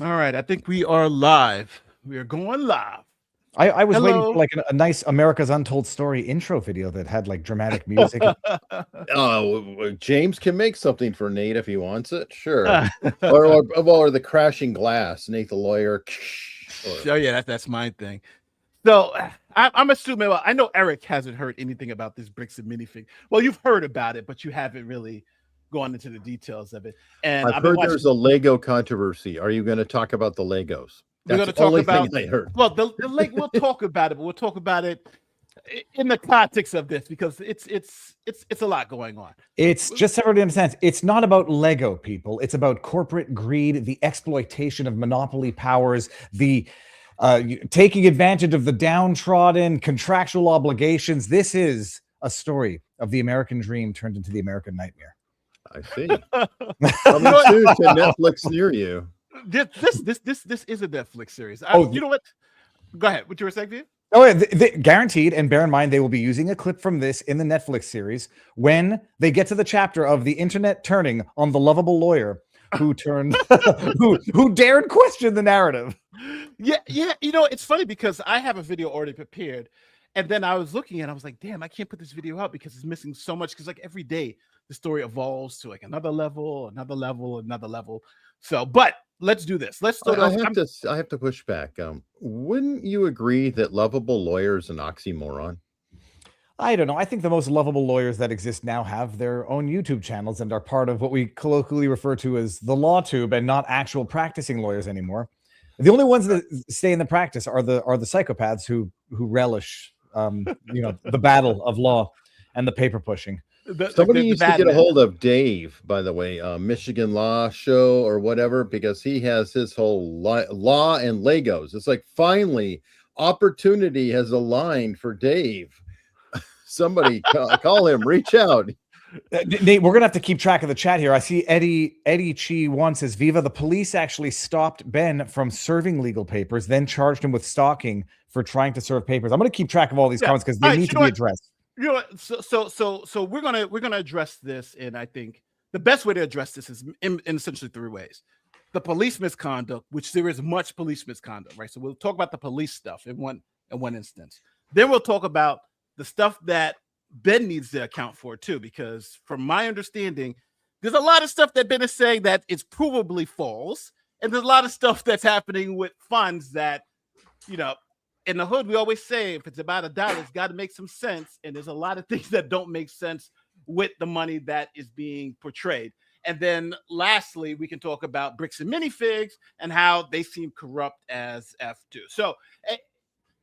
All right, I think we are live. We are going live. I was waiting for Hello. like a nice America's Untold Story intro video that had like dramatic music. Oh, James can make something for Nate if he wants it. Sure. Or the crashing glass, Nate the lawyer. Oh yeah, that's my thing. So I'm assuming. Well, I know Eric hasn't heard anything about this Bricks and Minifig. Well, you've heard about it, but you haven't really gone into the details of it. And I've I've been heard watching. there's a Lego controversy. Are you going to talk about the Legos? We're going That's to the talk only about. thing I heard. Well, the lake. We'll talk about it, but we'll talk about it in the context of this because it's a lot going on. It's just so everybody understands. It's not about Lego, people. It's about corporate greed, the exploitation of monopoly powers, the taking advantage of the downtrodden, contractual obligations. This is a story of the American dream turned into the American nightmare. I see. Coming soon to Netflix near you. This is a Netflix series. You know what? Go ahead. What you were saying, Dave? Oh, yeah, guaranteed. And bear in mind, they will be using a clip from this in the Netflix series when they get to the chapter of the internet turning on the lovable lawyer who turned, who dared question the narrative. Yeah. You know, it's funny because I have a video already prepared, and then I was looking and I was like, damn, I can't put this video out because it's missing so much. Because like every day the story evolves to like another level. So, but let's do this. Let's start off. I have to push back. Wouldn't you agree that lovable lawyer is an oxymoron? I don't know. I think the most lovable lawyers that exist now have their own YouTube channels and are part of what we colloquially refer to as the law tube and not actual practicing lawyers anymore. The only ones that stay in the practice are the psychopaths who relish the battle of law and the paper pushing. Somebody needs to get a hold of Dave, by the way, Michigan Law Show or whatever, because he has his whole law and Legos. It's like finally opportunity has aligned for Dave. Somebody call him, reach out. Nate, we're gonna have to keep track of the chat here. I see Eddie Chi once says, Viva, the police actually stopped Ben from serving legal papers, then charged him with stalking for trying to serve papers. I'm gonna keep track of all these comments because they need to be addressed. You know what? So we're gonna address this, and I think the best way to address this is in essentially three ways. The police misconduct, which there is much police misconduct, right? So we'll talk about the police stuff in one instance. Then we'll talk about the stuff that Ben needs to account for too, because from my understanding, there's a lot of stuff that Ben is saying that is provably false, and there's a lot of stuff that's happening with funds that, you know, in the hood, we always say if it's about $1, it's got to make some sense. And there's a lot of things that don't make sense with the money that is being portrayed. And then lastly, we can talk about Bricks and Minifigs and how they seem corrupt as F2. So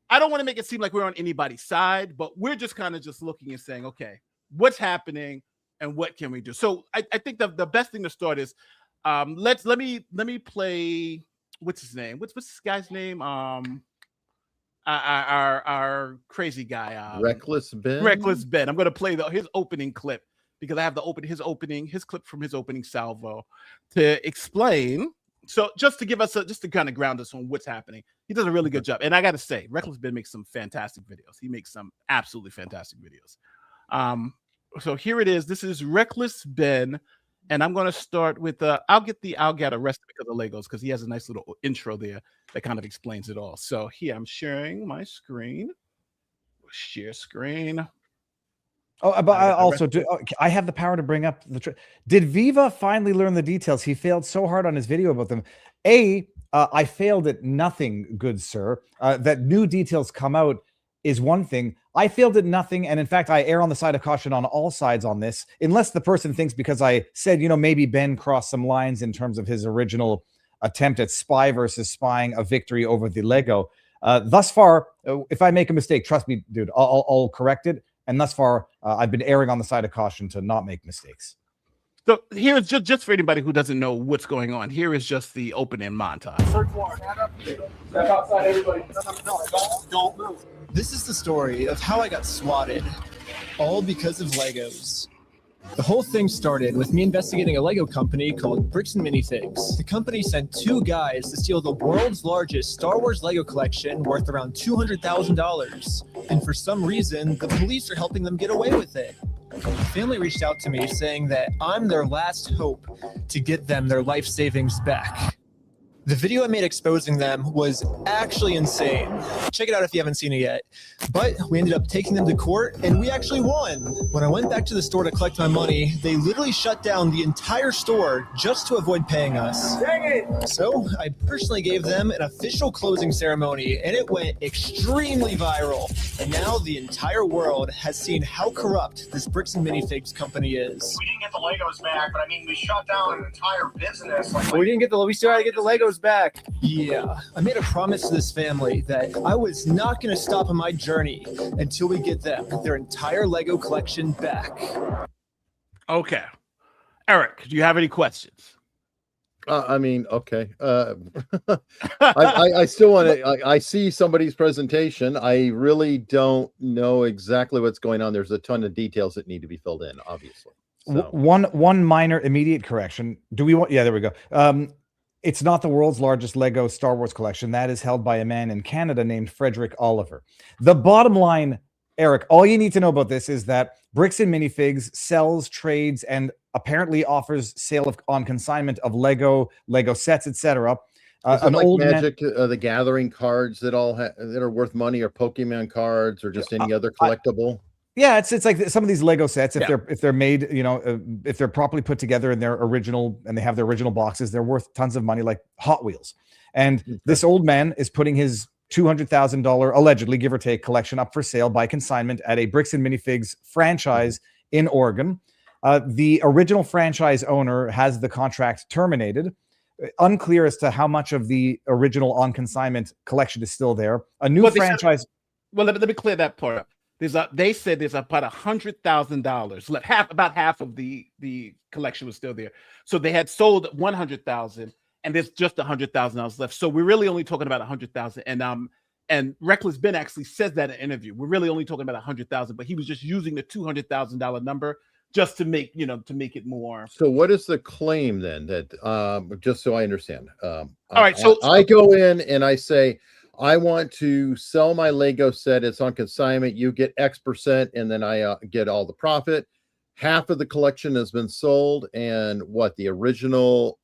I don't want to make it seem like we're on anybody's side, but we're just kind of just looking and saying, okay, what's happening and what can we do? So I think the best thing to start is let me play, what's his name? What's this guy's name? Our crazy guy, Reckless Ben. I'm going to play his opening clip because I have his clip from his opening salvo to explain. So just to give us just to kind of ground us on what's happening. He does a really good job, and I got to say, Reckless Ben makes some fantastic videos. He makes some absolutely fantastic videos. So here it is. This is Reckless Ben. And I'm going to start with I'll get arrested because of Legos, because he has a nice little intro there that kind of explains it all. So here I'm sharing my screen. Share screen. Oh, but I have the power to bring up did Viva finally learn the details? He failed so hard on his video about them. I failed at nothing, good sir. That new details come out is one thing. I failed at nothing, and in fact, I err on the side of caution on all sides on this, unless the person thinks because I said, maybe Ben crossed some lines in terms of his original attempt at spy versus spying, a victory over the Lego. Thus far, if I make a mistake, trust me, dude, I'll correct it. And thus far, I've been erring on the side of caution to not make mistakes. So here is just for anybody who doesn't know what's going on. Here is just the opening montage. Search warrant. Step outside, everybody. No, don't move. This is the story of how I got swatted, all because of Legos. The whole thing started with me investigating a Lego company called Bricks Minifigs. The company sent two guys to steal the world's largest Star Wars Lego collection worth around $200,000. And for some reason, the police are helping them get away with it. The family reached out to me saying that I'm their last hope to get them their life savings back. The video I made exposing them was actually insane. Check it out if you haven't seen it yet. But we ended up taking them to court, and we actually won. When I went back to the store to collect my money, they literally shut down the entire store just to avoid paying us. Dang it! So I personally gave them an official closing ceremony, and it went extremely viral. And now the entire world has seen how corrupt this Bricks and Minifigs company is. We didn't get the Legos back, but I mean, we shut down an entire business. We still had to get the Legos back. Yeah, I made a promise to this family that I was not going to stop on my journey until we get them their entire Lego collection back. Okay. Eric, do you have any questions? I mean, okay. I still want to. I see somebody's presentation. I really don't know exactly what's going on. There's a ton of details that need to be filled in, obviously. So. One minor immediate correction. Do we want? Yeah, there we go. It's not the world's largest Lego Star Wars collection. That is held by a man in Canada named Frederick Oliver. The bottom line, Eric, all you need to know about this is that Bricks and Minifigs sells, trades, and apparently offers sale on consignment of Lego sets, etc. An like old Magic, the Gathering cards that that are worth money, or Pokemon cards, or just any other collectible. Yeah, it's like some of these Lego sets, if they're made, if they're properly put together in their original, and they have their original boxes, they're worth tons of money, like Hot Wheels. And this old man is putting his $200,000 allegedly, give or take, collection up for sale by consignment at a Bricks and Minifigs franchise in Oregon. The original franchise owner has the contract terminated. Unclear as to how much of the original on consignment collection is still there. A new franchise. Let me clear that part up. They said there's about $100,000 left. About half of the collection was still there. So they had sold 100,000, and there's just $100,000 left. So we're really only talking about 100,000. And Reckless Ben actually says that in an interview. We're really only talking about 100,000, but he was just using the $200,000 number just to make it more. So what is the claim then? That just so I understand. All right. So I go in and I say, I want to sell my Lego set. It's on consignment. You get X%, and then I get all the profit. Half of the collection has been sold, and the original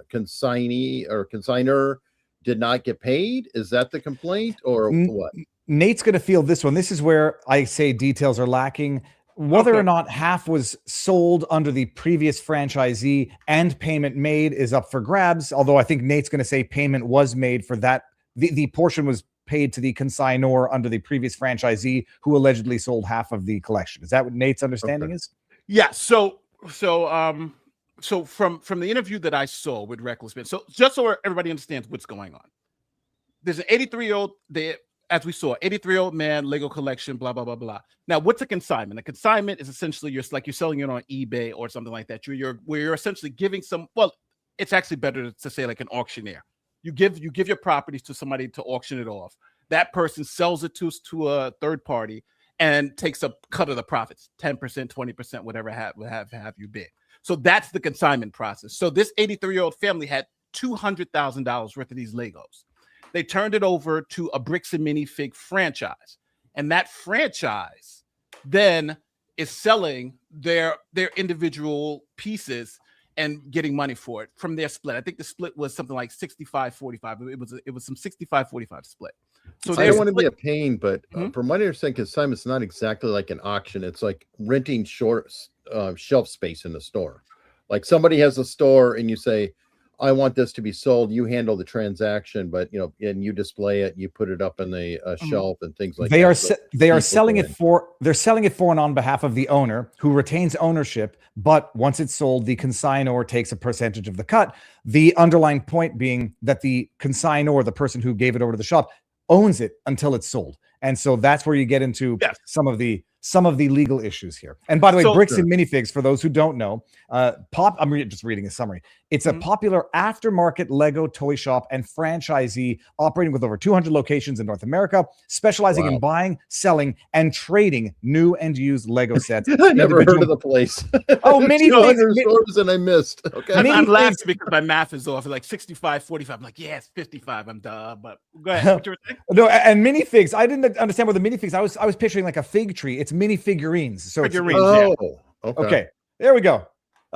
consignee or consignor did not get paid? Is that the complaint, or what? Nate's going to feel this one. This is where I say details are lacking. Whether or not half was sold under the previous franchisee and payment made is up for grabs, although I think Nate's going to say payment was made for that. The portion was paid to the consignor under the previous franchisee who allegedly sold half of the collection. Is that what Nate's understanding is? Yeah. So from the interview that I saw with Reckless Ben, so just so everybody understands what's going on, there's an 83-year-old there, as we saw, 83-year-old man, Lego collection, blah blah blah blah. Now, what's a consignment? A consignment is essentially you're selling it on eBay or something like that. You're essentially giving some. Well, it's actually better to say like an auctioneer. You give your properties to somebody to auction it off. That person sells it to a third party and takes a cut of the profits, 10%, 20%, whatever have you bid. So that's the consignment process. So this 83-year-old family had $200,000 worth of these Legos. They turned it over to a Bricks and Minifig franchise, and that franchise then is selling their individual pieces and getting money for it from their split. I think the split was something like 65-45. It was some 65-45 split. So I don't want to be a pain, but from what I understand, consignment's not exactly like an auction. It's like renting shelf space in the store. Like somebody has a store and you say, I want this to be sold. You handle the transaction, but and you display it, you put it up in the shelf and things like that. They're selling it for and on behalf of the owner, who retains ownership. But once it's sold, the consignor takes a percentage of the cut. The underlying point being that the consignor, the person who gave it over to the shop, owns it until it's sold. And so that's where you get into some of the legal issues here. And by the way, Bricks and Minifigs, for those who don't know, I'm just reading a summary. It's a popular aftermarket Lego toy shop and franchisee operating with over 200 locations in North America, specializing in buying, selling, and trading new and used Lego sets. I never heard of the place. Oh, Minifigs. stores and I missed. Okay, I'm laughing because my math is off. Like 65-45. I'm like, yeah, it's 55. I'm duh. But go ahead. What you were saying? No, and Minifigs. I didn't understand what the Minifigs. I was picturing like a fig tree. It's mini figurines. So figurines. Okay. There we go.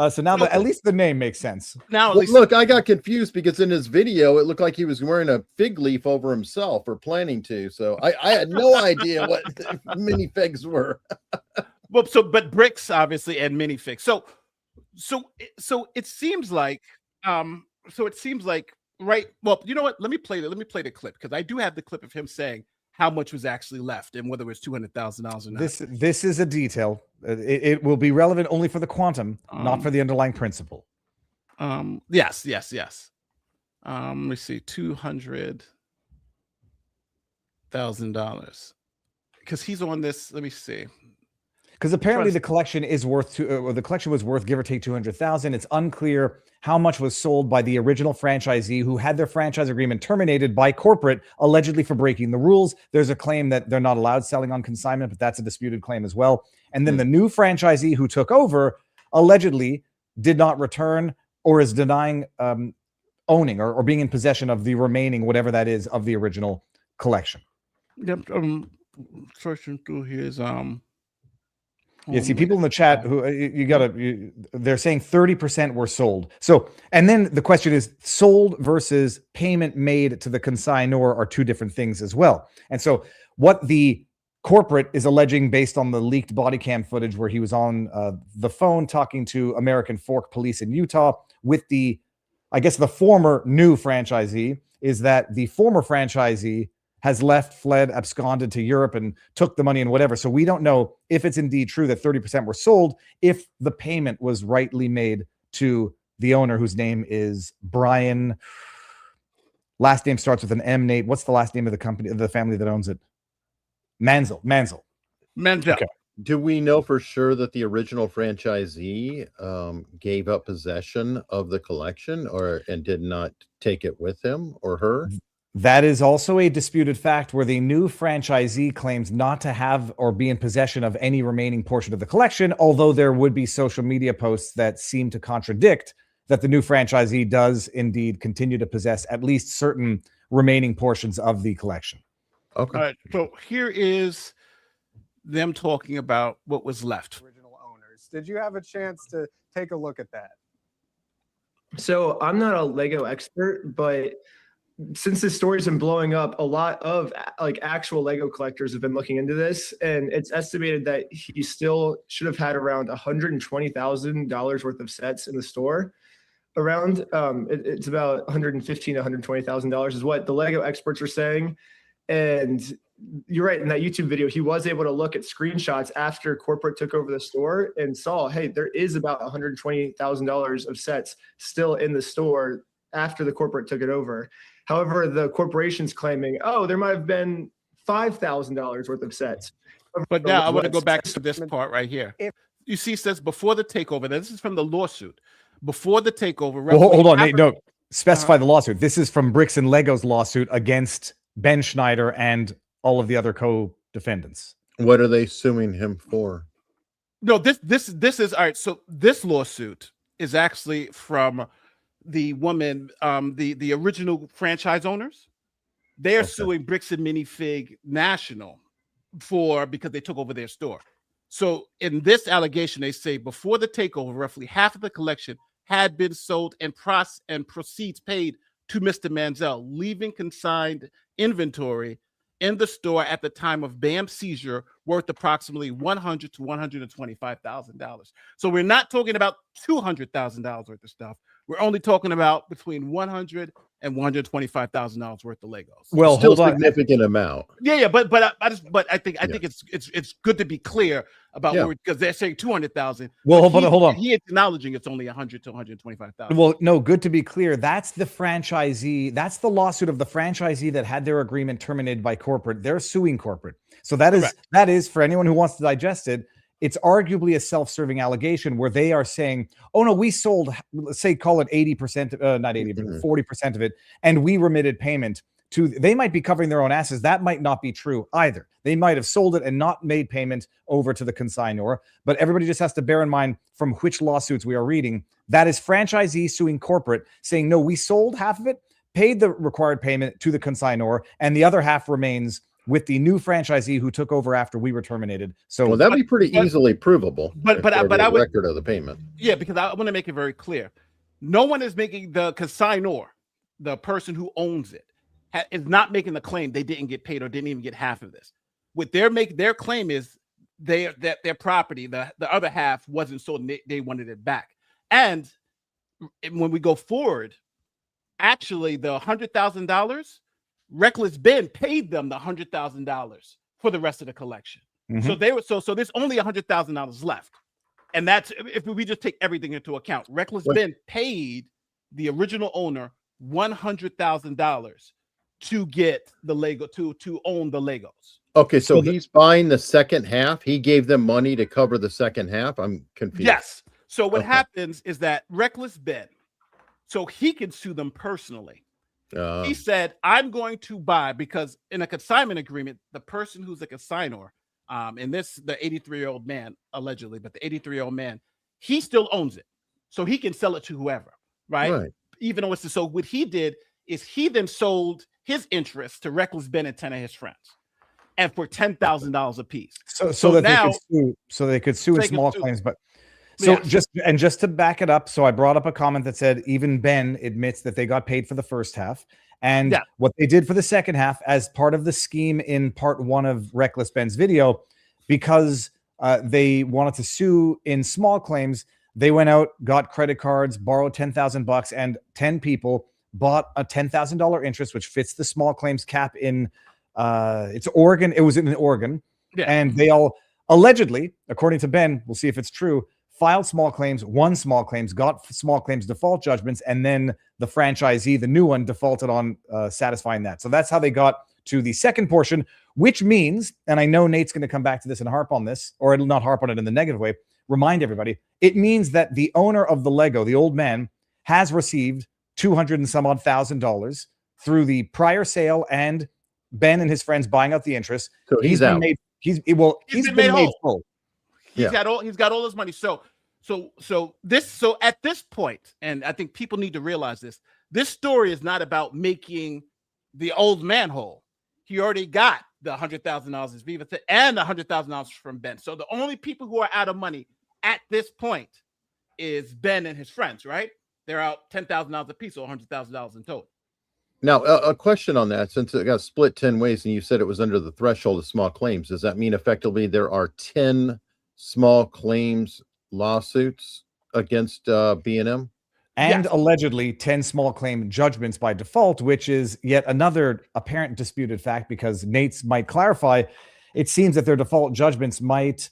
So now at least the name makes sense. Now, at Well, least look, I got confused because in his video, it looked like he was wearing a fig leaf over himself or planning to. So I had no idea what minifigs were. well, but Bricks obviously and Minifigs. So it seems like right. Well, you know what? Let me play the clip because I do have the clip of him saying how much was actually left and whether it was $200,000 or not. This is a detail. It will be relevant only for the quantum, not for the underlying principle. Yes. Let me see, $200,000 because he's on this. Let me see. Because apparently the collection is worth the collection was worth give or take 200,000. It's unclear how much was sold by the original franchisee who had their franchise agreement terminated by corporate, allegedly for breaking the rules. There's a claim that they're not allowed selling on consignment, but that's a disputed claim as well. And then the new franchisee who took over allegedly did not return or is denying owning or being in possession of the remaining whatever that is of the original collection. Yep. Searching through his Yeah, see, people in the chat who they're saying 30% were sold. So, and then the question is sold versus payment made to the consignor are two different things as well. And so what the corporate is alleging based on the leaked body cam footage where he was on the phone talking to American Fork Police in Utah with the former new franchisee is that the former franchisee has left, fled, absconded to Europe and took the money and whatever. So we don't know if it's indeed true that 30% were sold, if the payment was rightly made to the owner whose name is Brian. Last name starts with an M, Nate. What's the last name of the company, of the family that owns it? Mansell. Okay. Do we know for sure that the original franchisee gave up possession of the collection and did not take it with him or her? That is also a disputed fact where the new franchisee claims not to have or be in possession of any remaining portion of the collection, although there would be social media posts that seem to contradict that the new franchisee does indeed continue to possess at least certain remaining portions of the collection. Okay. All right. So here is them talking about what was left. Original owners. Did you have a chance to take a look at that? So I'm not a Lego expert, but since this story's been blowing up, a lot of like actual Lego collectors have been looking into this, and it's estimated that he still should have had around $120,000 worth of sets in the store. It's about $115,000 to $120,000 is what the Lego experts are saying. And you're right, in that YouTube video, he was able to look at screenshots after corporate took over the store and saw, hey, there is about $120,000 of sets still in the store after the corporate took it over. However, the corporation's claiming, there might have been $5,000 worth of sets. But now I want to go back to this part right here. You see, it says before the takeover. This is from the lawsuit. Before the takeover. Well, hold on, Nate. No, specify the lawsuit. This is from Bricks and Lego's lawsuit against Ben Schneider and all of the other co-defendants. What are they suing him for? No, this is all right. So this lawsuit is actually from the woman, the original franchise owners. They're suing Bricks and Minifig National because they took over their store. So in this allegation, they say before the takeover, roughly half of the collection had been sold and proceeds paid to Mr. Mansell, leaving consigned inventory in the store at the time of BAM's seizure worth approximately $100,000 to $125,000. So we're not talking about $200,000 worth of stuff. We're only talking about between $100,000 and $125,000 worth of Legos. Well, still hold on. Significant amount. Yeah, but I think it's good to be clear about because they're saying 200,000. Well, hold on. He is acknowledging it's only 100 to 125,000. Well, no, good to be clear. That's the franchisee. That's the lawsuit of the franchisee that had their agreement terminated by corporate. They're suing corporate. So that is for anyone who wants to digest it. It's arguably a self-serving allegation where they are saying, oh no, we sold, let's say, call it 80%, not 80, but 40% of it. And we remitted payment to, they might be covering their own asses. That might not be true either. They might have sold it and not made payment over to the consignor, but everybody just has to bear in mind from which lawsuits we are reading. That is franchisee suing corporate saying, no, we sold half of it, paid the required payment to the consignor, and the other half remains with the new franchisee who took over after we were terminated. So well, that'd be pretty easily provable. But I would record of the payment. Yeah, because I want to make it very clear. No one is making the consignor, the person who owns it, is not making the claim they didn't get paid or didn't even get half of this. What their claim is that their property, the other half wasn't sold and they wanted it back. And when we go forward, actually the $100,000, Reckless Ben paid them the $100,000 for the rest of the collection. So they were so there's only $100,000 left. And that's if we just take everything into account. Reckless Ben paid the original owner $100,000 to get the Lego to own the Legos. Okay, so he's buying the second half. He gave them money to cover the second half. I'm confused. Yes. So what happens is that Reckless Ben, so he can sue them personally. He said, I'm going to buy, because in a consignment agreement, the person who's a consignor, and the 83-year-old man, allegedly, but the 83-year-old man, he still owns it. So he can sell it to whoever, right? Even though so what he did is he then sold his interest to Reckless Ben and 10 of his friends, and for $10,000 a piece. So that now, they could sue in small claims, but just to back it up, so I brought up a comment that said even Ben admits that they got paid for the first half, and what they did for the second half as part of the scheme in part 1 of Reckless Ben's video, because they wanted to sue in small claims, they went out, got credit cards, borrowed $10,000, and 10 people bought a $10,000 interest, which fits the small claims cap in it's Oregon. It was in Oregon, and they all allegedly, according to Ben, we'll see if it's true, filed small claims, won small claims, got small claims default judgments, and then the franchisee, the new one, defaulted on satisfying that. So that's how they got to the second portion, which means, and I know Nate's going to come back to this and harp on this, or it'll not harp on it in the negative way, remind everybody, it means that the owner of the Lego, the old man, has received $200,000 and some odd through the prior sale and Ben and his friends buying out the interest. So he's out. He's been made full. He's got all his money. So at this point, and I think people need to realize this story is not about making the old man whole. He already got the $100,000 as Viva and the $100,000 from Ben. So the only people who are out of money at this point is Ben and his friends, right? They're out $10,000 a piece, or $100,000 in total. Now, a question on that, since it got split 10 ways and you said it was under the threshold of small claims, does that mean effectively there are 10 small claims lawsuits against B&M? And allegedly 10 small claim judgments by default, which is yet another apparent disputed fact, because Nate's might clarify. It seems that their default judgments might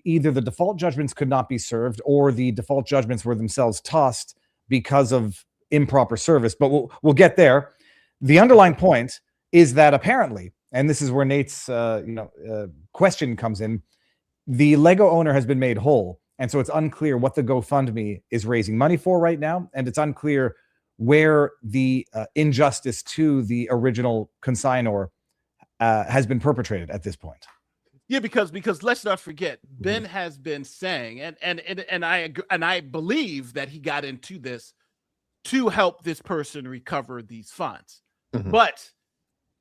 either the default judgments could not be served, or the default judgments were themselves tossed because of improper service. But we'll get there. The underlying point is that apparently, and this is where Nate's question comes in, the Lego owner has been made whole. And so it's unclear what the GoFundMe is raising money for right now. And it's unclear where the injustice to the original consignor has been perpetrated at this point. Yeah, because let's not forget, Ben has been saying, and I believe that he got into this to help this person recover these funds. But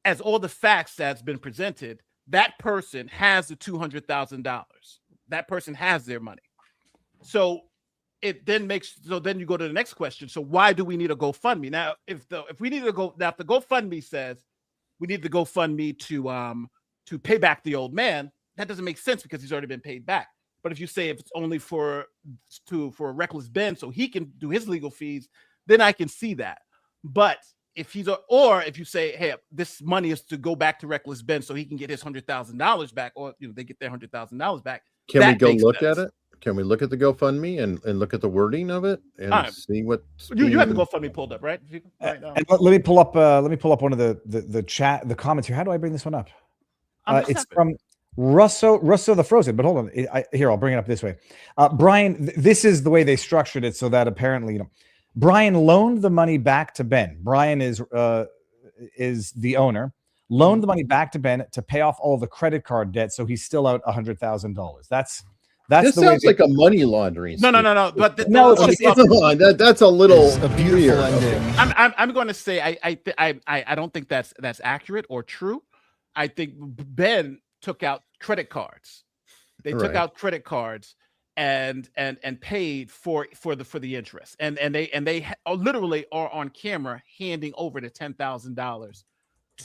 as all the facts that's been presented, that person has the $200,000. That person has their money. So it then then you go to the next question. So why do we need a GoFundMe? Now, if we need to go, now if the GoFundMe says we need the GoFundMe to pay back the old man, that doesn't make sense because he's already been paid back. But if you say if it's only for Reckless Ben so he can do his legal fees, then I can see that. But if if you say, hey, this money is to go back to Reckless Ben so he can get his $100,000 back, or they get their $100,000 back. Can we go look at it? Can we look at the GoFundMe and look at the wording of it and see what you have the GoFundMe pulled up, right? And let me pull up one of the comments here. How do I bring this one up? It's from Russo the Frozen, but hold on. Here, I'll bring it up this way. Brian, this is the way they structured it so that apparently, Brian loaned the money back to Ben. Brian is the owner. Loaned the money back to Ben to pay off all the credit card debt, so he's still out $100,000. That's this the sounds way like a money laundering. No. But that's a little a beautiful ending. I'm going to say I don't think that's accurate or true. I think Ben took out credit cards. They took out credit cards and paid for the interest. And they literally are on camera handing over the $10,000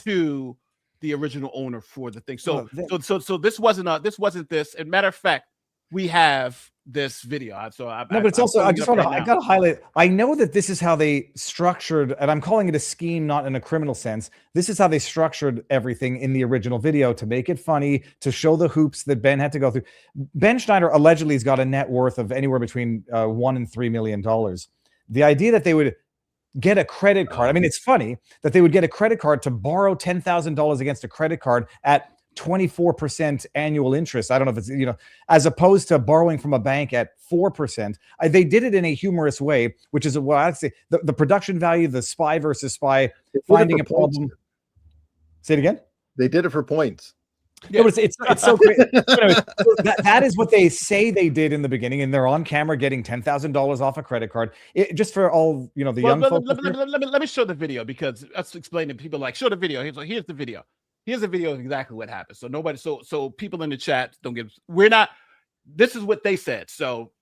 to the original owner for the thing. So this wasn't this. And matter of fact, we have this video. I gotta highlight. I know that this is how they structured, and I'm calling it a scheme, not in a criminal sense. This is how they structured everything in the original video to make it funny, to show the hoops that Ben had to go through. Ben Schneider allegedly has got a net worth of anywhere between $1 and $3 million. The idea that they would get a credit card. I mean, it's funny that they would get a credit card to borrow $10,000 against a credit card at 24% annual interest. I don't know if it's, as opposed to borrowing from a bank at 4%. They did it in a humorous way, which is what I'd say the production value, the spy versus spy, finding a problem. Say it again. They did it for points. Yeah, no, but it's so great. Anyway, that is what they say they did in the beginning, and they're on camera getting $10,000 off a credit card. Just for all the young folks. Let me show the video, because let's explain to people, like, show the video. Here's the video. Here's a video of exactly what happened. So nobody, so people in the chat don't get. This is what they said. So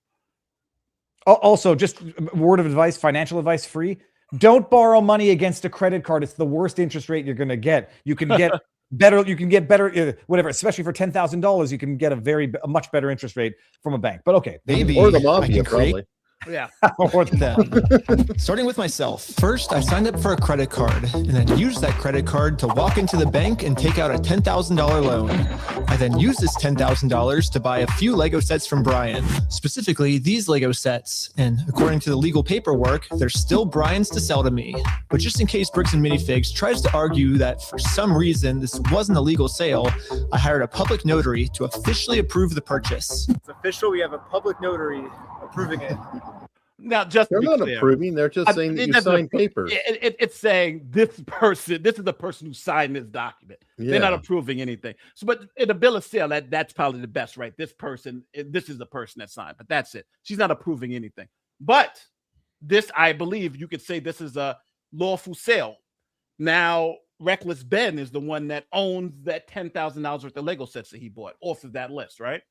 also, just word of advice, financial advice, free. Don't borrow money against a credit card. It's the worst interest rate you're going to get. You can get better. You can get better, whatever. Especially for $10,000, you can get a much better interest rate from a bank. But okay, maybe or the mafia, probably. Yeah. Or that. Starting with myself. First, I signed up for a credit card and then used that credit card to walk into the bank and take out a $10,000 loan. I then used this $10,000 to buy a few Lego sets from Brian, specifically these Lego sets. And according to the legal paperwork, they're still Brian's to sell to me. But just in case Bricks Minifigs tries to argue that for some reason this wasn't a legal sale, I hired a public notary to officially approve the purchase. It's official. We have a public notary approving it. Now, just they're not clear, approving. They're just saying that you signed papers. It's saying this is the person who signed this document. Yeah. They're not approving anything. So, but in a bill of sale, that's probably the best, right? This is the person that signed, but that's it. She's not approving anything. But this, I believe, you could say this is a lawful sale. Now, Reckless Ben is the one that owns that $10,000 worth of Lego sets that he bought off of that list, right?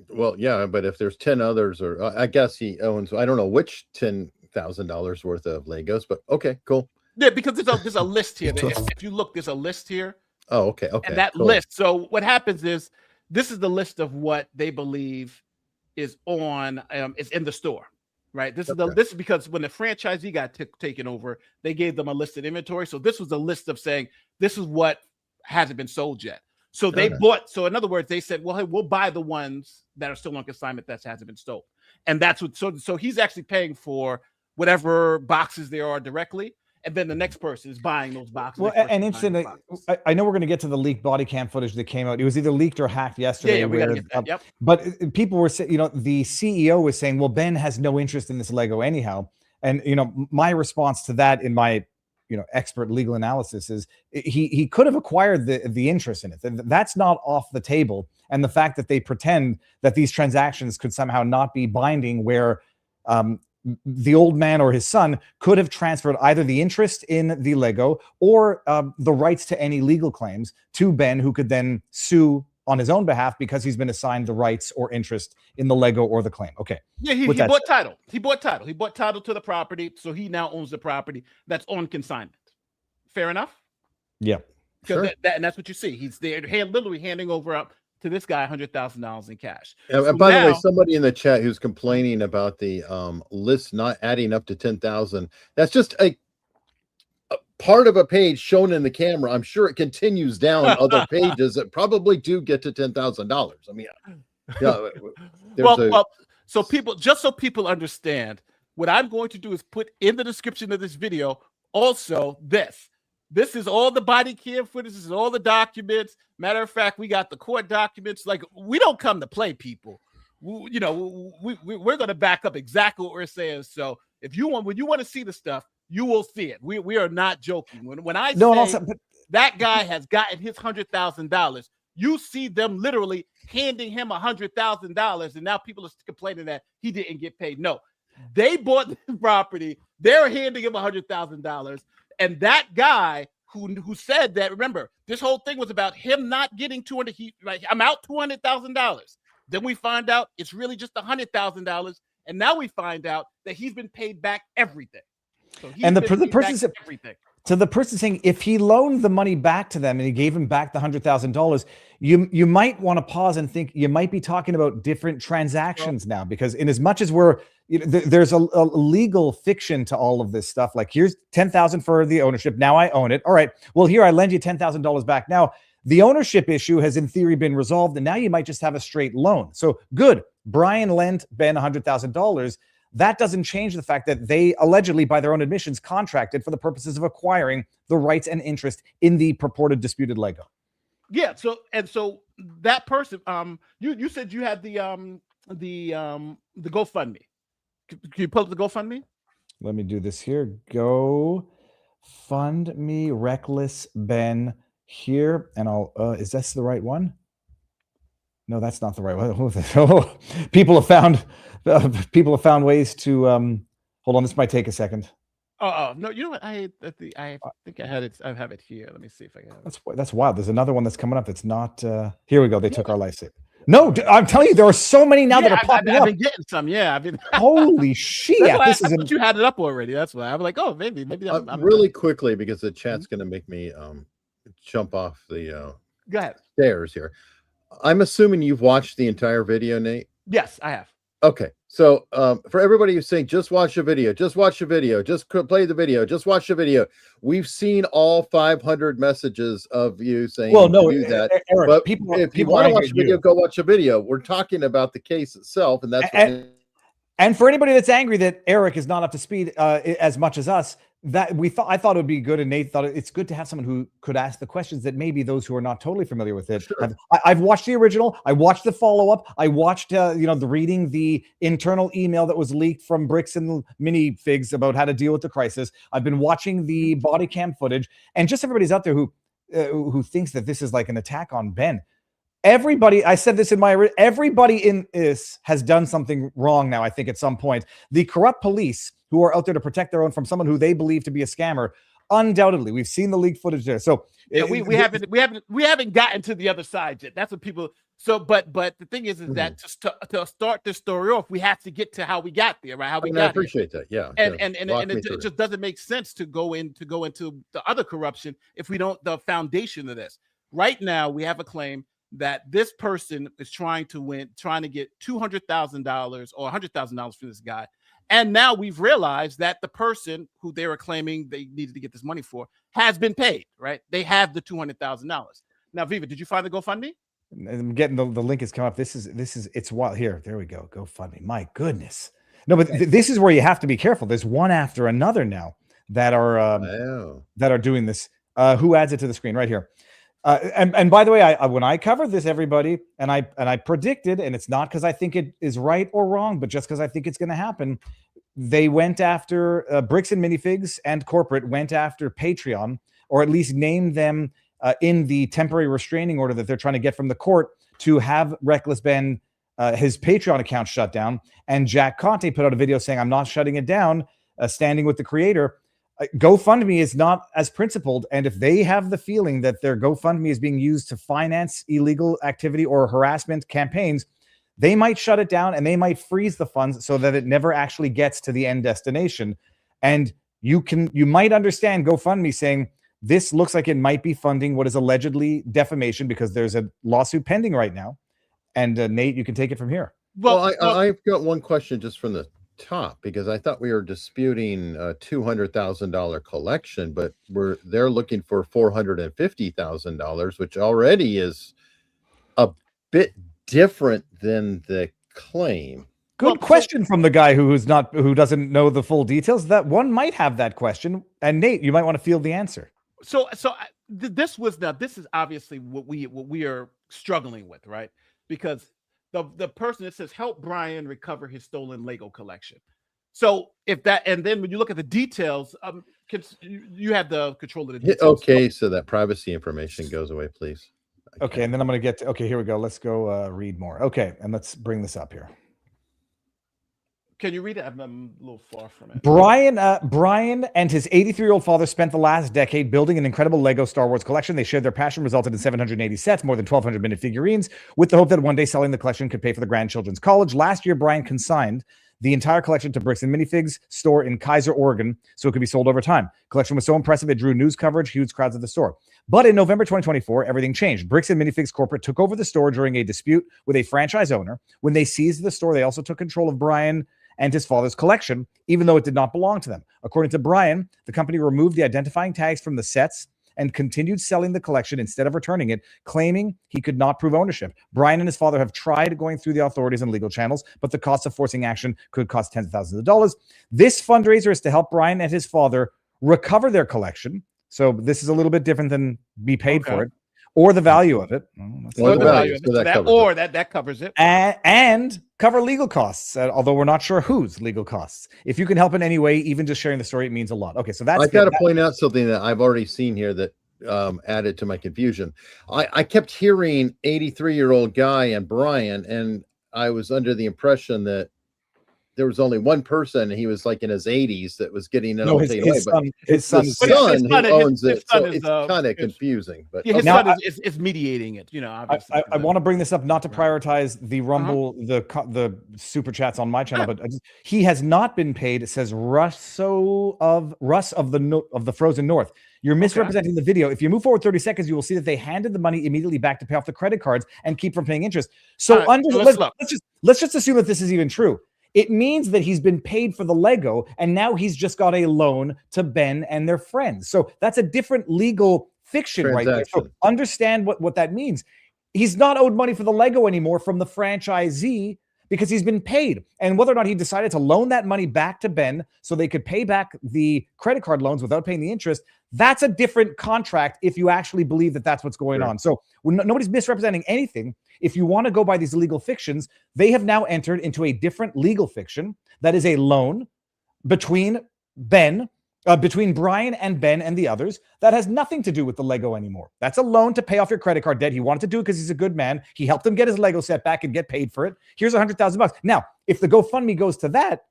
Well, yeah, but if there's 10 others, or I guess he owns, I don't know which $10,000 worth of Legos, but okay, cool. Yeah, because there's a list here. If you look, there's a list here. Oh, okay. And that list. So what happens is, this is the list of what they believe is on, is in the store, right? This is because when the franchisee got taken over, they gave them a listed inventory. So this was a list of saying, this is what hasn't been sold yet. So they bought. So in other words, they said, well, hey, we'll buy the ones that are still on consignment that hasn't been sold. And that's what, so he's actually paying for whatever boxes there are directly. And then the next person is buying those boxes. Well, and interesting, I know we're going to get to the leaked body cam footage that came out. It was either leaked or hacked yesterday. Yeah, we got to get that. Yep. But people were saying, the CEO was saying, well, Ben has no interest in this Lego anyhow. And, my response to that in my, expert legal analysis is he could have acquired the interest in it. That's not off the table. And the fact that they pretend that these transactions could somehow not be binding, where the old man or his son could have transferred either the interest in the Lego or the rights to any legal claims to Ben, who could then sue on his own behalf because he's been assigned the rights or interest in the Lego or the claim. Okay. Yeah, he bought title. He bought title. He bought title to the property, so he now owns the property that's on consignment. Fair enough? Yeah. Sure. And that's what you see. He's there literally handing over up to this guy $100,000 in cash. And by the way, somebody in the chat who's complaining about the list not adding up to 10,000. That's just a part of a page shown in the camera. I'm sure it continues down other pages that probably do get to $10,000. I mean, yeah. So people understand, what I'm going to do is put in the description of this video also this. This is all the body cam footage. This is all the documents. Matter of fact, we got the court documents. Like, we don't come to play, people. We're going to back up exactly what we're saying. So when you want to see the stuff, you will see it. We are not joking. When I say that guy has gotten his $100,000, you see them literally handing him $100,000, and now people are complaining that he didn't get paid. No, they bought this property. They're handing him $100,000. And that guy who said that. Remember, this whole thing was about him not getting I'm out $200,000. Then we find out it's really just $100,000, and now we find out that he's been paid back everything. So the person said everything. To the person saying, if he loaned the money back to them and he gave him back the $100,000, you might want to pause and think you might be talking about different transactions now, because in as much as there's a legal fiction to all of this stuff. Like, here's $10,000 for the ownership. Now I own it. All right. Well, here I lend you $10,000 back. Now the ownership issue has in theory been resolved, and now you might just have a straight loan. So good. Brian lent Ben $100,000. That doesn't change the fact that they allegedly, by their own admissions, contracted for the purposes of acquiring the rights and interest in the purported disputed Lego. Yeah. So that person, you said you had the GoFundMe. Can you pull up the GoFundMe? Let me do this here. Go fund me Reckless Ben here, and I'll. Is this the right one? No, that's not the right one. People have found ways to. Hold on, this might take a second. Oh no! You know what? I think I had it. I have it here. Let me see if I can. That's wild. There's another one that's coming up. That's not. Here we go. They took our lifesaver. No, I'm telling you, there are so many now that are popping up. I've been getting some. Yeah, I've been. Holy shit! I thought you had it up already. That's why I'm like, oh, maybe. I'm really quickly, because the chat's going to make me jump off the go ahead. stairs here. I'm assuming you've watched the entire video, Nate. Yes, I have. Okay, so for everybody who's saying just watch the video, just watch the video, just play the video, just watch the video, we've seen all 500 messages of you saying, well, no, do that. Eric, but people, if you people want to watch the video, go watch the video. We're talking about the case itself, and that's and for anybody that's angry that Eric is not up to speed as much as us, that I thought it would be good, and Nate thought it's good to have someone who could ask the questions that maybe those who are not totally familiar with it. Sure. I've watched the original. I watched the follow-up. I watched the reading the internal email that was leaked from Bricks and Minifigs about how to deal with the crisis. I've been watching the body cam footage, and just everybody's out there who thinks that this is like an attack on Ben. Everybody, I said this in everybody in this has done something wrong now, I think, at some point. The corrupt police who are out there to protect their own from someone who they believe to be a scammer, undoubtedly, we've seen the leaked footage there. So yeah, we haven't gotten to the other side yet. That's what people. So, but the thing is that to start this story off, we have to get to how we got there, right? How we got. I appreciate that. Yeah, and it just doesn't make sense to go into the other corruption if we don't the foundation of this. Right now, we have a claim that this person is trying to get $200,000 or $100,000 from this guy. And now we've realized that the person who they were claiming they needed to get this money for has been paid, right? They have the $200,000. Now, Viva, did you find the GoFundMe? I'm getting the link is coming up. This is it's wild. Here, there we go. GoFundMe. My goodness. No, but this is where you have to be careful. There's one after another now that are doing this. Who adds it to the screen right here? And by the way, when I covered this, everybody, and I predicted, and it's not because I think it is right or wrong, but just because I think it's going to happen. They went after Bricks and Minifigs and corporate went after Patreon, or at least named them in the temporary restraining order that they're trying to get from the court to have Reckless Ben his Patreon account shut down. And Jack Conte put out a video saying, "I'm not shutting it down," standing with the creator. GoFundMe is not as principled, and if they have the feeling that their GoFundMe is being used to finance illegal activity or harassment campaigns, they might shut it down and they might freeze the funds so that it never actually gets to the end destination. And you might understand GoFundMe saying this looks like it might be funding what is allegedly defamation because there's a lawsuit pending right now. And Nate, you can take it from here. Well, I've got one question just from the top, because I thought we were disputing a $200,000 collection, but they're looking for $450,000, which already is a bit different than the claim. Good question from the guy who doesn't know the full details. That one might have that question, and Nate, you might want to field the answer. This is obviously what we are struggling with, right? Because the person that says help Brian recover his stolen Lego collection. So if that, and then when you look at the details, you have the control of the details. Okay, so that privacy information goes away, please. Okay, and then I'm going to get to, okay, here we go. Let's go read more. Okay, and let's bring this up here. Can you read it? I'm a little far from it. Brian and his 83-year-old father spent the last decade building an incredible Lego Star Wars collection. They shared their passion, resulted in 780 sets, more than 1,200 minute figurines, with the hope that one day selling the collection could pay for the grandchildren's college. Last year, Brian consigned the entire collection to Bricks Minifigs store in Kaiser, Oregon, so it could be sold over time. Collection was so impressive, it drew news coverage, huge crowds at the store. But in November 2024, everything changed. Bricks Minifigs corporate took over the store during a dispute with a franchise owner. When they seized the store, they also took control of Brian and his father's collection, even though it did not belong to them. According to Brian, the company removed the identifying tags from the sets and continued selling the collection instead of returning it, claiming he could not prove ownership. Brian and his father have tried going through the authorities and legal channels, but the cost of forcing action could cost tens of thousands of dollars. This fundraiser is to help Brian and his father recover their collection. So this is a little bit different than be paid for it, or the value of it. Or the value of it. That covers it. And cover legal costs, although we're not sure whose legal costs. If you can help in any way, even just sharing the story, it means a lot. Okay, so that's I've got to point out something that I've already seen here that added to my confusion. I kept hearing 83-year-old guy and Brian, and I was under the impression that there was only one person, and he was like in his 80s, that was getting it all taken away. His son who owns it, so it's kind of confusing. But his son is mediating it. You know, obviously. I want to bring this up, not to prioritize the Rumble, the super chats on my channel, but he has not been paid. It says Russ of the Frozen North. You're misrepresenting the video. If you move forward 30 seconds, you will see that they handed the money immediately back to pay off the credit cards and keep from paying interest. So let's just assume that this is even true. It means that he's been paid for the Lego, and now he's just got a loan to Ben and their friends. So that's a different legal fiction right there. So understand what that means. He's not owed money for the Lego anymore from the franchisee because he's been paid. And whether or not he decided to loan that money back to Ben so they could pay back the credit card loans without paying the interest, that's a different contract if you actually believe that that's what's going on. So nobody's misrepresenting anything. If you want to go by these legal fictions, they have now entered into a different legal fiction that is a loan between Brian and Ben and the others that has nothing to do with the Lego anymore. That's a loan to pay off your credit card debt. He wanted to do it because he's a good man. He helped him get his Lego set back and get paid for it. Here's $100,000. Now, if the GoFundMe goes to that,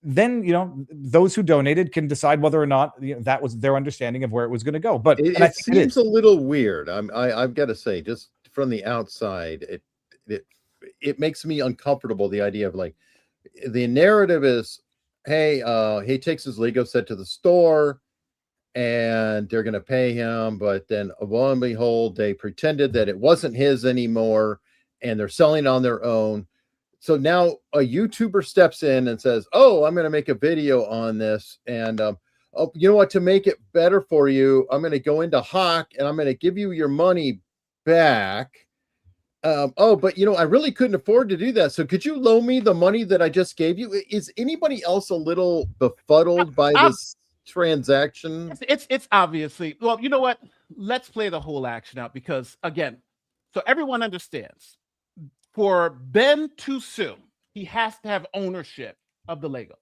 then those who donated can decide whether or not that was their understanding of where it was going to go. But it seems a little weird. I've got to say, just from the outside, it makes me uncomfortable. The idea of like the narrative is, hey, he takes his Lego set to the store and they're going to pay him, but then lo and behold, they pretended that it wasn't his anymore and they're selling on their own. So now a YouTuber steps in and says, oh, I'm going to make a video on this. And, you know what, to make it better for you, I'm going to go into Hawk and I'm going to give you your money back. But I really couldn't afford to do that. So could you loan me the money that I just gave you? Is anybody else a little befuddled by this transaction? It's obviously, well, you know what? Let's play the whole action out because again, so everyone understands. For Ben to sue, he has to have ownership of the Legos.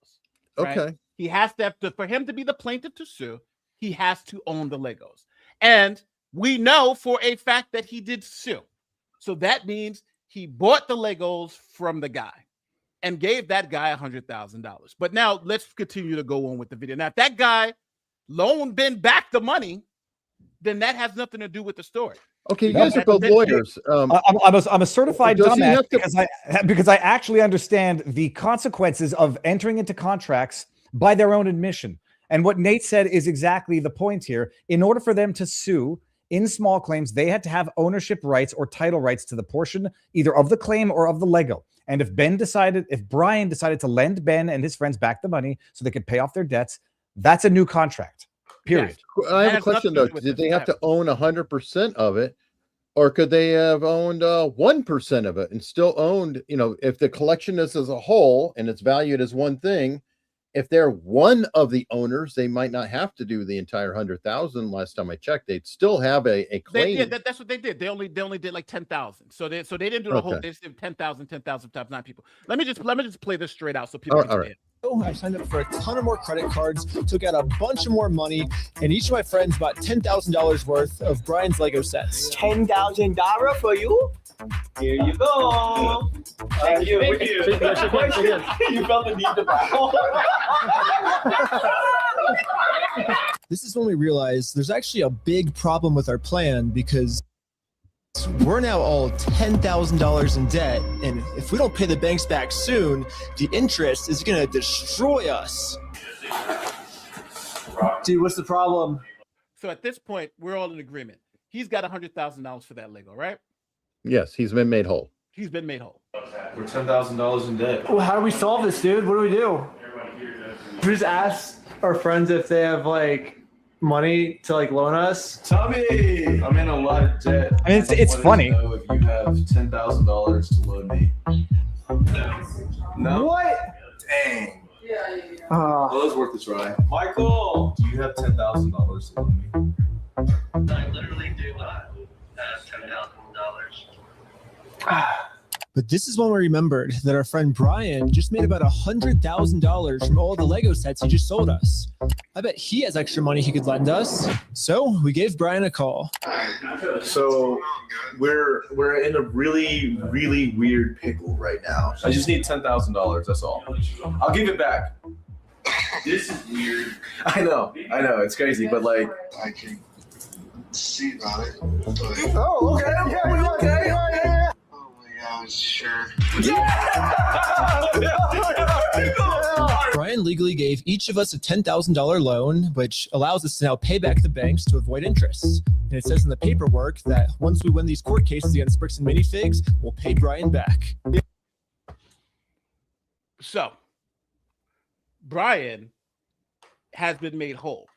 Right? Okay. He has to have for him to be the plaintiff to sue, he has to own the Legos. And we know for a fact that he did sue. So that means he bought the Legos from the guy and gave that guy $100,000. But now let's continue to go on with the video. Now, if that guy loaned Ben back the money, then that has nothing to do with the story. Okay, you guys are both lawyers. I'm a certified dumbass because I actually understand the consequences of entering into contracts by their own admission. And what Nate said is exactly the point here. In order for them to sue in small claims, they had to have ownership rights or title rights to the portion either of the claim or of the Lego. And if Brian decided to lend Ben and his friends back the money so they could pay off their debts, that's a new contract. Period. Yes. I have a question though. Did they have to own 100% of it, or could they have owned 1% of it and still owned? If the collection is as a whole and it's valued as one thing, if they're one of the owners, they might not have to do the entire 100,000. Last time I checked, they'd still have a claim. That's what they did. They only did like 10,000. So they didn't do the whole. They did 10,000 times 9 people. Let me just play this straight out so people can see it. I signed up for a ton of more credit cards, took out a bunch of more money, and each of my friends bought $10,000 worth of Brian's Lego sets. $10,000 for you? Here you go. Thank you. You felt the need to bow. This is when we realized there's actually a big problem with our plan because we're now all $10,000 in debt, and if we don't pay the banks back soon, the interest is going to destroy us. Dude, what's the problem? So at this point, we're all in agreement. He's got $100,000 for that Lego, right? Yes, he's been made whole. He's been made whole. We're $10,000 in debt. Well, how do we solve this, dude? What do we do? We just ask our friends if they have like money to like loan us. Tommy, I'm in a lot of debt. I mean, it's funny. Know if you have $10,000 to loan me. No. What? Dang. Well, it was worth a try. Michael, do you have $10,000 to loan me? I literally do not have $10,000. But this is when we remembered that our friend Brian just made about $100,000 from all the Lego sets he just sold us. I bet he has extra money he could lend us. So we gave Brian a call. So we're in a really, really weird pickle right now. I just need $10,000. That's all. I'll give it back. This is weird. I know. It's crazy, but like. I can see about it. Oh, okay. Yeah. Oh my gosh, sure. Brian legally gave each of us a $10,000 loan, which allows us to now pay back the banks to avoid interest. And it says in the paperwork that once we win these court cases against Bricks and Minifigs, we'll pay Brian back. So Brian has been made whole,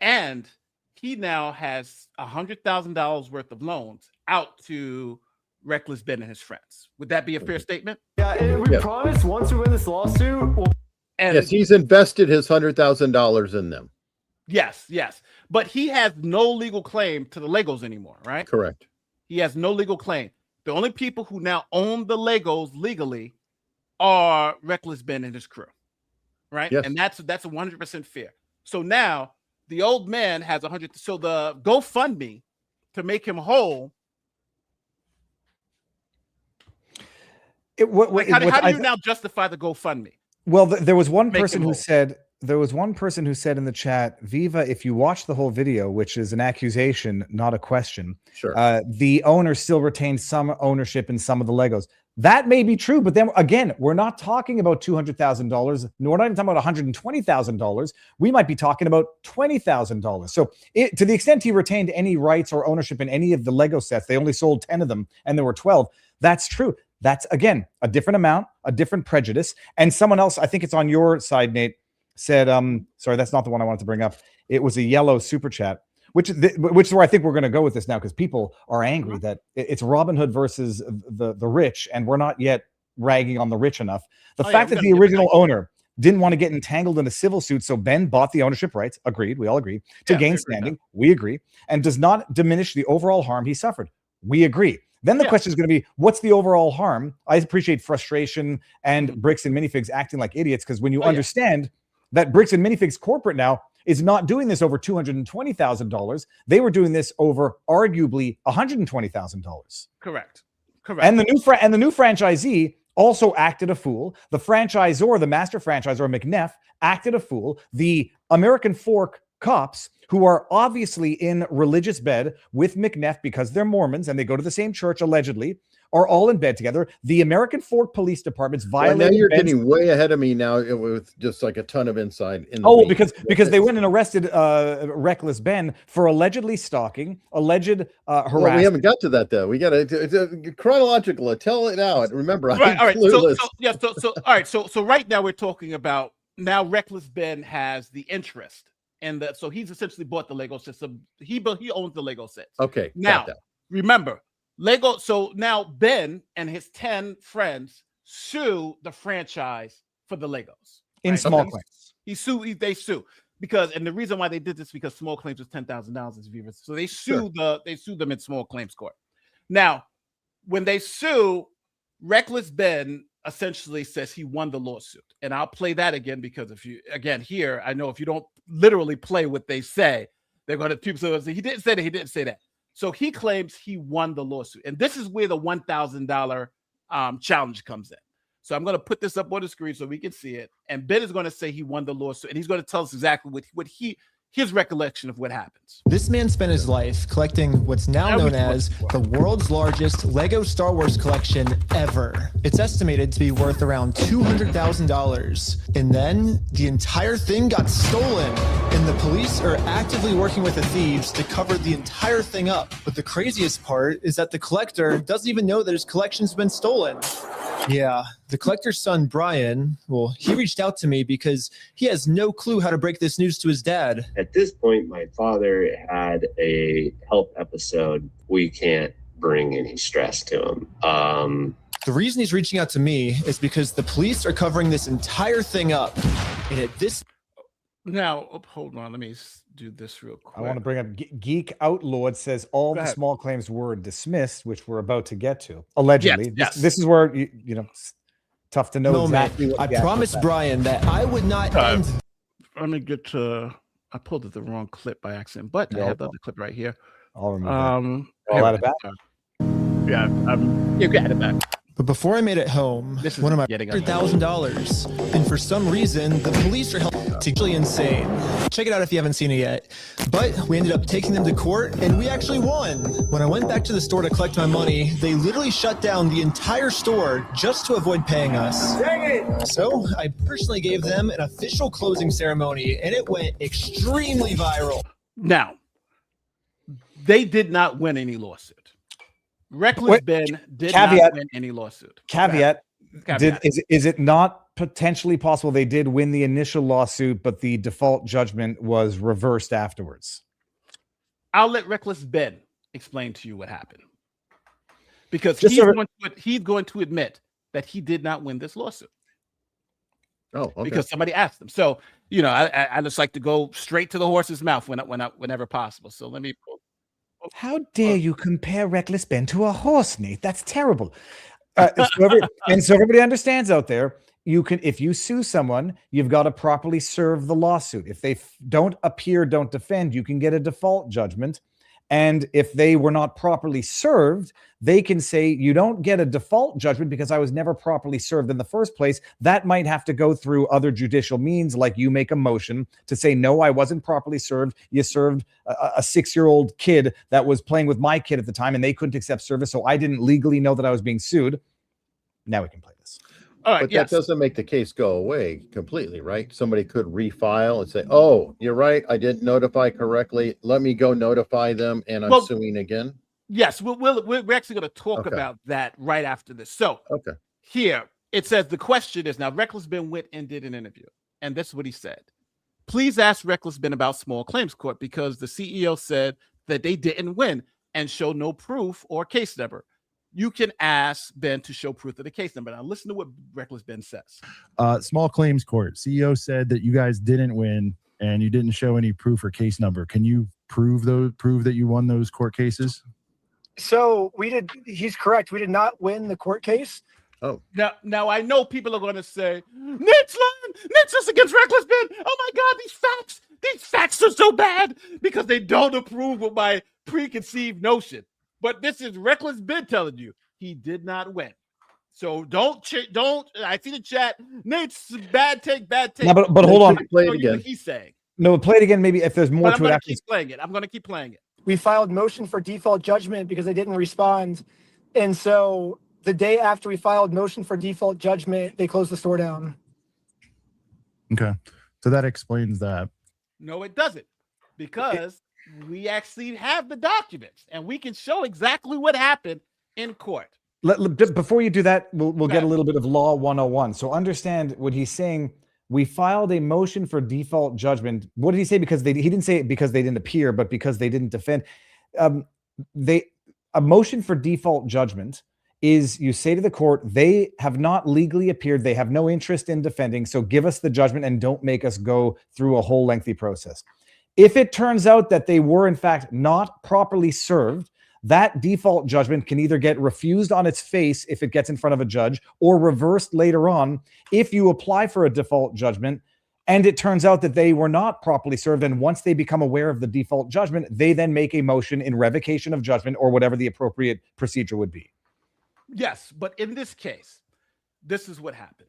and he now has $100,000 worth of loans out to Reckless Ben and his friends. Would that be a fair statement? Yeah, and we promised once we win this lawsuit. And Yes, he's invested his $100,000 in them. yes. But he has no legal claim to the Legos anymore, right? Correct. He has no legal claim. The only people who now own the Legos legally are Reckless Ben and his crew, right? Yes. And that's 100% fair. So now the old man has 100. So the GoFundMe to make him whole. How do you now justify the GoFundMe? Well, there was one person who said in the chat, Viva, if you watch the whole video, which is an accusation, not a question, Sure. The owner still retains some ownership in some of the Legos. That may be true, but then again, we're not talking about $200,000, nor not even talking about $120,000. We might be talking about $20,000. So to the extent he retained any rights or ownership in any of the Lego sets, they only sold 10 of them and there were 12. That's true. That's, again, a different amount, a different prejudice. And someone else, I think it's on your side, Nate, said, sorry, that's not the one I wanted to bring up. It was a yellow super chat, which is where I think we're going to go with this now, because people are angry that it's Robin Hood versus the rich, and we're not yet ragging on the rich enough. The fact that the original owner didn't want to get entangled in a civil suit, so Ben bought the ownership rights, agreed, we all agree, to gain standing, we agree, and does not diminish the overall harm he suffered, we agree. Then the question is going to be, what's the overall harm? I appreciate frustration and Bricks and Minifigs acting like idiots, because when you understand that Bricks and Minifigs corporate now is not doing this over $220,000, they were doing this over arguably $120,000. Correct. And the new franchisee also acted a fool. The franchisor, the master franchisor, McNeff, acted a fool. The American Fork cops, who are obviously in religious bed with McNeff because they're Mormons and they go to the same church allegedly, are all in bed together. The American Fork Police Department's violating. Now you're getting way ahead of me now with just like a ton of insight. Because they went and arrested Reckless Ben for allegedly stalking, alleged harassment. Well, we haven't got to that though. We got to chronological. Tell it out. Remember, all right. So right now we're talking about now Reckless Ben has the interest. And so he's essentially bought the Lego system. He owns the Lego sets. Okay. Now, remember, Lego. So now Ben and his 10 friends sue the franchise for the Legos. In small claims. They sue. Because, and the reason why they did this because small claims was $10,000. So they sue they sued them in small claims court. Now, when they sue, Reckless Ben essentially says he won the lawsuit. And I'll play that again, because I know if you don't literally play what they say, they're going to people say he didn't say that, he didn't say that. So he claims he won the lawsuit. And this is where the $1,000 challenge comes in. So I'm going to put this up on the screen so we can see it. And Ben is going to say he won the lawsuit. And he's going to tell us exactly what his recollection of what happens. This man spent his life collecting what's now known as the world's largest Lego Star Wars collection ever. It's estimated to be worth around $200,000. And then the entire thing got stolen. And the police are actively working with the thieves to cover the entire thing up. But the craziest part is that the collector doesn't even know that his collection's been stolen. Yeah, the collector's son, Brian, well, he reached out to me because he has no clue how to break this news to his dad. At this point, my father had a health episode. We can't bring any stress to him. The reason he's reaching out to me is because the police are covering this entire thing up. And at this... Now, hold on. Let me do this real quick. I want to bring up Geek Outlawed says all the small claims were dismissed, which we're about to get to. Allegedly. Yes. This is where, you know, it's tough to know No, exactly man, what I promised Brian that I would not end... Let me get to... I pulled up the wrong clip by accident, but I have the other clip right here. I'll remember that. I'll add it back? Yeah, you got it back. But before I made it home, one of my $100,000, and for some reason, the police are held actually insane. Check it out if you haven't seen it yet. But we ended up taking them to court, and we actually won. When I went back to the store to collect my money, they literally shut down the entire store just to avoid paying us. Dang it! So I personally gave them an official closing ceremony, and it went extremely viral. Now, they did not win any lawsuit. Reckless Ben did not win any lawsuit. Caveat. Is it not potentially possible they did win the initial lawsuit, but the default judgment was reversed afterwards? I'll let Reckless Ben explain to you what happened. Because he's going to admit that he did not win this lawsuit. Oh, okay. Because somebody asked him. So, you know, I just like to go straight to the horse's mouth whenever possible. So let me pull. How dare you compare Reckless Ben to a horse, Nate? That's terrible. So everybody understands out there, if you sue someone, you've got to properly serve the lawsuit. If they don't defend, you can get a default judgment. And if they were not properly served, they can say, you don't get a default judgment because I was never properly served in the first place. That might have to go through other judicial means, like you make a motion to say, no, I wasn't properly served. You served a 6-year-old kid that was playing with my kid at the time, and they couldn't accept service, so I didn't legally know that I was being sued. Now we can play this. All right, but that doesn't make the case go away completely, right? Somebody could refile and say, oh, you're right, I didn't notify correctly. Let me go notify them, and I'm suing again. Yes, we're actually going to talk about that right after this. So here, it says the question is, now Reckless Ben went and did an interview, and this is what he said. Please ask Reckless Ben about small claims court because the CEO said that they didn't win and show no proof or case number. You can ask Ben to show proof of the case number. Now listen to what Reckless Ben says. Small claims court. CEO said that you guys didn't win and you didn't show any proof or case number. Can you prove that you won those court cases? So we did. He's correct. We did not win the court case. Oh, now I know people are going to say, Nate's lying. Nate's just against Reckless Ben. Oh my God, these facts are so bad because they don't approve of my preconceived notion. But this is Reckless Ben telling you he did not win. So don't. I see the chat. Nate's bad take. No, but hold on. Play it again. What he's saying. No, play it again. Maybe if there's more to it. I'm going to keep playing it. We filed motion for default judgment because they didn't respond, and so the day after we filed motion for default judgment, they closed the store down. Okay, so that explains that. No, it doesn't, because we actually have the documents and we can show exactly what happened in court. Before you do that, we'll get a little bit of law 101. So understand what he's saying. We filed a motion for default judgment. What did he say? Because he didn't say it because they didn't appear, but because they didn't defend. A motion for default judgment is you say to the court, they have not legally appeared. They have no interest in defending. So give us the judgment and don't make us go through a whole lengthy process. If it turns out that they were in fact not properly served, that default judgment can either get refused on its face if it gets in front of a judge or reversed later on if you apply for a default judgment And it turns out that they were not properly served. And once they become aware of the default judgment, they then make a motion in revocation of judgment or whatever the appropriate procedure would be. Yes, but in this case, this is what happened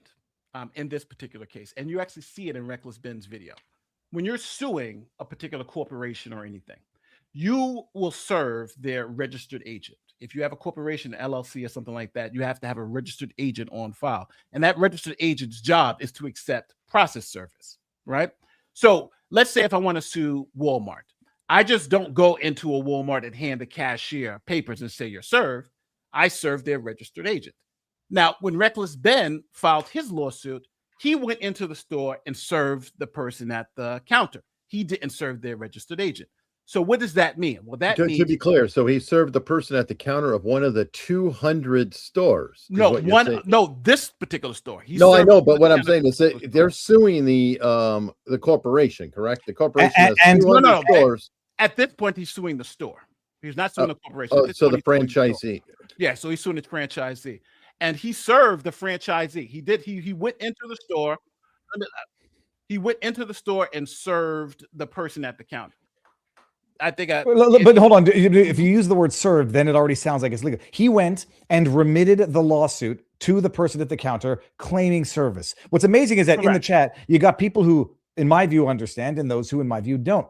in this particular case. And you actually see it in Reckless Ben's video. When you're suing a particular corporation or anything, you will serve their registered agent. If you have a corporation, LLC or something like that, you have to have a registered agent on file. And that registered agent's job is to accept process service, right? So let's say if I want to sue Walmart, I just don't go into a Walmart and hand the cashier papers and say you're served. I serve their registered agent. Now, when Reckless Ben filed his lawsuit, he went into the store and served the person at the counter. He didn't serve their registered agent. So what does that mean? Well, that means, to be clear, so he served the person at the counter of one of the 200 stores. No, this particular store. I know, but what I'm saying is that they're suing the corporation, correct? The corporation has 200 stores. At this point, he's suing the store. He's not suing the corporation. So the franchisee. Yeah, so he's suing the franchisee. And he served the franchisee. He went into the store. He went into the store and served the person at the counter. But hold on. If you use the word served, then it already sounds like it's legal. He went and remitted the lawsuit to the person at the counter claiming service. What's amazing is that in the chat, you got people who, in my view, understand and those who, in my view, don't.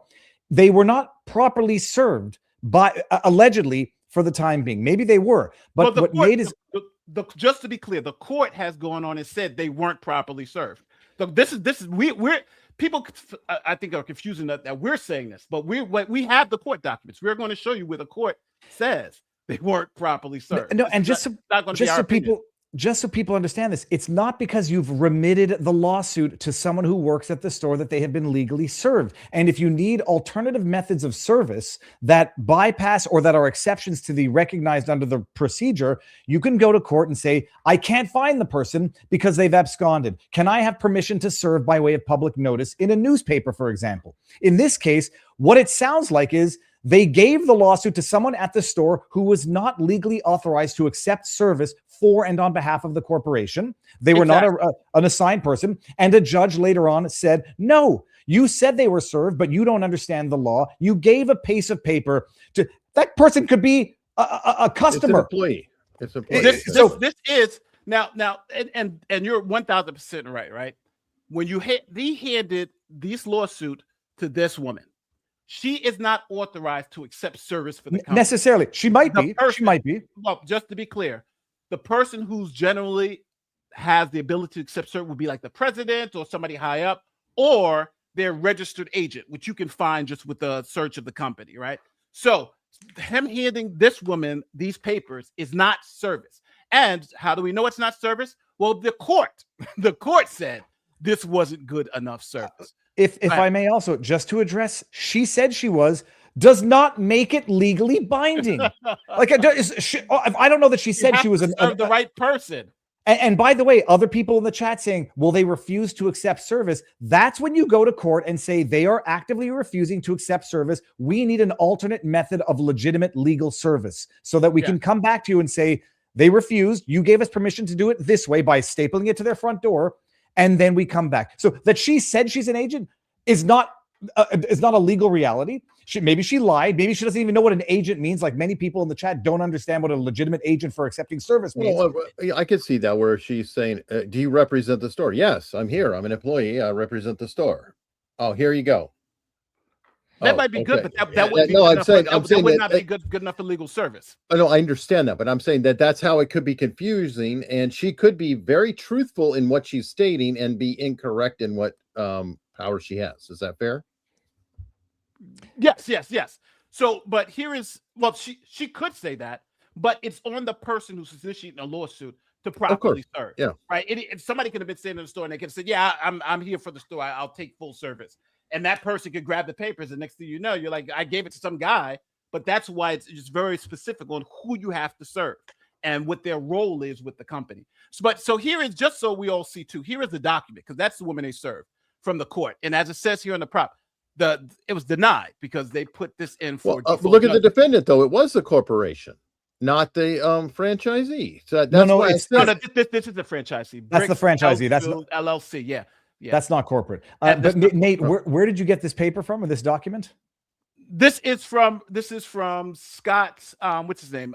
They were not properly served by allegedly for the time being. Maybe they were, but just to be clear, the court has gone on and said they weren't properly served. So we're people, I think, are confusing that we're saying this, but we have the court documents. We're going to show you where the court says they weren't properly served. No, and just so people understand this, it's not because you've remitted the lawsuit to someone who works at the store that they have been legally served. And if you need alternative methods of service that bypass or that are exceptions to the recognized under the procedure, you can go to court and say, I can't find the person because they've absconded. Can I have permission to serve by way of public notice in a newspaper, for example? In this case, what it sounds like is they gave the lawsuit to someone at the store who was not legally authorized to accept service for and on behalf of the corporation. They were not an assigned person. And a judge later on said, no, you said they were served, but you don't understand the law. You gave a piece of paper to that person could be a customer. It's an employee. This is now, and you're 1000% right? When he handed this lawsuit to this woman, she is not authorized to accept service for the company. Necessarily. She might be. Well, just to be clear, the person who's generally has the ability to accept service would be like the president or somebody high up, or their registered agent, which you can find just with the search of the company, right? So him handing this woman these papers is not service. And how do we know it's not service? Well, the court said this wasn't good enough service. If I may also, just to address, she said she was, does not make it legally binding. Like, I don't know that she said she was the right person. And by the way, other people in the chat saying, well, they refuse to accept service. That's when you go to court and say they are actively refusing to accept service. We need an alternate method of legitimate legal service so that we can come back to you and say they refused. You gave us permission to do it this way by stapling it to their front door. And then we come back. So that she said she's an agent is not a legal reality. Maybe she lied. Maybe she doesn't even know what an agent means. Like many people in the chat don't understand what a legitimate agent for accepting service means. Well, I could see that where she's saying, do you represent the store? Yes, I'm here. I'm an employee. I represent the store. Oh, here you go. That might be good, but that would not be good enough for legal service. I know, I understand that, but I'm saying that's how it could be confusing, and she could be very truthful in what she's stating and be incorrect in what power she has. Is that fair? Yes. So, but she could say that, but it's on the person who's initiating a lawsuit to properly serve. Yeah. Right. If somebody could have been sitting in the store and they could have said, yeah, I'm here for the store. I'll take full service. And that person could grab the papers, and next thing you know, you're like, I gave it to some guy. But that's why it's just very specific on who you have to serve and what their role is with the company. So here is, just so we all see too, here is the document, because that's the woman they served from the court. And as it says here on the prop, it was denied because they put this in for. Look at the defendant, though. It was the corporation, not the franchisee. So that's this is the franchisee. That's the franchisee. That's LLC. Yeah. Yeah. That's not corporate. But Nate, where did you get this paper from, or this document? This is from Scott's what's his name?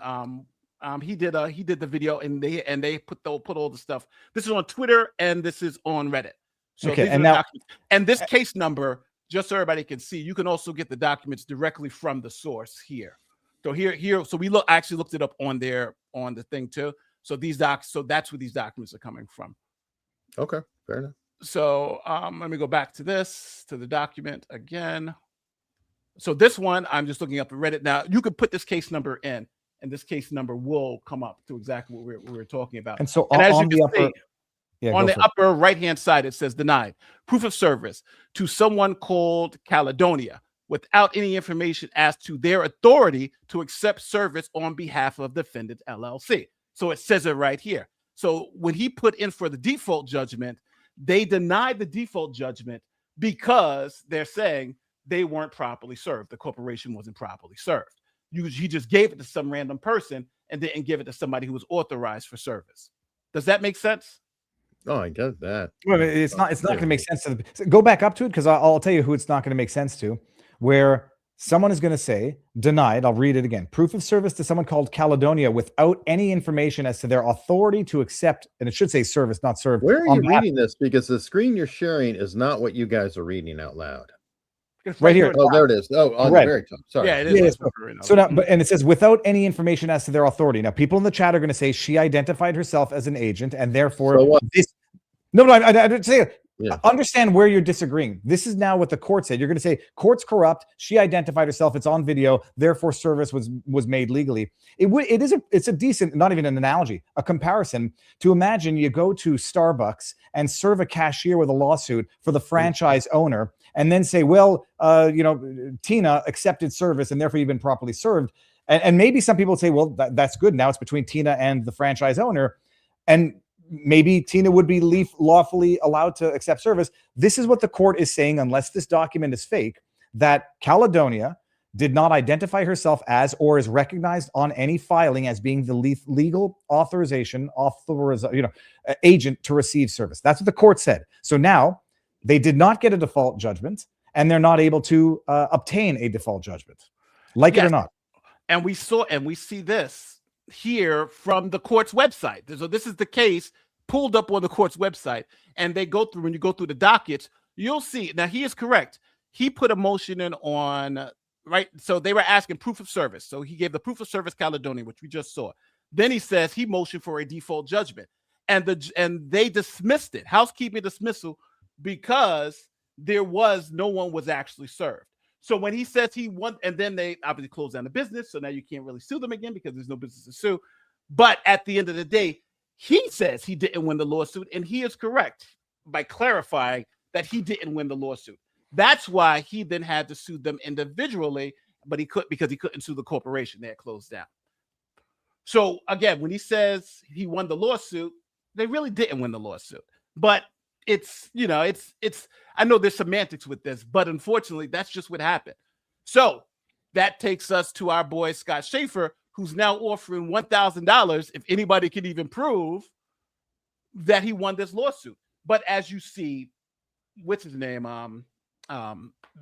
He did the video, and they put all the stuff. This is on Twitter and this is on Reddit. So okay, and now this case number, just so everybody can see, you can also get the documents directly from the source here. So here, so we actually looked it up on the thing too. So that's where these documents are coming from. Okay, fair enough. So let me go back to the document again. So this one, I'm just looking up at Reddit now. You could put this case number in, and this case number will come up to exactly what we're talking about. And so as on you can see, on the upper right-hand side, it says denied. Proof of service to someone called Caledonia without any information as to their authority to accept service on behalf of defendant LLC. So it says it right here. So when he put in for the default judgment, they denied the default judgment because they're saying they weren't properly served. The corporation wasn't properly served. He just gave it to some random person and didn't give it to somebody who was authorized for service. Does that make sense? Oh, I get that. Well, it's not going to make sense to go back up to it, because I'll tell you who it's not going to make sense to, where someone is going to say denied. I'll read it again. Proof of service to someone called Caledonia without any information as to their authority to accept, and it should say service, not served. Where are you reading this? Because the screen you're sharing is not what you guys are reading out loud. Right here. Oh, there it is. Oh, on the very top. Sorry. Yeah, it is. So now, and it says without any information as to their authority. Now, people in the chat are going to say she identified herself as an agent, and therefore this. No, I didn't say it. Yeah. Understand where you're disagreeing. This is now what the court said. You're going to say court's corrupt. She identified herself. It's on video. Therefore, service was made legally. It's a decent, not even an analogy, a comparison to imagine you go to Starbucks and serve a cashier with a lawsuit for the franchise owner, and then say, well, Tina accepted service and therefore you've been properly served. And maybe some people would say, well, that's good. Now it's between Tina and the franchise owner. And maybe Tina would be lawfully allowed to accept service. This is what the court is saying, unless this document is fake, that Caledonia did not identify herself as or is recognized on any filing as being the legal agent to receive service. That's what the court said. So now they did not get a default judgment, and they're not able to obtain a default judgment, it or not. And we see this here from the court's website. So this is the case pulled up on the court's website, and they go through, when you go through the dockets, you'll see. Now, he is correct. He put a motion in on, right? So they were asking proof of service. So he gave the proof of service Caledonia, which we just saw. Then he says he motioned for a default judgment, and they dismissed it, housekeeping dismissal, because no one was actually served. So when he says he won, and then they obviously closed down the business, so now you can't really sue them again because there's no business to sue. But at the end of the day, he says he didn't win the lawsuit, and he is correct by clarifying that he didn't win the lawsuit. That's why he then had to sue them individually, but he couldn't sue the corporation. They had closed down. So again, when he says he won the lawsuit, they really didn't win the lawsuit. But it's I know there's semantics with this, but unfortunately, that's just what happened. So that takes us to our boy Scott Schaefer, who's now offering $1,000 if anybody can even prove that he won this lawsuit. But as you see, what's his name?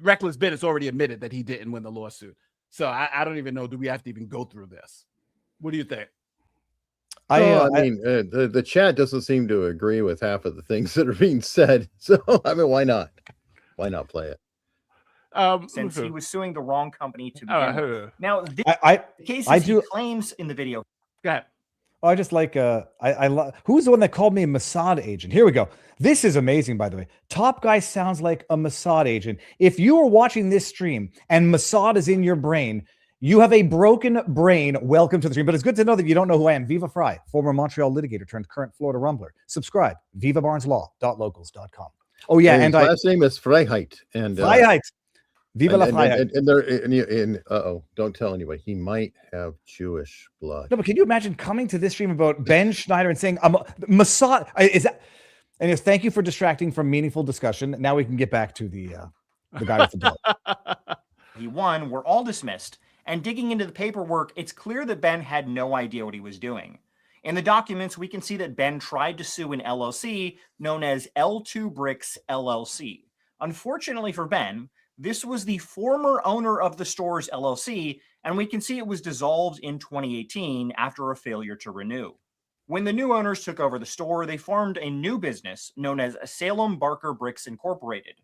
Reckless Ben has already admitted that he didn't win the lawsuit. So I don't even know. Do we have to even go through this? What do you think? The chat doesn't seem to agree with half of the things that are being said. So, I mean, why not? Why not play it? Since he was suing the wrong company to begin with. Now, the cases he claims in the video. Go ahead. I just like I love, who's the one that called me a Mossad agent? Here we go. This is amazing, by the way. Top Guy sounds like a Mossad agent. If you are watching this stream and Mossad is in your brain, you have a broken brain. Welcome to the stream. But it's good to know that you don't know who I am. Viva Fry, former Montreal litigator turned current Florida Rumbler. Subscribe. VivaBarnesLaw.locals.com. Oh yeah, and his last name is Freiheit. And Freiheit. Viva la Freiheit. And don't tell anybody. He might have Jewish blood. No, but can you imagine coming to this stream about Ben Schneider and saying Mossad? Is that? Anyways, thank you for distracting from meaningful discussion. Now we can get back to the guy with the bill. He won. We're all dismissed. And digging into the paperwork, it's clear that Ben had no idea what he was doing. In the documents, we can see that Ben tried to sue an LLC known as L2 Bricks LLC. Unfortunately for Ben, this was the former owner of the store's LLC, and we can see it was dissolved in 2018 after a failure to renew. When the new owners took over the store, they formed a new business known as Salem Barker Bricks Incorporated.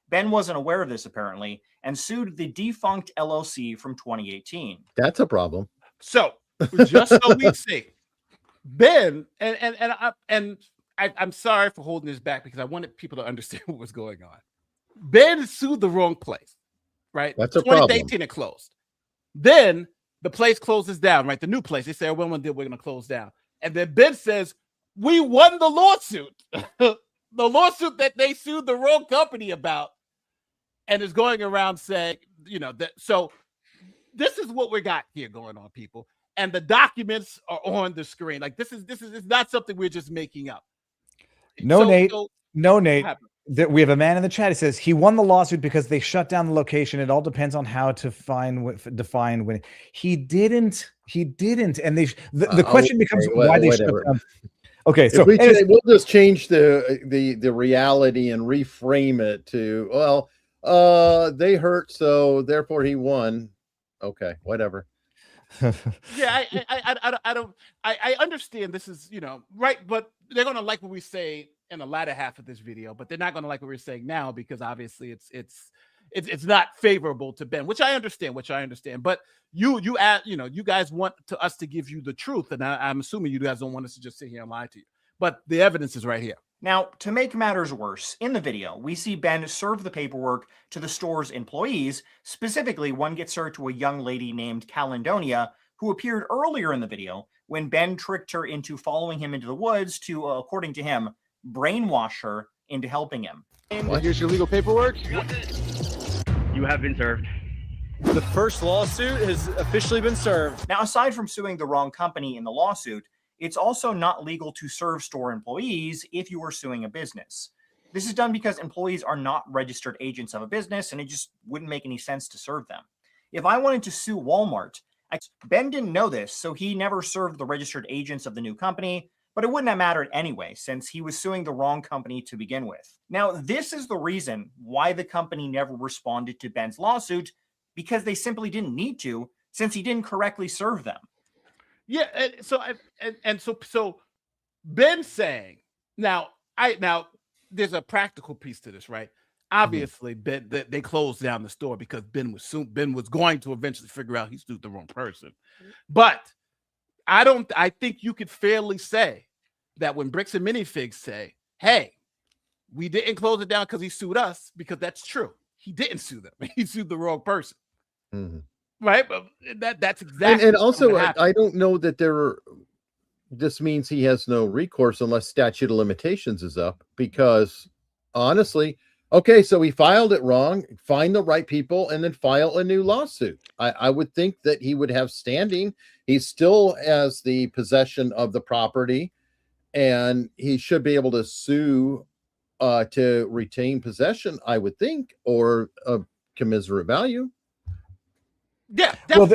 Ben wasn't aware of this apparently and sued the defunct LLC from 2018. That's a problem. So just so we see, Ben I'm sorry for holding this back because I wanted people to understand what was going on. Ben sued the wrong place, right? That's a problem. 2018 it closed. Then the place closes down, right? The new place. They say, well, we're going to close down. And then Ben says, we won the lawsuit. The lawsuit that they sued the wrong company about, and is going around saying, that. So this is what we got here going on, people. And the documents are on the screen. Like this is not something we're just making up. Nate. That we have a man in the chat. He says he won the lawsuit because they shut down the location. It all depends on how to define when he didn't. And the question becomes why they shut down. Okay, so we'll just change the reality and reframe it to, well, they hurt, so therefore he won. Okay, whatever. Yeah, I understand this is, right, but they're gonna like what we say in the latter half of this video, but they're not gonna like what we're saying now because obviously it's not favorable to Ben, which I understand. But you guys want us to give you the truth, and I'm assuming you guys don't want us to just sit here and lie to you. But the evidence is right here. Now, to make matters worse, in the video, we see Ben serve the paperwork to the store's employees. Specifically, one gets served to a young lady named Caledonia, who appeared earlier in the video when Ben tricked her into following him into the woods to, according to him, brainwash her into helping him. Here's your legal paperwork. You have been served. The first lawsuit has officially been served. Now, aside from suing the wrong company in the lawsuit, it's also not legal to serve store employees if you are suing a business. This is done because employees are not registered agents of a business, and it just wouldn't make any sense to serve them. If I wanted to sue Walmart, Ben didn't know this, so he never served the registered agents of the new company, but it wouldn't have mattered anyway, since he was suing the wrong company to begin with. Now, this is the reason why the company never responded to Ben's lawsuit, because they simply didn't need to, since he didn't correctly serve them. Yeah, so Ben saying now there's a practical piece to this, right? Obviously, Ben they closed down the store because Ben was going to eventually figure out he sued the wrong person. But I think you could fairly say that when Bricks and Minifigs say, hey, we didn't close it down because he sued us, because that's true. He didn't sue them. He sued the wrong person. Mm-hmm. Right, but that's exactly. And also, I don't know that this means he has no recourse unless statute of limitations is up. Because honestly, okay, so he filed it wrong. Find the right people and then file a new lawsuit. I would think that he would have standing. He still has the possession of the property, and he should be able to sue to retain possession, I would think, or a commiserate value. Yeah. Well,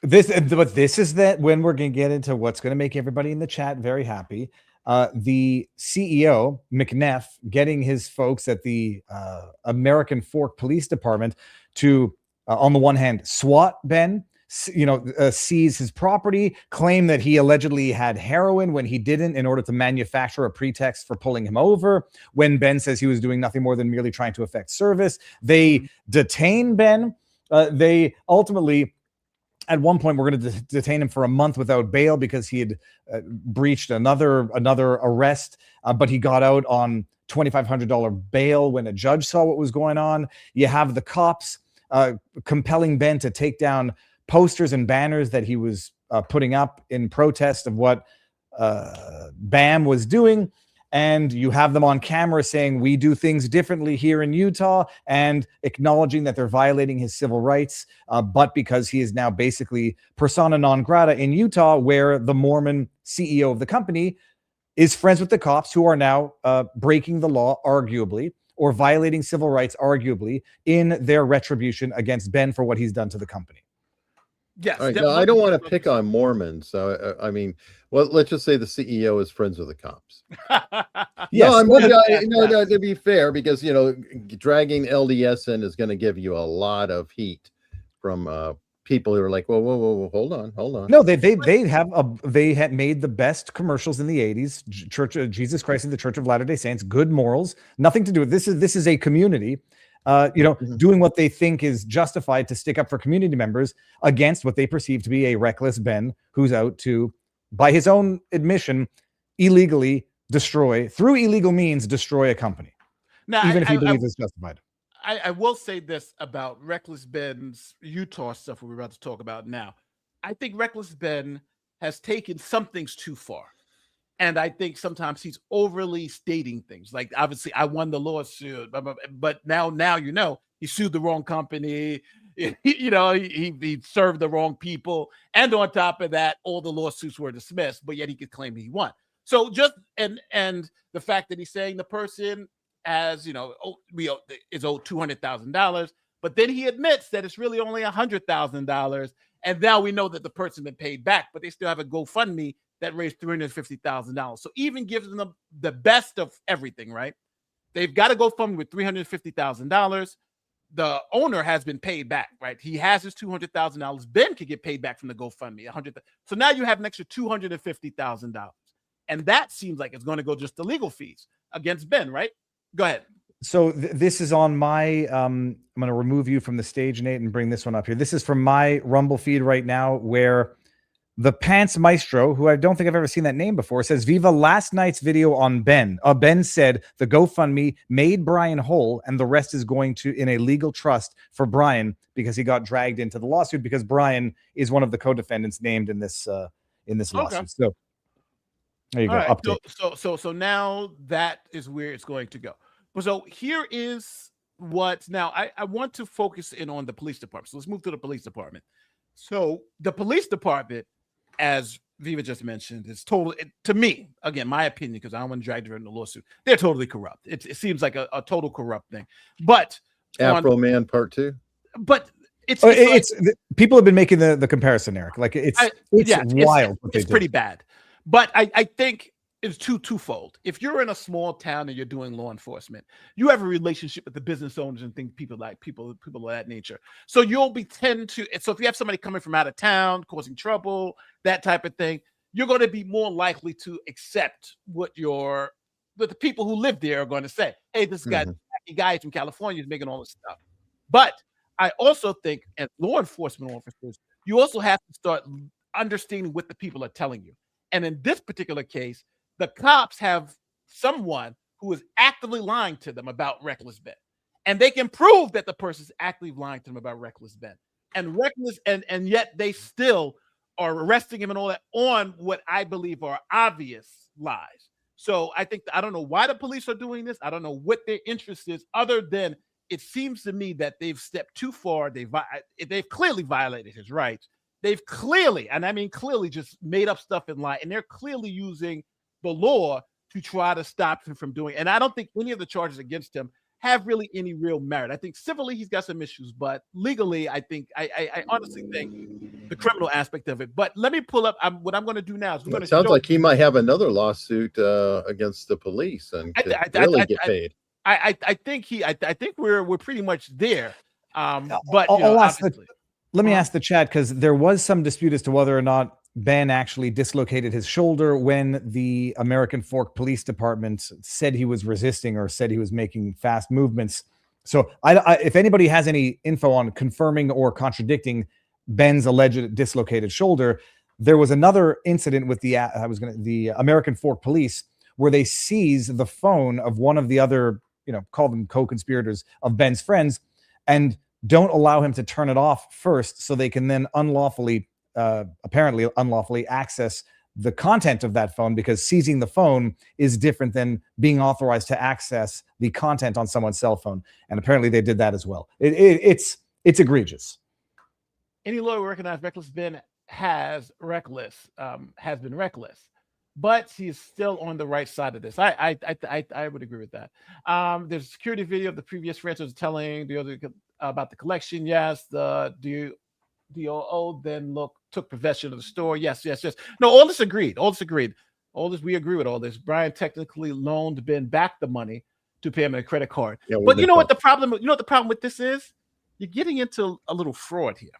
this is that when we're going to get into what's going to make everybody in the chat very happy. The CEO, McNeff, getting his folks at the American Fork Police Department to, on the one hand, SWAT Ben, seize his property, claim that he allegedly had heroin when he didn't, in order to manufacture a pretext for pulling him over, when Ben says he was doing nothing more than merely trying to effect service. They detain Ben. They ultimately, at one point, we're going to detain him for a month without bail because he had breached another arrest, but he got out on $2,500 bail when a judge saw what was going on. You have the cops compelling Ben to take down posters and banners that he was putting up in protest of what BAM was doing. And you have them on camera saying, we do things differently here in Utah, and acknowledging that they're violating his civil rights. But because he is now basically persona non grata in Utah, where the Mormon CEO of the company is friends with the cops who are now breaking the law, arguably, or violating civil rights, arguably, in their retribution against Ben for what he's done to the company. Yes. All right. Now, I don't want to pick on Mormons. So, I mean, well, let's just say the CEO is friends with the cops. Yes. No, to be fair, because, dragging LDS in is going to give you a lot of heat from people who are like, whoa, hold on. No, they had made the best commercials in the 80s. Church of Jesus Christ and the Church of Latter-day Saints, good morals, nothing to do with this. Is a community, doing what they think is justified to stick up for community members against what they perceive to be a reckless Ben who's out to, by his own admission, illegally through illegal means destroy a company. Now, even if he believes it's justified. I will say this about Reckless Ben's Utah stuff we're about to talk about now. I think Reckless Ben has taken some things too far. And I think sometimes he's overly stating things. Like, obviously, I won the lawsuit, but now he sued the wrong company. He served the wrong people. And on top of that, all the lawsuits were dismissed, but yet he could claim he won. So just and the fact that he's saying the person is owed $200,000, but then he admits that it's really only $100,000, and now we know that the person been paid back, but they still have a GoFundMe that raised $350,000. So even gives them the best of everything, right? They've got a GoFundMe with $350,000. The owner has been paid back, right? He has his $200,000. Ben could get paid back from the GoFundMe, $100,000. So now you have an extra $250,000, and that seems like it's going to go just to legal fees against Ben, right? Go ahead. So this is on my, I'm going to remove you from the stage, Nate, and bring this one up here. This is from my Rumble feed right now, where the Pants Maestro, who I don't think I've ever seen that name before, says, Viva, last night's video on Ben. Ben said the GoFundMe made Brian whole, and the rest is going to in a legal trust for Brian because he got dragged into the lawsuit because Brian is one of the co-defendants named in this lawsuit. So there you go. Right. Update. So now that is where it's going to go. So here is what now I want to focus in on the police department. So let's move to the police department. So the police department, as Viva just mentioned, is totally, to me, again, my opinion, because I don't want to drag her in the lawsuit, they're totally corrupt. It seems like a total corrupt thing. But Afro Man Part 2. But it's people have been making the comparison, Eric. Like it's wild. It's pretty bad. But I think it's twofold. If you're in a small town and you're doing law enforcement, you have a relationship with the business owners and people of that nature. So you'll so if you have somebody coming from out of town causing trouble, that type of thing, you're going to be more likely to accept what the people who live there are going to say. Hey, this guy from California is making all this stuff. But I also think as law enforcement officers, you also have to start understanding what the people are telling you. And in this particular case, the cops have someone who is actively lying to them about Reckless Ben. And they can prove that the person is actively lying to them about Reckless Ben. And yet they still are arresting him and all that on what I believe are obvious lies. So I don't know why the police are doing this. I don't know what their interest is, other than it seems to me that they've stepped too far. They've clearly violated his rights. They've clearly, and I mean clearly, just made up stuff and lie. And they're clearly using the law to try to stop him from doing. And I don't think any of the charges against him have really any real merit. I think civilly he's got some issues, but legally, I think I honestly think the criminal aspect of it. But let me pull up. What I'm going to do now is it sounds like he might have another lawsuit against the police and really get paid. I think we're pretty much there. But let me ask the chat, because there was some dispute as to whether or not Ben actually dislocated his shoulder when the American Fork Police Department said he was resisting or said he was making fast movements. So if anybody has any info on confirming or contradicting Ben's alleged dislocated shoulder, there was another incident with the American Fork Police where they seized the phone of one of the other, call them co-conspirators of Ben's friends, and don't allow him to turn it off first, so they can then apparently unlawfully access the content of that phone, because seizing the phone is different than being authorized to access the content on someone's cell phone. And apparently they did that as well. It's egregious. Any lawyer who recognizes Reckless Ben has been reckless, but he's still on the right side of this. I would agree with that. There's a security video of the previous franchisor telling the other about the collection. Yes, DOO then took possession of the store. Yes. No, all this agreed. All this, we agree with all this. Brian technically loaned Ben back the money to pay him a credit card. Yeah, but you know what the problem? You know what the problem with this is? You're getting into a little fraud here.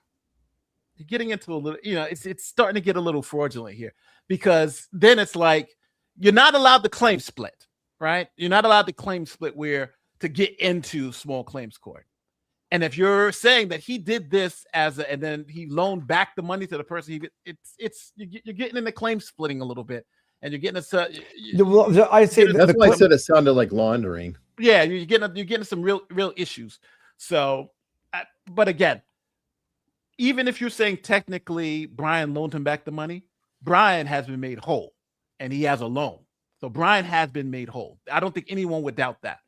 You're getting into a little, it's starting to get a little fraudulent here, because then it's like you're not allowed to claim split, right? You're not allowed to claim split where to get into small claims court. And if you're saying that he did this and then he loaned back the money to the person, you're getting into claim splitting a little bit, and you're getting into. I say that's why I said it sounded like laundering. Yeah, you're getting some real issues. So, but again, even if you're saying technically Brian loaned him back the money, Brian has been made whole, and he has a loan. So Brian has been made whole. I don't think anyone would doubt that.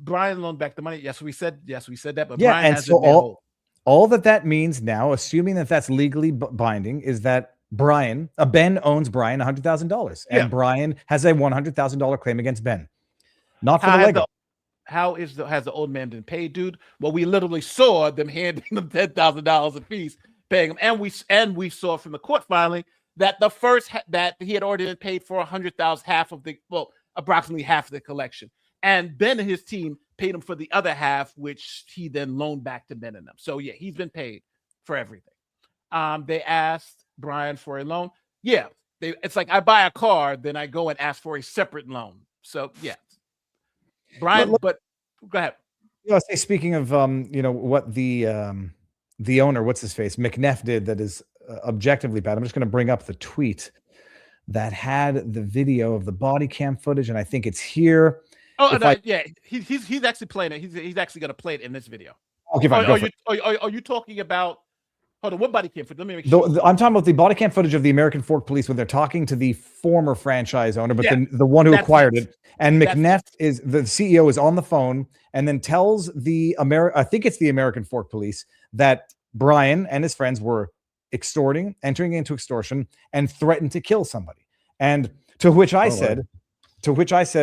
Brian loaned back the money. Yes, we said that. But yeah, Brian and has so been made whole. all that means now, assuming that that's legally binding, is that Ben owns Brian $100,000, and Brian has a $100,000 claim against Ben, not for the Lego. Has the old man been paid, dude? Well, we literally saw them handing them $10,000 a piece, paying him, and we saw from the court filing that the first that he had already been paid for $100,000, approximately half of the collection. And Ben and his team paid him for the other half, which he then loaned back to Ben and them. So yeah, he's been paid for everything. They asked Brian for a loan. Yeah, it's like I buy a car, then I go and ask for a separate loan. So yeah, Brian. But go ahead. I say, speaking of what the owner, what's his face, McNeff did that is objectively bad. I'm just going to bring up the tweet that had the video of the body cam footage, and I think it's here. Oh, yeah, he's actually playing it. He's actually going to play it in this video. Okay, fine. Are you talking about? Hold on, what body cam footage? Let me make sure. I'm talking about the body cam footage of the American Fork Police when they're talking to the former franchise owner, but the one who acquired it. And McNeff is the CEO is on the phone and then tells I think it's the American Fork Police that Brian and his friends were entering into extortion, and threatened to kill somebody. And to which I said,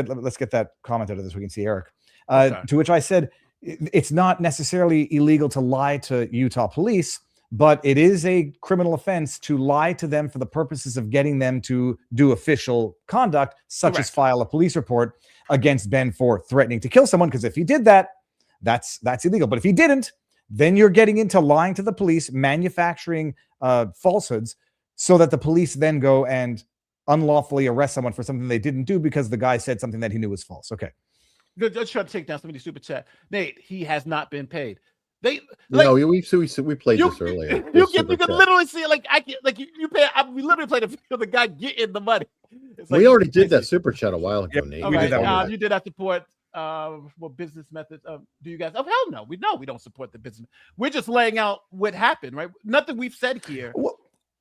let's get that comment out of this. We can see Eric. To which I said, it's not necessarily illegal to lie to Utah police, but it is a criminal offense to lie to them for the purposes of getting them to do official conduct, such as file a police report against Ben for threatening to kill someone. Because if he did that, that's illegal. But if he didn't, then you're getting into lying to the police, manufacturing falsehoods, so that the police then go and unlawfully arrest someone for something they didn't do because the guy said something that he knew was false. Okay. Just try to take down somebody's super chat. Nate, he has not been paid. We played this earlier. You can literally see it. You pay. We literally played a video of the guy getting the money. We already did that super chat a while ago, Nate. We did that. You did not support what business methods do you guys? Oh hell no, we don't support the business. We're just laying out what happened, right? Nothing we've said here.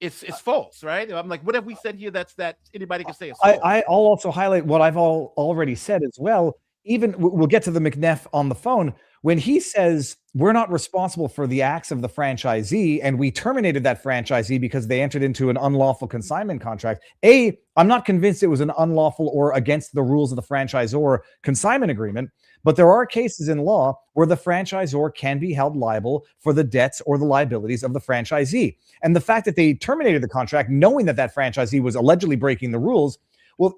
It's false, right? I'm like, what have we said here that anybody can say is false? I'll also highlight what I've already said as well. Even we'll get to the McNeff on the phone when he says we're not responsible for the acts of the franchisee, and we terminated that franchisee because they entered into an unlawful consignment contract. I'm not convinced it was an unlawful or against the rules of the franchisor consignment agreement, but there are cases in law where the franchisor can be held liable for the debts or the liabilities of the franchisee. And the fact that they terminated the contract knowing that franchisee was allegedly breaking the rules, well,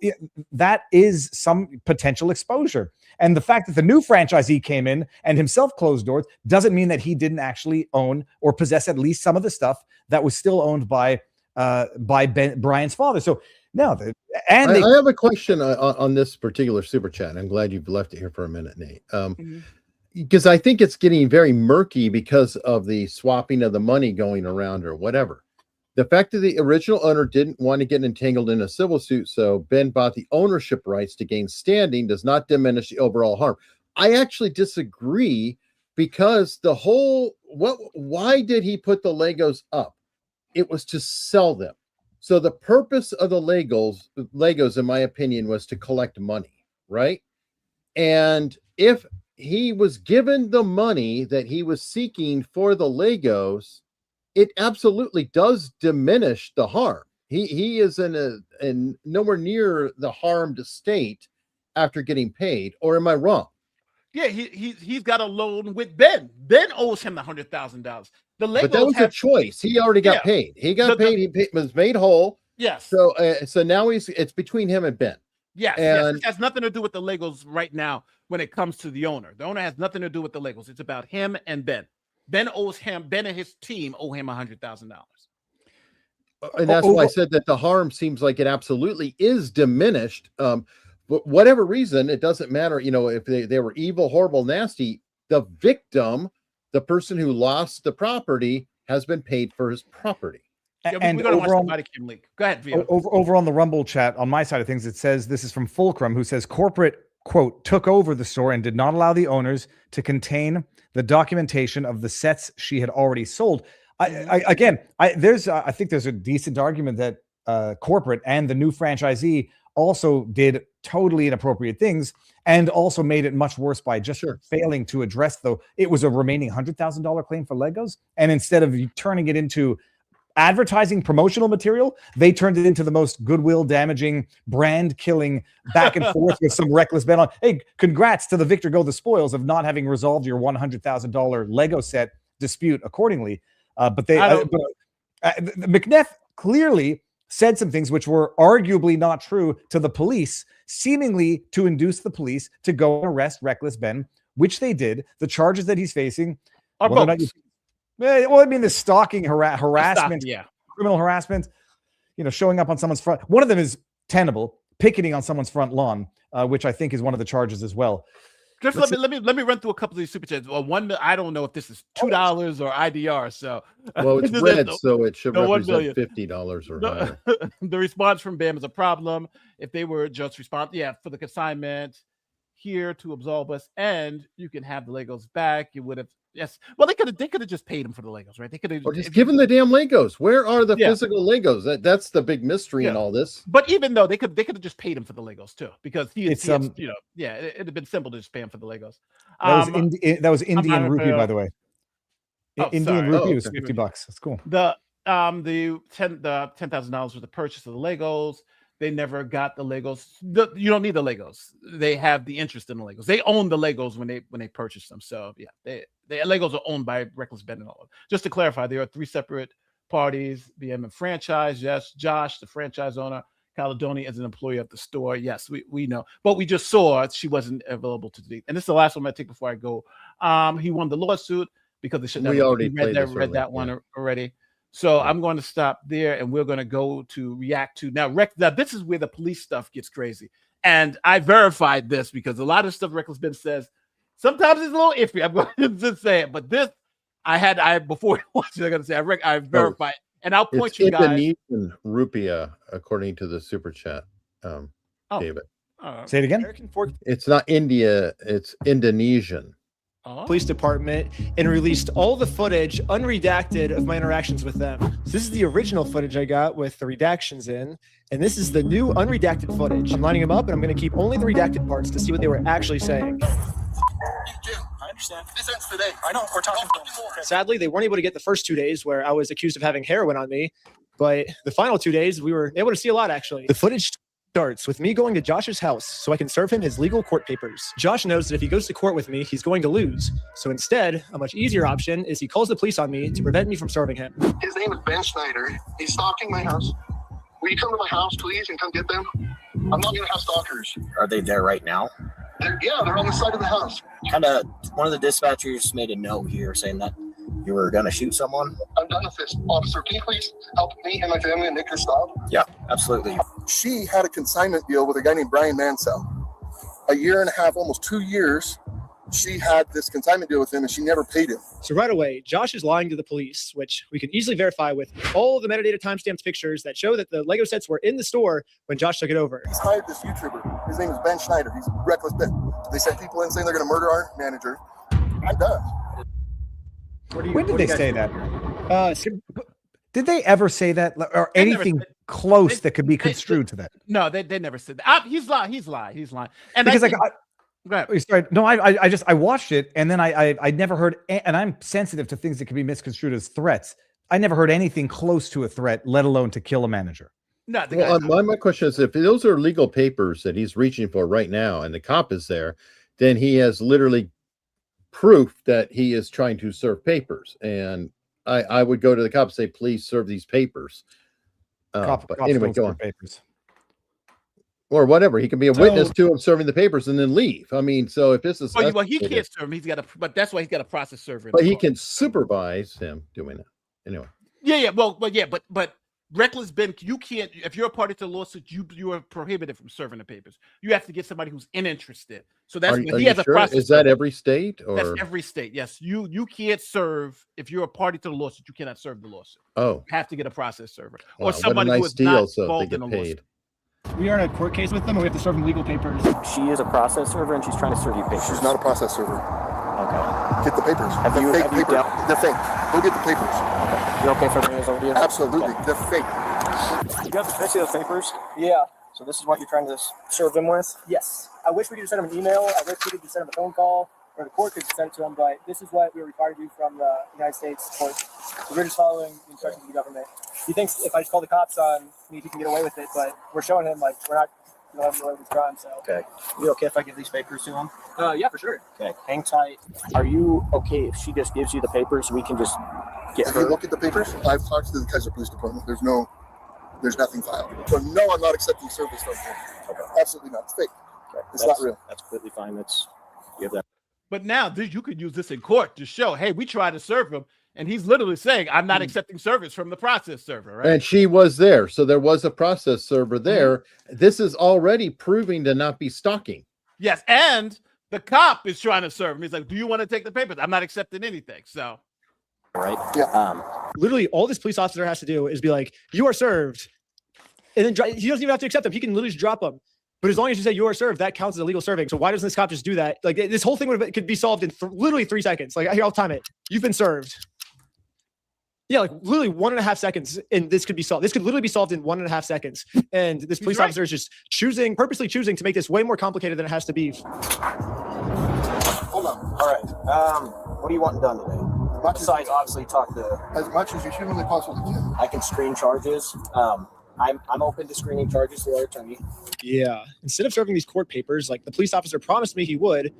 that is some potential exposure. And the fact that the new franchisee came in and himself closed doors doesn't mean that he didn't actually own or possess at least some of the stuff that was still owned by Brian's father. So no, I have a question on this particular super chat. I'm glad you've left it here for a minute, Nate. Because I think it's getting very murky because of the swapping of the money going around or whatever. The fact that the original owner didn't want to get entangled in a civil suit, so Ben bought the ownership rights to gain standing, does not diminish the overall harm. I actually disagree, because why did he put the Legos up? It was to sell them. So the purpose of the Legos, in my opinion, was to collect money, right? And if he was given the money that he was seeking for the Legos, it absolutely does diminish the harm. He is in nowhere near the harmed state after getting paid, or am I wrong? Yeah, he's got a loan with Ben. Ben owes him the $100,000. The Legos But that was a choice. He already got paid. He got paid. He was made whole. Yes. So now it's between him and Ben. Yes, and it has nothing to do with the Legos right now when it comes to the owner. The owner has nothing to do with the Legos. It's about him and Ben. Ben and his team owe him $100,000. And that's why I said that the harm seems like it absolutely is diminished. But whatever reason, it doesn't matter. If they were evil, horrible, nasty, the victim, the person who lost the property, has been paid for his property. And over on, go ahead, Vio. Over on the Rumble chat, on my side of things, it says, this is from Fulcrum, who says corporate, quote, took over the store and did not allow the owners to contain the documentation of the sets she had already sold. I think there's a decent argument that corporate and the new franchisee also did totally inappropriate things and also made it much worse by just failing to address, though it was a remaining $100,000 claim for Legos. And instead of turning it into advertising promotional material, they turned it into the most goodwill damaging, brand killing back and forth with some reckless bet on, hey, congrats to the victor go the spoils of not having resolved your $100,000 Lego set dispute accordingly. But McNeff clearly said some things which were arguably not true to the police, seemingly to induce the police to go and arrest Reckless Ben, which they did. The charges that he's facing are both. Well, I mean, the stalking, harassment, criminal harassment, showing up on someone's front. One of them is tenable, picketing on someone's front lawn, which I think is one of the charges as well. Just let me run through a couple of these super chats. Well, one, I don't know if this is $2 or IDR. So, well, it's red, so it should represent $50 or higher. The response from BAM is a problem. If they were just for the consignment here to absolve us, and you can have the Legos back. You would have. Yes. Well, they could have just paid him for the Legos, right? They could have just given the damn Legos. Where are the physical Legos? That's the big mystery in all this. But even though they could have just paid him for the Legos too, because it'd have been simple to just pay him for the Legos. That was Indian rupee, by the way. Indian rupee was $50. That's cool. The $10,000 for the purchase of the Legos. They never got the Legos. You don't need the Legos. They have the interest in the Legos. They own the Legos when they purchase them. So the Legos are owned by Reckless Ben and all of them. Just to clarify, there are three separate parties: BM and franchise. Yes, Josh, the franchise owner. Caledonia is an employee of the store. Yes, we know. But we just saw she wasn't available to do. And this is the last one I take before I go. He won the lawsuit because they should have read that one already. So I'm going to stop there, and we're going to go to react to now. This is where the police stuff gets crazy, and I verified this because a lot of stuff Reckless Ben says sometimes it's a little iffy. I'm going to just say it, but this before watching, I'm going to say I verified, and I'll point you guys. Indonesian rupiah, according to the super chat. David, say it again. It's not India; it's Indonesian. Police department and released all the footage unredacted of my interactions with them. So this is the original footage I got with the redactions in, and this is the new unredacted footage. I'm lining them up, and I'm going to keep only the redacted parts to see what they were actually saying. I understand. This ends today. I know. We're talking. Sadly, they weren't able to get the first 2 days where I was accused of having heroin on me, but the final 2 days we were able to see a lot, actually. The footage starts with me going to Josh's house so I can serve him his legal court papers. Josh knows that if he goes to court with me, he's going to lose. So instead, a much easier option is he calls the police on me to prevent me from serving him. His name is Ben Schneider. He's stalking my house. Will you come to my house, please, and come get them? I'm not going to have stalkers. Are they there right now? They're on the side of the house. One of the dispatchers made a note here saying that you were going to shoot someone. I'm done with this. Officer, can you please help me and my family and make her stop? Yeah, absolutely. She had a consignment deal with a guy named Brian Mansell. A year and a half, almost 2 years, she had this consignment deal with him and she never paid him. So right away, Josh is lying to the police, which we can easily verify with all the metadata timestamps pictures that show that the Lego sets were in the store when Josh took it over. He's hired this YouTuber. His name is Ben Schneider. He's Reckless Ben. They sent people in saying they're going to murder our manager. I'm done. When did they say that? Did they ever say that, or anything close that could be construed to that? No, they never said that. He's lying. And because I watched it, and then I never heard, and I'm sensitive to things that can be misconstrued as threats. I never heard anything close to a threat, let alone to kill a manager. No, my question is, if those are legal papers that he's reaching for right now, and the cop is there, then he has literally proof that he is trying to serve papers. And I would go to the cop and say, please serve these papers. But anyway, go on. Papers. Or whatever. He can be a witness to him serving the papers and then leave. I mean, so if this is well, he can't serve him. He's got but that's why he's got a process server. But he can supervise him doing it. Anyway. Yeah. But reckless Ben, you can't. If you're a party to the lawsuit, you are prohibited from serving the papers. You have to get somebody who's uninterested. So that's he has a process. Is that every state? Or that's every state? Yes. You can't serve if you're a party to the lawsuit. You cannot serve the lawsuit. Oh, you have to get a process server or somebody who is not involved in a lawsuit. We are in a court case with them, and we have to serve them legal papers. She is a process server, and she's trying to serve you papers. She's not a process server. Okay. Get the papers. They're fake papers. They're fake. Go get the papers. Okay. You're okay for bringing those over to you? Absolutely. Okay. They're fake. You got the see those papers? Yeah. So this is what you're trying to serve them with? Yes. I wish we could send them an email. I wish we could send them a phone call, or the court could send it to them. But this is what we're required to do from the United States court. So we're just following the instructions of the government. He thinks if I just call the cops on me, he can get away with it. But we're showing him like we're not. We don't have any way with crime. So. Okay. You okay if I give these papers to him? Yeah, for sure. Okay. Hang tight. Are you okay if she just gives you the papers? We can just get her. You look at the papers. I've talked to the Kaiser Police Department. There's nothing filed. So no, I'm not accepting service from him. Okay. Absolutely not. It's fake. Okay. It's not real. That's completely fine. You have that. But now you could use this in court to show, hey, we tried to serve him, and he's literally saying, I'm not accepting service from the process server, right? And she was there, so there was a process server there. This is already proving to not be stalking. Yes, and the cop is trying to serve him. He's like, do you want to take the papers? I'm not accepting anything. So, right? Yeah. Literally, all this police officer has to do is be like, "You are served," and then he doesn't even have to accept them. He can literally just drop them. But as long as you say you are served, that counts as illegal serving. So why doesn't this cop just do that? Like this whole thing could be solved in literally 3 seconds. Like here, I'll time it. You've been served. Yeah, like literally 1.5 seconds, and this could be solved. This could literally be solved in 1.5 seconds. And this police officer is just purposely choosing to make this way more complicated than it has to be. Hold on. All right. What do you want done today? Besides, obviously, talk to as much as you humanly possibly can. I can screen charges. I'm open to screening charges through our attorney. Yeah. Instead of serving these court papers, like the police officer promised me he would,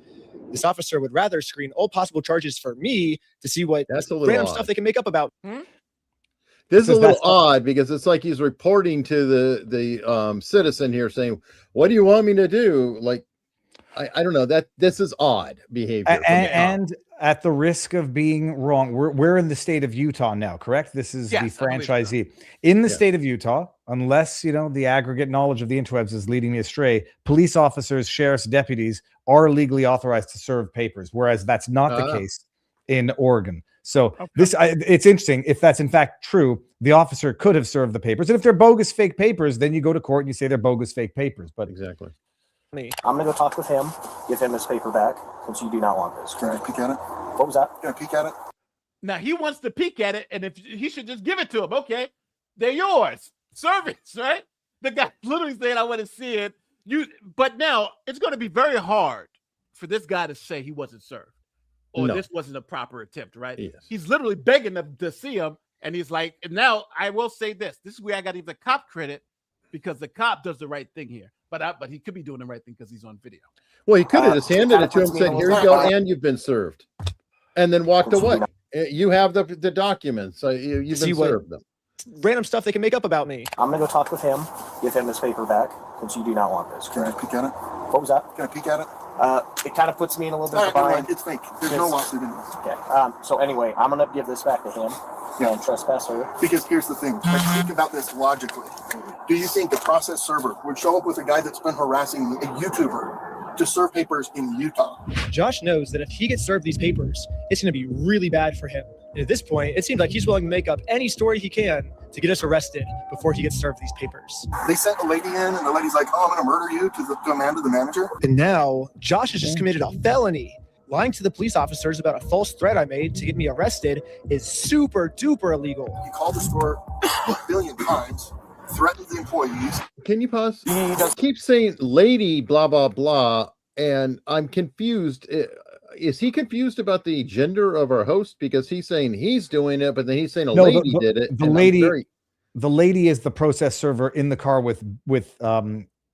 this officer would rather screen all possible charges for me to see what random stuff they can make up about. This is a little odd because it's like he's reporting to the citizen here saying, what do you want me to do? Like, I don't know, that this is odd behavior. And at the risk of being wrong, we're in the state of Utah now, correct? This is the franchisee. In the state of Utah, unless, the aggregate knowledge of the interwebs is leading me astray, police officers, sheriff's deputies are legally authorized to serve papers, whereas that's not the case in Oregon. So it's interesting. If that's in fact true, the officer could have served the papers. And if they're bogus fake papers, then you go to court and you say they're bogus fake papers. But exactly. I'm going to go talk with him, give him his paper back, since you do not want this. Can I peek at it? What was that? Can I peek at it? Now he wants to peek at it, and if he should just give it to him, okay, they're yours. Service, right? The guy literally saying, I want to see it. But now it's going to be very hard for this guy to say he wasn't served or this wasn't a proper attempt, right? Yes. He's literally begging them to see him, and he's like, and now I will say this. This is where I got to give the cop credit because the cop does the right thing here. But he could be doing the right thing because he's on video. Well, he could have just handed it to him and said, here you go, and you've been served. And then walked away. You have the documents. You've been served them. Random stuff they can make up about me. I'm going to go talk with him, give him his paper back, since you do not want this. Can I peek at it? What was that? Can I peek at it? It kind of puts me in a little bit of a bind. It's fake. There's no lawsuit in this. Okay. So anyway, I'm going to give this back to him. And trespass her. Because here's the thing. Think about this logically. Do you think the process server would show up with a guy that's been harassing a YouTuber to serve papers in Utah? Josh knows that if he gets served these papers, it's going to be really bad for him. And at this point, it seems like he's willing to make up any story he can to get us arrested before he gets served these papers. They sent a lady in, and the lady's like, I'm going to murder you to Amanda, the manager. And now Josh has just committed a felony. Lying to the police officers about a false threat I made to get me arrested is super duper illegal. He called the store 1 billion times, threatened the employees. Can you pause? He keeps saying lady, blah, blah, blah. And I'm confused. Is he confused about the gender of our host? Because he's saying he's doing it, but then he's saying a lady did it. The lady is the process server in the car with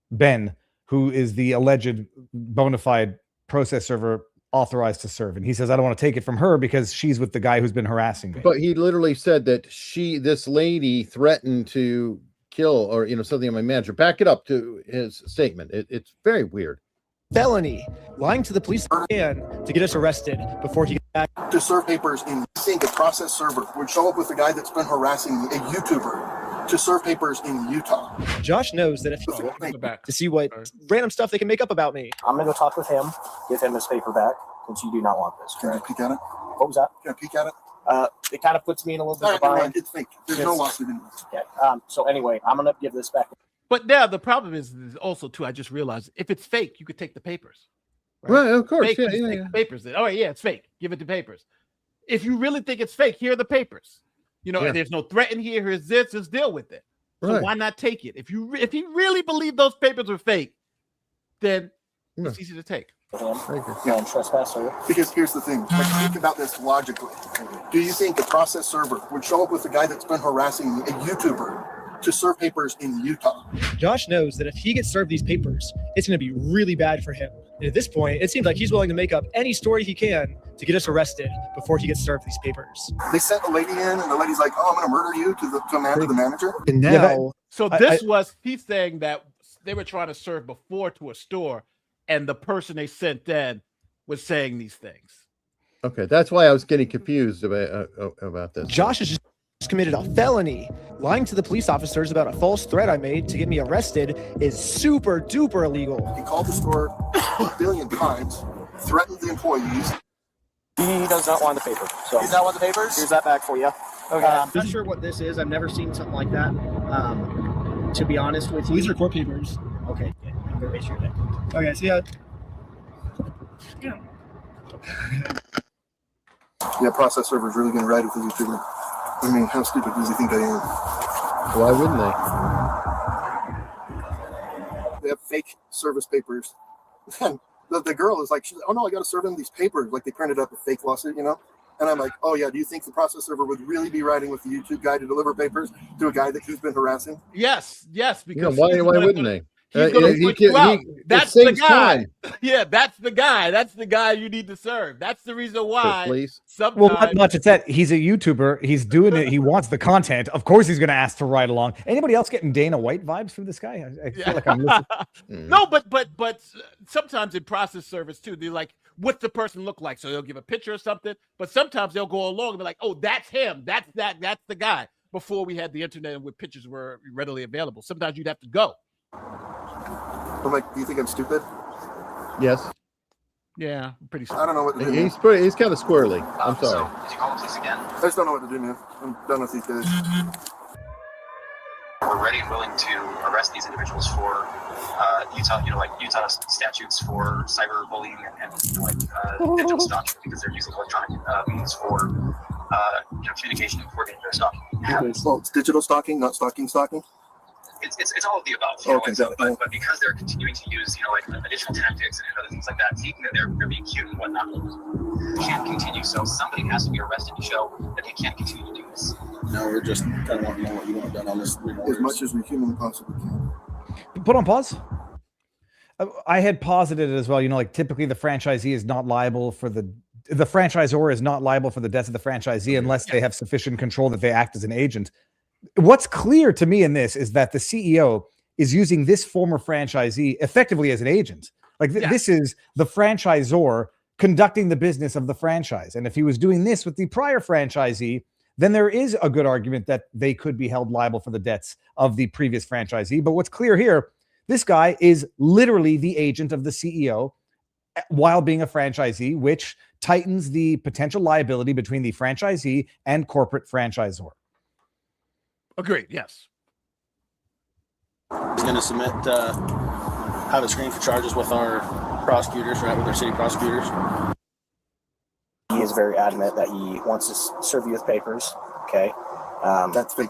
Ben, who is the alleged bona fide process server authorized to serve. And he says, I don't want to take it from her because she's with the guy who's been harassing me. But he literally said that this lady threatened to kill or, something on my manager. Back it up to his statement. It's very weird. Felony, lying to the police to get us arrested before he got back. To serve papers in think a process server would show up with the guy that's been harassing me, a YouTuber, to serve papers in Utah. Josh knows that if he to see what random stuff they can make up about me. I'm gonna go talk with him, give him his paper back, since you do not want this. Can I peek at it? What was that? Can I peek at it? It kind of puts me in a little bit of a bind. It's fake. There's no lawsuit in this. Okay. So anyway, I'm gonna give this back. But now the problem is also too. I just realized if it's fake, you could take the papers. Right, of course. Fake, Yeah, just take the papers. Oh yeah, it's fake. Give it the papers. If you really think it's fake, here are the papers. And there's no threat in here. Here's this. Just deal with it. So why not take it? If you really believe those papers are fake, then it's easy to take. Trespasser. Because here's the thing. Think about this logically. Do you think a process server would show up with the guy that's been harassing me, a YouTuber, to serve papers in Utah? Josh knows that if he gets served these papers, it's going to be really bad for him. And at this point, it seems like he's willing to make up any story he can to get us arrested before he gets served these papers. They sent a lady in, and the lady's like, "Oh, I'm going to murder you," to the manager. And now, he's saying that they were trying to serve before to a store, and the person they sent in was saying these things. Okay, that's why I was getting confused about this. Josh has just committed a felony. Lying to the police officers about a false threat I made to get me arrested is super duper illegal. He called the store a billion times, threatened the employees. He does not want the paper. So he does not want the papers? Here's that back for you. Okay. I'm not sure what this is. I've never seen something like that. To be honest with you. These are court papers. Okay. Yeah, I'm going to make sure that. Okay, see ya. Yeah, process server's really going to ride with the YouTuber. I mean, how stupid does he think I am? Why wouldn't they? They have fake service papers. And the girl is like, "Oh no, I got to serve them these papers." Like they printed up a fake lawsuit, And I'm like, "Oh yeah, do you think the process server would really be riding with the YouTube guy to deliver papers to a guy that he's been harassing?" Yes, because why wouldn't they? That's the guy. Yeah, that's the guy. That's the guy you need to serve. That's the reason why. Well, not just that. He's a YouTuber. He's doing it. He wants the content. Of course, he's going to ask to ride along. Anybody else getting Dana White vibes from this guy? I feel like I'm listening. No, but sometimes in process service too, they're like, what's the person look like? So they'll give a picture or something. But sometimes they'll go along and be like, oh, that's him. That's the guy. Before we had the internet and where pictures were readily available, sometimes you'd have to go. I'm like, do you think I'm stupid? Yes. Yeah, pretty. I don't know what to do. He's kind of squirrely. I'm sorry. Did you call the police again? I just don't know what to do, man. I'm done with these guys. We're ready and willing to arrest these individuals for Utah statutes for cyberbullying and digital stalking because they're using electronic means for communication and coordinating their stalking. Well, it's digital stalking, not stalking. It's all of the above. But because they're continuing to use additional tactics and other things like that, taking that they're being cute and whatnot, can't continue. So somebody has to be arrested to show that they can't continue to do this. No, we're just kind of wanting to know what you want done on this. As much as we humanly possibly can. Put on pause. I had posited it as well. Typically the franchisee is not liable for the franchisor is not liable for the debts of the franchisee unless they have sufficient control that they act as an agent. What's clear to me in this is that the CEO is using this former franchisee effectively as an agent. This is the franchisor conducting the business of the franchise. And if he was doing this with the prior franchisee, then there is a good argument that they could be held liable for the debts of the previous franchisee. But what's clear here, this guy is literally the agent of the CEO while being a franchisee, which tightens the potential liability between the franchisee and corporate franchisor. Agreed. Yes. He's going to submit, have a screen for charges with our prosecutors, right? With our city prosecutors. He is very adamant that he wants to serve you with papers. Okay. That's fake.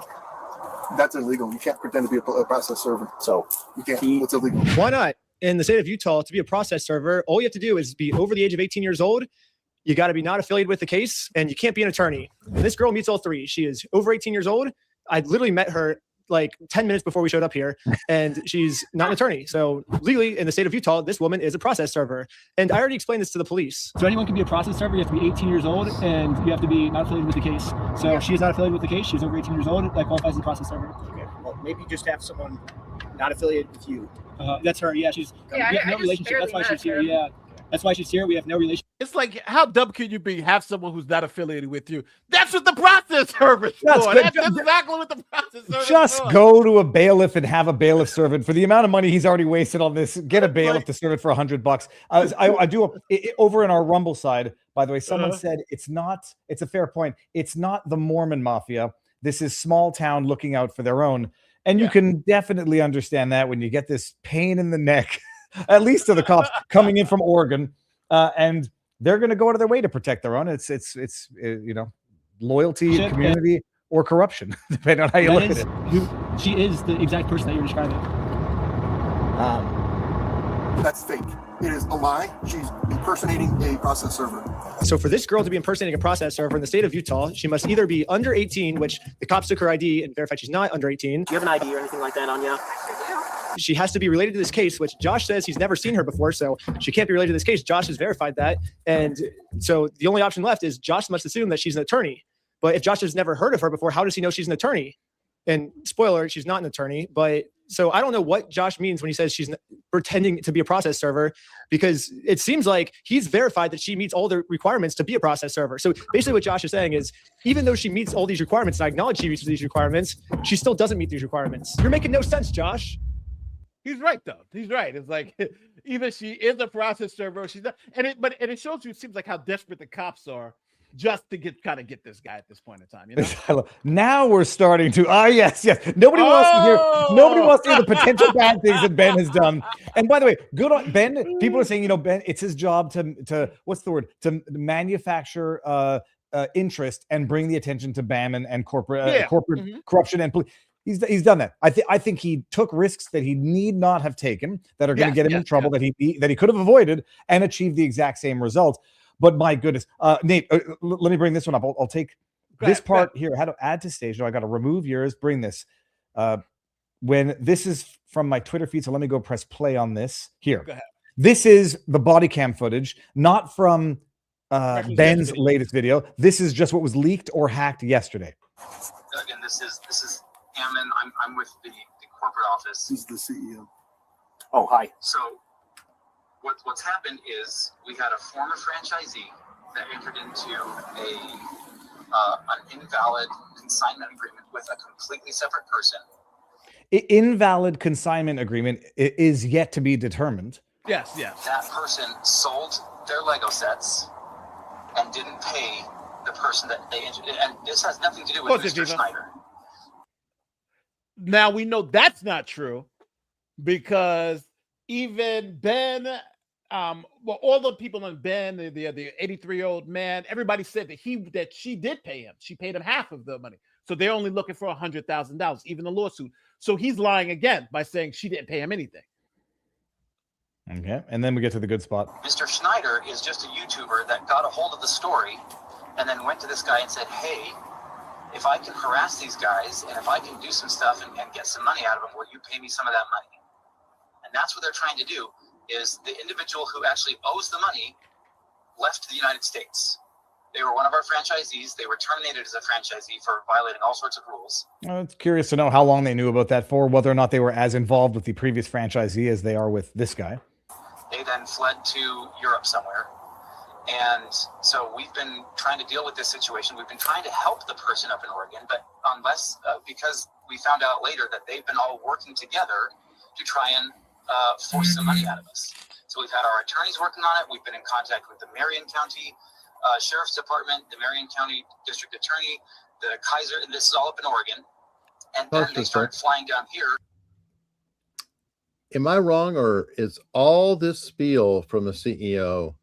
That's illegal. You can't pretend to be a process server. So you can't. It's illegal. Why not? In the state of Utah, to be a process server, all you have to do is be over the age of 18 years old. You got to be not affiliated with the case, and you can't be an attorney. And this girl meets all three. She is over 18 years old. I literally met her like 10 minutes before we showed up here, and she's not an attorney. So legally, in the state of Utah, this woman is a process server. And I already explained this to the police. So anyone can be a process server. You have to be 18 years old, and you have to be not affiliated with the case. So she is not affiliated with the case. She's over 18 years old. That qualifies as a process server. Okay. Well, maybe just have someone not affiliated with you. That's her. Yeah, she's. Yeah, we have no relationship. That's why she's here. Yeah. That's why she's here. We have no relationship. It's like, how dumb can you be? Have someone who's not affiliated with you. That's what the process server is That's for. good. That's exactly what the process server Just is for. go to a bailiff and have a bailiff serve it for the amount of money he's already wasted on this. Get a bailiff to serve it for $100. I do over in our Rumble side. By the way, someone said it's not. It's a fair point. It's not the Mormon mafia. This is small town looking out for their own, and you can definitely understand that when you get this pain in the neck, at least to the cops coming in from Oregon. And they're going to go out of their way to protect their own. It's you know, loyalty, community, or corruption, depending on how you look at it. She is the exact person that you're describing. That's fake. It is a lie. She's impersonating a process server. So for this girl to be impersonating a process server in the state of Utah, she must either be under 18, which the cops took her ID and verified she's not under 18. Do you have an ID or anything like that on you? She has to be related to this case, which Josh says he's never seen her before, so she can't be related to this case. Josh has verified that. And so the only option left is Josh must assume that she's an attorney. But if Josh has never heard of her before, how does he know she's an attorney? And spoiler, she's not an attorney. But so I don't know what Josh means when he says she's pretending to be a process server, because it seems like he's verified that she meets all the requirements to be a process server. So basically what Josh is saying is, even though she meets all these requirements, and I acknowledge she meets these requirements, she still doesn't meet these requirements. You're making no sense, Josh. He's right though. He's right. It's like either she is a process server or she's not. And it shows you, it seems like how desperate the cops are just to get this guy at this point in time. You know? Now we're starting to yes. Nobody wants to hear the potential bad things that Ben has done. And by the way, good on Ben. People are saying, you know, Ben, it's his job to what's the word? To manufacture interest and bring the attention to BAM and corporate corruption and police. He's done that. I think he took risks that he need not have taken that are going to get him in trouble that he could have avoided and achieved the exact same result. But my goodness, Nate, let me bring this one up. I'll take this part here. How to add to stage? No, I got to remove yours. Bring this. When this is from my Twitter feed, so let me go press play on this here. This is the body cam footage, not from Ben's latest video. This is just what was leaked or hacked yesterday. Again, this is Hammond. I'm with the corporate office. He's the CEO. Oh, hi. So what's happened is we had a former franchisee that entered into an invalid consignment agreement with a completely separate person. Invalid consignment agreement is yet to be determined. Yes. That person sold their Lego sets and didn't pay the person that they entered. And this has nothing to do with Mr. Schneider. Now we know that's not true because even Ben, all the people in Ben, the 83-year-old man, everybody said that she did pay him. She paid him half of the money. So they're only looking for $100,000, even the lawsuit. So he's lying again by saying she didn't pay him anything. Okay, and then we get to the good spot. Mr. Schneider is just a YouTuber that got a hold of the story and then went to this guy and said, hey, if I can harass these guys and if I can do some stuff and get some money out of them, will you pay me some of that money? And that's what they're trying to do, is the individual who actually owes the money left the United States. They were one of our franchisees. They were terminated as a franchisee for violating all sorts of rules. It's curious to know how long they knew about that for, whether or not they were as involved with the previous franchisee as they are with this guy. They then fled to Europe somewhere. And so we've been trying to deal with this situation. We've been trying to help the person up in Oregon, but because we found out later that they've been all working together to try and force some money out of us. So we've had our attorneys working on it. We've been in contact with the Marion County Sheriff's Department, the Marion County District Attorney, the Kaiser, and this is all up in Oregon. And then they started flying down here. Am I wrong, or is all this spiel from the CEO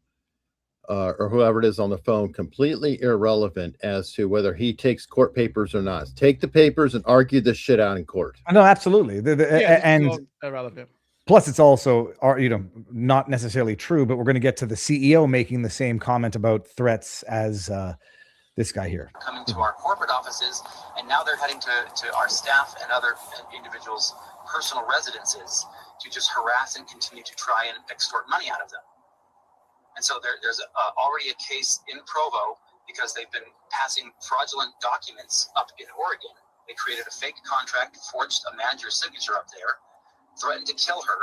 or whoever it is on the phone completely irrelevant as to whether he takes court papers or not? Take the papers and argue this shit out in court. No, absolutely. And irrelevant. Plus, it's also, not necessarily true, but we're going to get to the CEO making the same comment about threats as This guy here. Coming to our corporate offices, and now they're heading to our staff and other individuals' personal residences to just harass and continue to try and extort money out of them. And so there's already a case in Provo because they've been passing fraudulent documents up in Oregon. They created a fake contract, forged a manager's signature up there, threatened to kill her.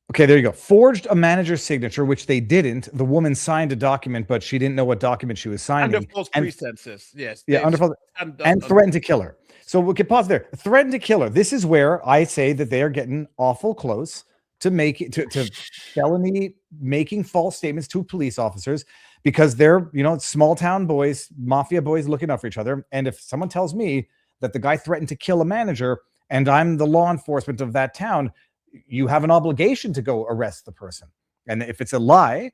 Okay, there you go. Forged a manager's signature, which they didn't. The woman signed a document, but she didn't know what document she was signing. Under false pretenses, yes. Yeah, under false, and threatened to kill her. So we can pause there. Threatened to kill her. This is where I say that they are getting awful close to make it to felony making false statements to police officers, because they're, you know, small town boys, mafia boys looking out for each other. And if someone tells me that the guy threatened to kill a manager and I'm the law enforcement of that town, you have an obligation to go arrest the person. And if it's a lie,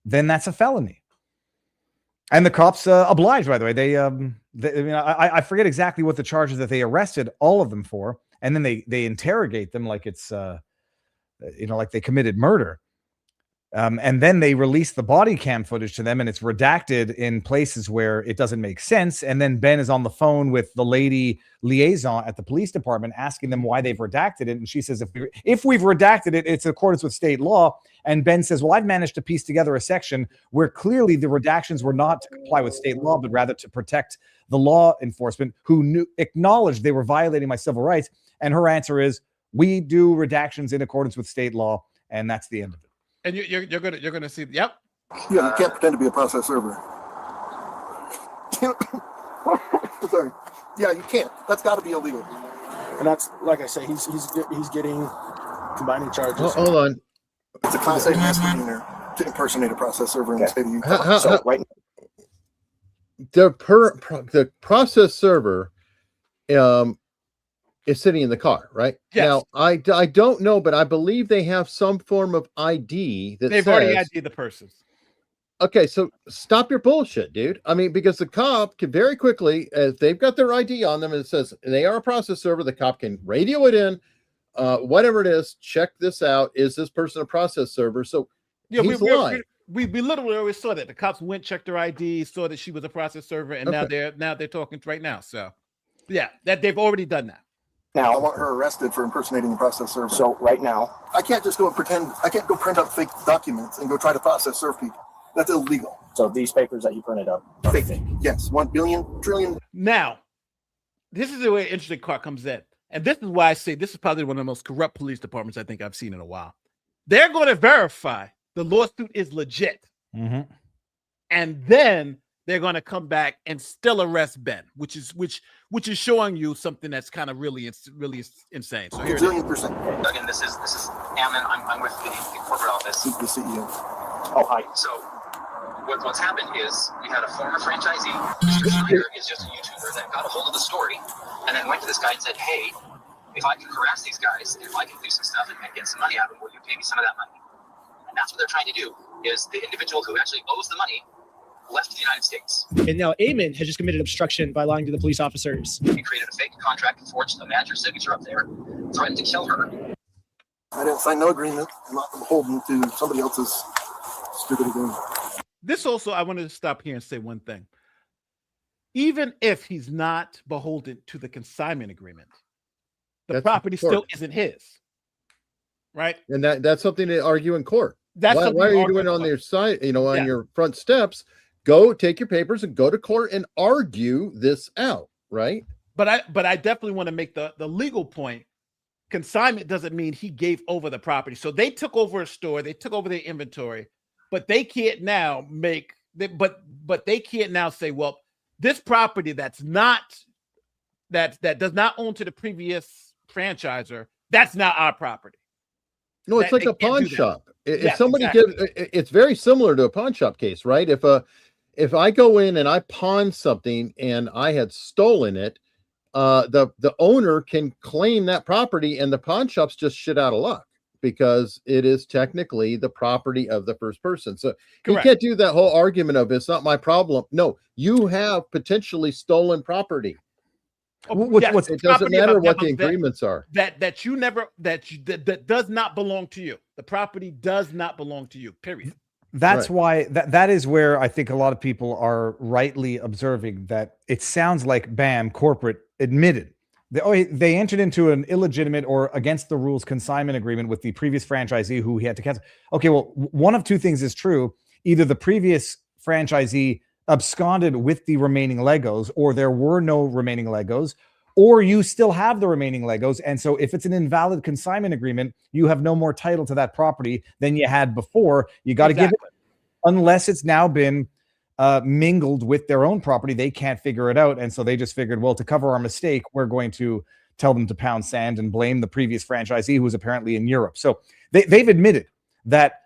then that's a felony. And the cops obliged, by the way. They I mean, I forget exactly what the charges that they arrested all of them for. And then they interrogate them like it's, you know, like they committed murder. And then they release the body cam footage to them, and it's redacted in places where it doesn't make sense. And then Ben is on the phone with the lady liaison at the police department asking them why they've redacted it. And she says, if we've redacted it, it's in accordance with state law. And Ben says, well, I've managed to piece together a section where clearly the redactions were not to comply with state law, but rather to protect the law enforcement who acknowledged they were violating my civil rights. And her answer is, we do redactions in accordance with state law. And that's the end of it. And you're gonna see. Yep. Yeah, you can't pretend to be a process server. Sorry. Yeah, you can't. That's got to be illegal. And that's, like I say, he's getting combining charges. Hold on. It's a class A misdemeanor to impersonate a process server in the state of Utah. So right. The process server is sitting in the car, right? Yes. Now, I don't know, but I believe they have some form of ID that they've already ID'd the person. Okay, so stop your bullshit, dude. I mean, because the cop can very quickly, if they've got their ID on them and it says they are a process server, the cop can radio it in, whatever it is, check this out. Is this person a process server? So yeah, he's lying. We literally always saw that. The cops went, checked her ID, saw that she was a process server, and now they're talking right now. So yeah, that they've already done that. Now I want her arrested for impersonating a process server. So right now, I can't just go and pretend. I can't go print up fake documents and go try to process serve people. That's illegal. So these papers that you printed up are fake. Yes, 1 billion trillion. Now, this is the way interesting part comes in, and this is why I say this is probably one of the most corrupt police departments I think I've seen in a while. They're going to verify the lawsuit is legit, and then they're going to come back and still arrest Ben, which is showing you something that's kind of really insane. So here it is. Again, this is Ammon. I'm with the corporate office. He's the CEO. Oh, hi. So what's happened is we had a former franchisee. Mr. Schneider is just a YouTuber that got a hold of the story and then went to this guy and said, hey, if I can harass these guys, if I can do some stuff and get some money out of them, will you pay me some of that money? And that's what they're trying to do, is the individual who actually owes the money left the United States. And now Eamon has just committed obstruction by lying to the police officers. He created a fake contract, forged a manager's signature up there, threatened to kill her. I didn't sign no agreement. I'm not beholden to somebody else's stupid agreement. This also, I wanted to stop here and say one thing. Even if he's not beholden to the consignment agreement, the property still isn't his, right? And that's something to argue in court. That's why are you doing it on your side, on your front steps? Go take your papers and go to court and argue this out, right? But I definitely want to make the legal point. Consignment doesn't mean he gave over the property. So they took over a store, they took over their inventory, but they can't now but they can't now say, well, this property that does not own to the previous franchisor, that's not our property. No, it's like a pawn shop. If somebody gives, it's very similar to a pawn shop case, right? If I go in and I pawn something and I had stolen it, the owner can claim that property, and the pawn shop's just shit out of luck because it is technically the property of the first person. So you can't do that whole argument of it's not my problem. No, you have potentially stolen property. It doesn't matter what the agreements are. That does not belong to you. The property does not belong to you. Period. That's why that is where I think a lot of people are rightly observing that it sounds like BAM corporate admitted they entered into an illegitimate or against the rules consignment agreement with the previous franchisee who he had to cancel. Okay, well, one of two things is true. Either the previous franchisee absconded with the remaining Legos, or there were no remaining Legos, or you still have the remaining Legos. And so if it's an invalid consignment agreement, you have no more title to that property than you had before. You got to give it, unless it's now been mingled with their own property. They can't figure it out. And so they just figured, well, to cover our mistake, we're going to tell them to pound sand and blame the previous franchisee who was apparently in Europe. So they've admitted that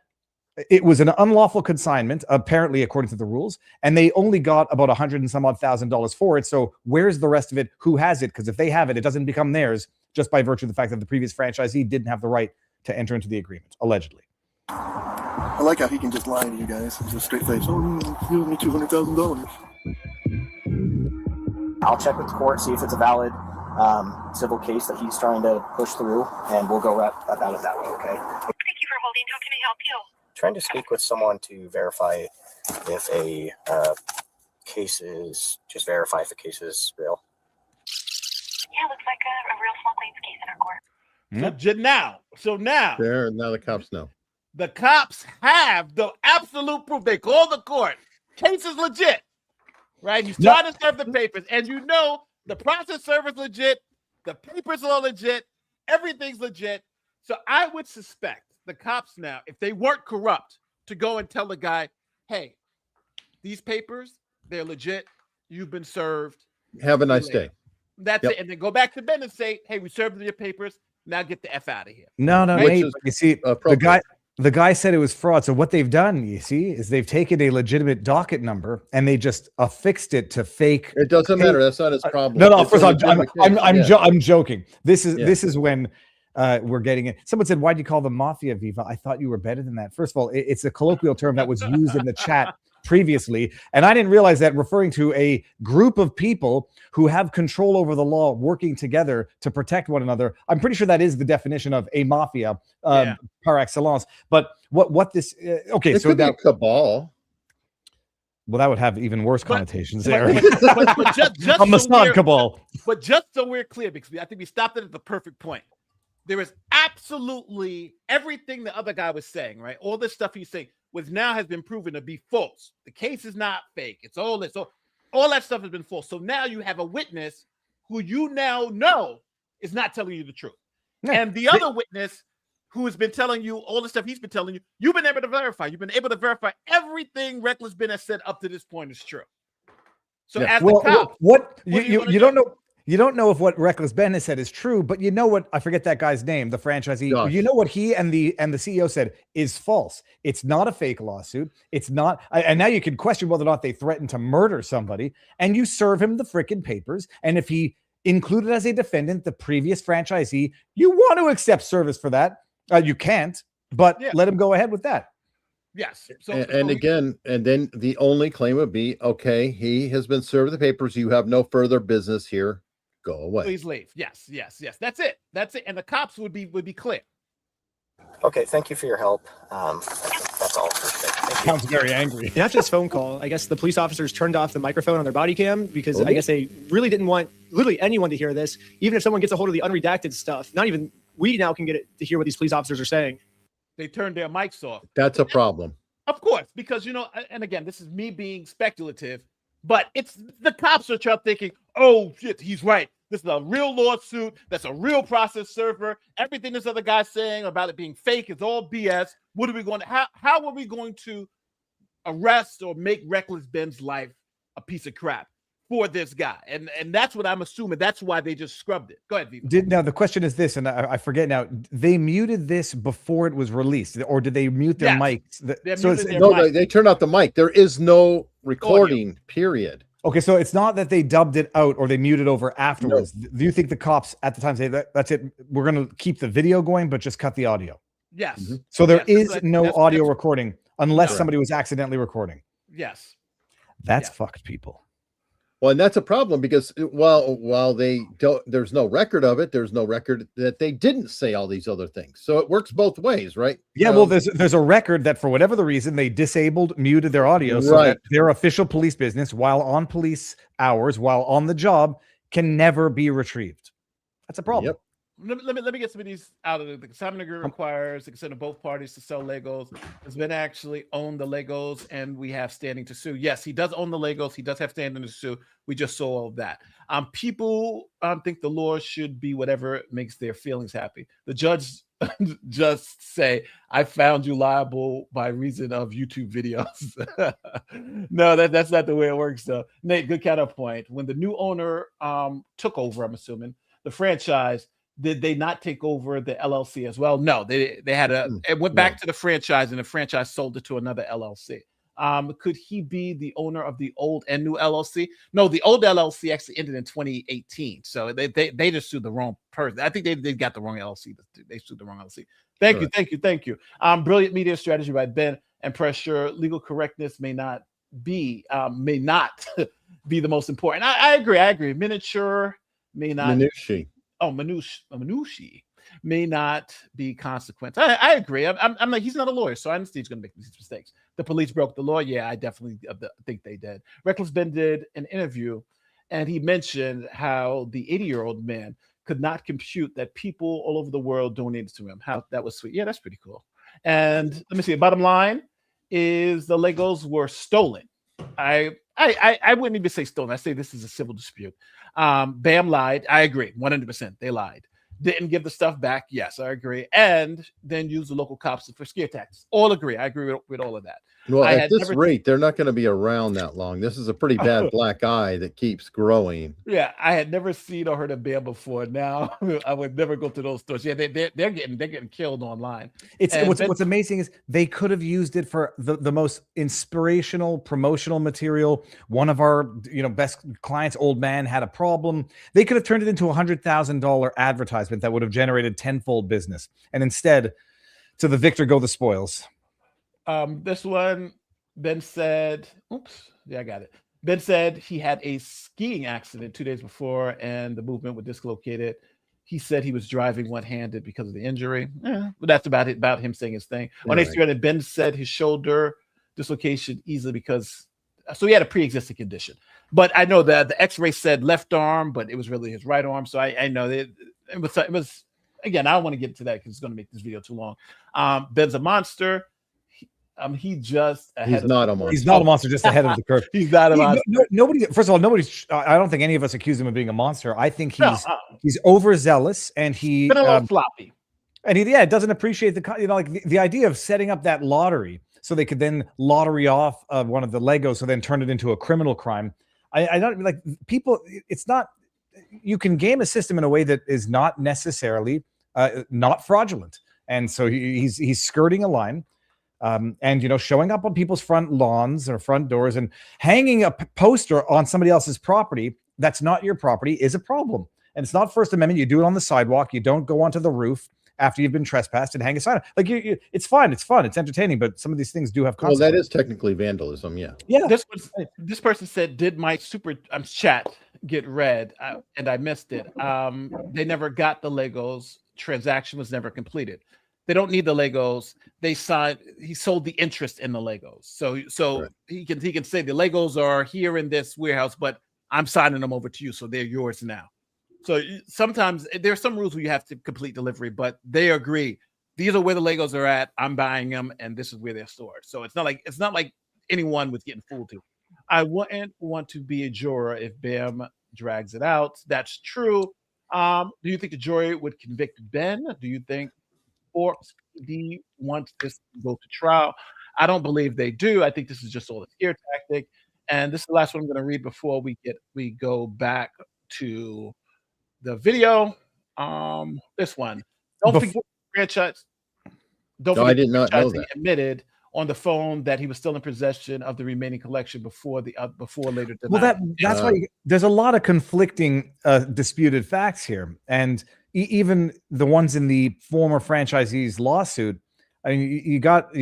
it was an unlawful consignment, apparently, according to the rules, and they only got about $100 and some odd thousand for it. So where's the rest of it? Who has it? Because if they have it, it doesn't become theirs just by virtue of the fact that the previous franchisee didn't have the right to enter into the agreement, allegedly. I like how he can just lie to you guys. It's a straight face. Oh, you owe me $200,000. I'll check with the court, see if it's a valid civil case that he's trying to push through, and we'll go about it that way, okay? Thank you for holding. How can I help you? Trying to speak with someone to verify if a case is, just verify if the case is real. Yeah, looks like a real small claims case in our court. So now the cops know. The cops have the absolute proof. They call the court. Case is legit, right? You try to serve the papers, and you know the process server's legit, the papers are legit, everything's legit. So I would suspect the cops now, if they weren't corrupt, to go and tell the guy, hey, these papers, they're legit. You've been served. Have a nice day. That's it. And then go back to Ben and say, hey, we served your papers. Now get the F out of here. No, Right? Nate, you see, the guy said it was fraud. So what they've done, you see, is they've taken a legitimate docket number and they just affixed it to fake. It doesn't matter. That's not his problem. No, of course, I'm It's joking. This is when we're getting it. Someone said, why'd you call them Mafia, Viva? I thought you were better than that. First of all, it's a colloquial term that was used in the chat previously. And I didn't realize that referring to a group of people who have control over the law working together to protect one another. I'm pretty sure that is the definition of a mafia par excellence. But what this, okay. It So could be that a cabal. Well, that would have even worse connotations there. But just A Mossad cabal. But just so we're clear, because I think we stopped it at the perfect point. There is absolutely everything the other guy was saying, right? All this stuff he's saying has been proven to be false. The case is not fake. It's all this. So all that stuff has been false. So now you have a witness who you now know is not telling you the truth. Yeah. And the other witness who has been telling you all the stuff he's been telling you, you've been able to verify. You've been able to verify everything Reckless Ben has said up to this point is true. So as the cop, you don't know. You don't know if what Reckless Ben has said is true, but you know what? I forget that guy's name, the franchisee. Josh. You know what he and the CEO said is false. It's not a fake lawsuit. It's not. And now you can question whether or not they threatened to murder somebody. And you serve him the freaking papers. And if he included as a defendant the previous franchisee, you want to accept service for that. You can't, but let him go ahead with that. Yes. And then the only claim would be, okay, he has been served the papers. You have no further business here. Go away. Please leave. Yes. That's it. And the cops would be clear. Okay, thank you for your help. That's all for today. Thank you. Sounds very angry. After this phone call, I guess the police officers turned off the microphone on their body cam because I guess they really didn't want literally anyone to hear this. Even if someone gets a hold of the unredacted stuff, not even we now can get it to hear what these police officers are saying. They turned their mics off. That's a problem. Of course, because, and again, this is me being speculative, but it's the cops are thinking, oh, shit, he's right. This is a real lawsuit. That's a real process server. Everything this other guy's saying about it being fake is all BS. What are we going to, how are we going to arrest or make Reckless Ben's life a piece of crap for this guy? And that's what I'm assuming. That's why they just scrubbed it. Go ahead, Viva. Now the question is this, and I forget now. They muted this before it was released, or did they mute their mics? They turned out the mic. There is no recording. Period. Okay, so it's not that they dubbed it out or they muted over afterwards. No. Do you think the cops at the time say that's it? We're going to keep the video going, but just cut the audio. Yes. Mm-hmm. So there is no audio recording unless somebody was accidentally recording. Yes. That's fucked, people. Well, and that's a problem because while they don't, there's no record of it. There's no record that they didn't say all these other things. So it works both ways, right? Yeah, well, there's a record that for whatever the reason they muted their audio, so that their official police business, while on police hours, while on the job, can never be retrieved. That's a problem. Yep. Let me get some of these out of the consignment agreement requires the consent of both parties to sell Legos. Does Ben actually own the Legos and we have standing to sue? Yes, he does own the Legos. He does have standing to sue. We just saw all of that. People think the law should be whatever makes their feelings happy. The judge just say, I found you liable by reason of YouTube videos. No, that's not the way it works though. Nate, good counterpoint. When the new owner took over, I'm assuming, the franchise, did they not take over the LLC as well? No, they had it went back to the franchise and the franchise sold it to another LLC. Could he be the owner of the old and new LLC? No, the old LLC actually ended in 2018. So they just sued the wrong person. I think they got the wrong LLC. They sued the wrong LLC. Thank you. Brilliant media strategy by Ben and pressure. Legal correctness may not be the most important. I agree. Miniature may not. Minutia may not be consequence. I agree. I'm like, he's not a lawyer, so I understand he's going to make these mistakes. The police broke the law. Yeah, I definitely think they did. Reckless Ben did an interview, and he mentioned how the 80-year-old man could not compute that people all over the world donated to him. How that was sweet. Yeah, that's pretty cool. And let me see. Bottom line is the Legos were stolen. I wouldn't even say stolen. I say this is a civil dispute. Bam lied. I agree. 100%. They lied. Didn't give the stuff back. Yes, I agree. And then use the local cops for scare tactics. All agree. I agree with all of that. Well, at this rate, they're not going to be around that long. This is a pretty bad black eye that keeps growing. Yeah, I had never seen or heard of Bam before. Now I would never go to those stores. Yeah, they're getting killed online. What's amazing is they could have used it for the most inspirational promotional material. One of our best clients, old man, had a problem. They could have turned it into $100,000 advertisement that would have generated tenfold business. And instead, to the victor go the spoils. This one, Ben said, oops, yeah, I got it. Ben said he had a skiing accident 2 days before and the movement was dislocated. He said he was driving one-handed because of the injury. Yeah, but that's about him saying his thing. On Instagram, Ben said his shoulder dislocation easily because so he had a pre-existing condition. But I know that the X-ray said left arm, but it was really his right arm. So I know that it was again, I don't want to get into that because it's going to make this video too long. Ben's a monster. He's not a monster, just ahead of the curve. He's not a monster. Nobody. First of all, I don't think any of us accuse him of being a monster. I think he's overzealous and he's been a little floppy. And he doesn't appreciate the idea of setting up that lottery so they could then lottery off one of the Legos, so then turn it into a criminal crime. I don't like people. It's not. You can game a system in a way that is not necessarily not fraudulent, and so he's skirting a line. And showing up on people's front lawns or front doors and hanging a poster on somebody else's property that's not your property is a problem. And it's not First Amendment. You do it on the sidewalk. You don't go onto the roof after you've been trespassed and hang a sign. Like it's fine. It's fun. It's entertaining. But some of these things do have consequences. Well, that is technically vandalism. Yeah. Yeah. This person said, "Did my super chat get read?" And I missed it. They never got the Legos. Transaction was never completed. They don't need the Legos. He sold the interest in the Legos. So right. he can say the Legos are here in this warehouse, but I'm signing them over to you, so they're yours now. So sometimes there are some rules where you have to complete delivery, but they agree. These are where the Legos are at. I'm buying them, and this is where they're stored. So it's not like anyone was getting fooled to. I wouldn't want to be a juror if Bam drags it out. That's true. Do you think the jury would convict Ben? Do you think or PD wants this to go to trial? I don't believe they do. I think this is just all a scare tactic. And this is the last one I'm going to read before we go back to the video. This one. Don't forget the franchise. I did not know that. He admitted on the phone that he was still in possession of the remaining collection before later denied. Well, that's why there's a lot of conflicting disputed facts here, and even the ones in the former franchisee's lawsuit. I mean, you got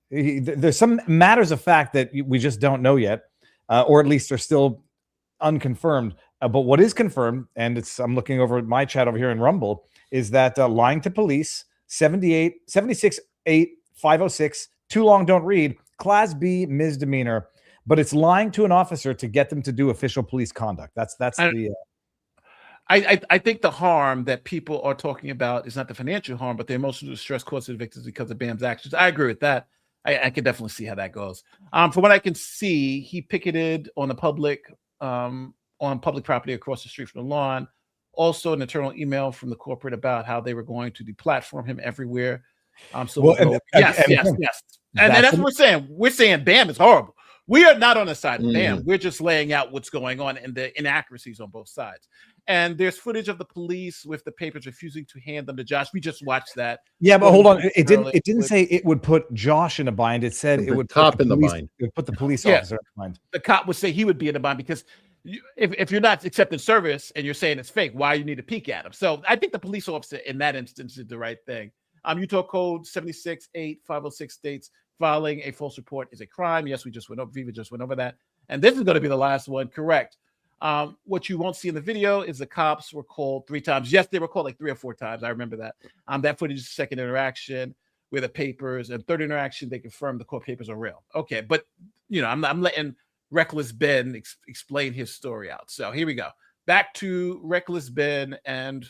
there's some matters of fact that we just don't know yet, or at least are still unconfirmed. But what is confirmed, and I'm looking over at my chat over here in Rumble, is that lying to police, 76-8-506, too long, don't read, Class B misdemeanor, but it's lying to an officer to get them to do official police conduct. That's the. I think the harm that people are talking about is not the financial harm, but the emotional distress caused to the victims because of Bam's actions. I agree with that. I can definitely see how that goes. From what I can see, he picketed on the public property across the street from the lawn. Also, an internal email from the corporate about how they were going to deplatform him everywhere. Yes. And that's what we're saying. We're saying Bam is horrible. We are not on the side of Bam. We're just laying out what's going on and the inaccuracies on both sides. And there's footage of the police with the papers refusing to hand them to Josh. We just watched that. Yeah, but hold on. It didn't say it would put Josh in a bind. It said it would cop in the bind. It would put the police officer in a bind. The cop would say he would be in a bind because if you're not accepting service and you're saying it's fake, why you need to peek at him? So I think the police officer in that instance did the right thing. Utah Code 76-8-506 states filing a false report is a crime. Yes, Viva just went over that. And this is going to be the last one. Correct. What you won't see in the video is the cops were called 3 times. Yes, they were called like 3 or 4 times. I remember that. That footage is second interaction with the papers, and third interaction, they confirmed the court papers are real. Okay, but I'm letting Reckless Ben explain his story out. So here we go. Back to Reckless Ben and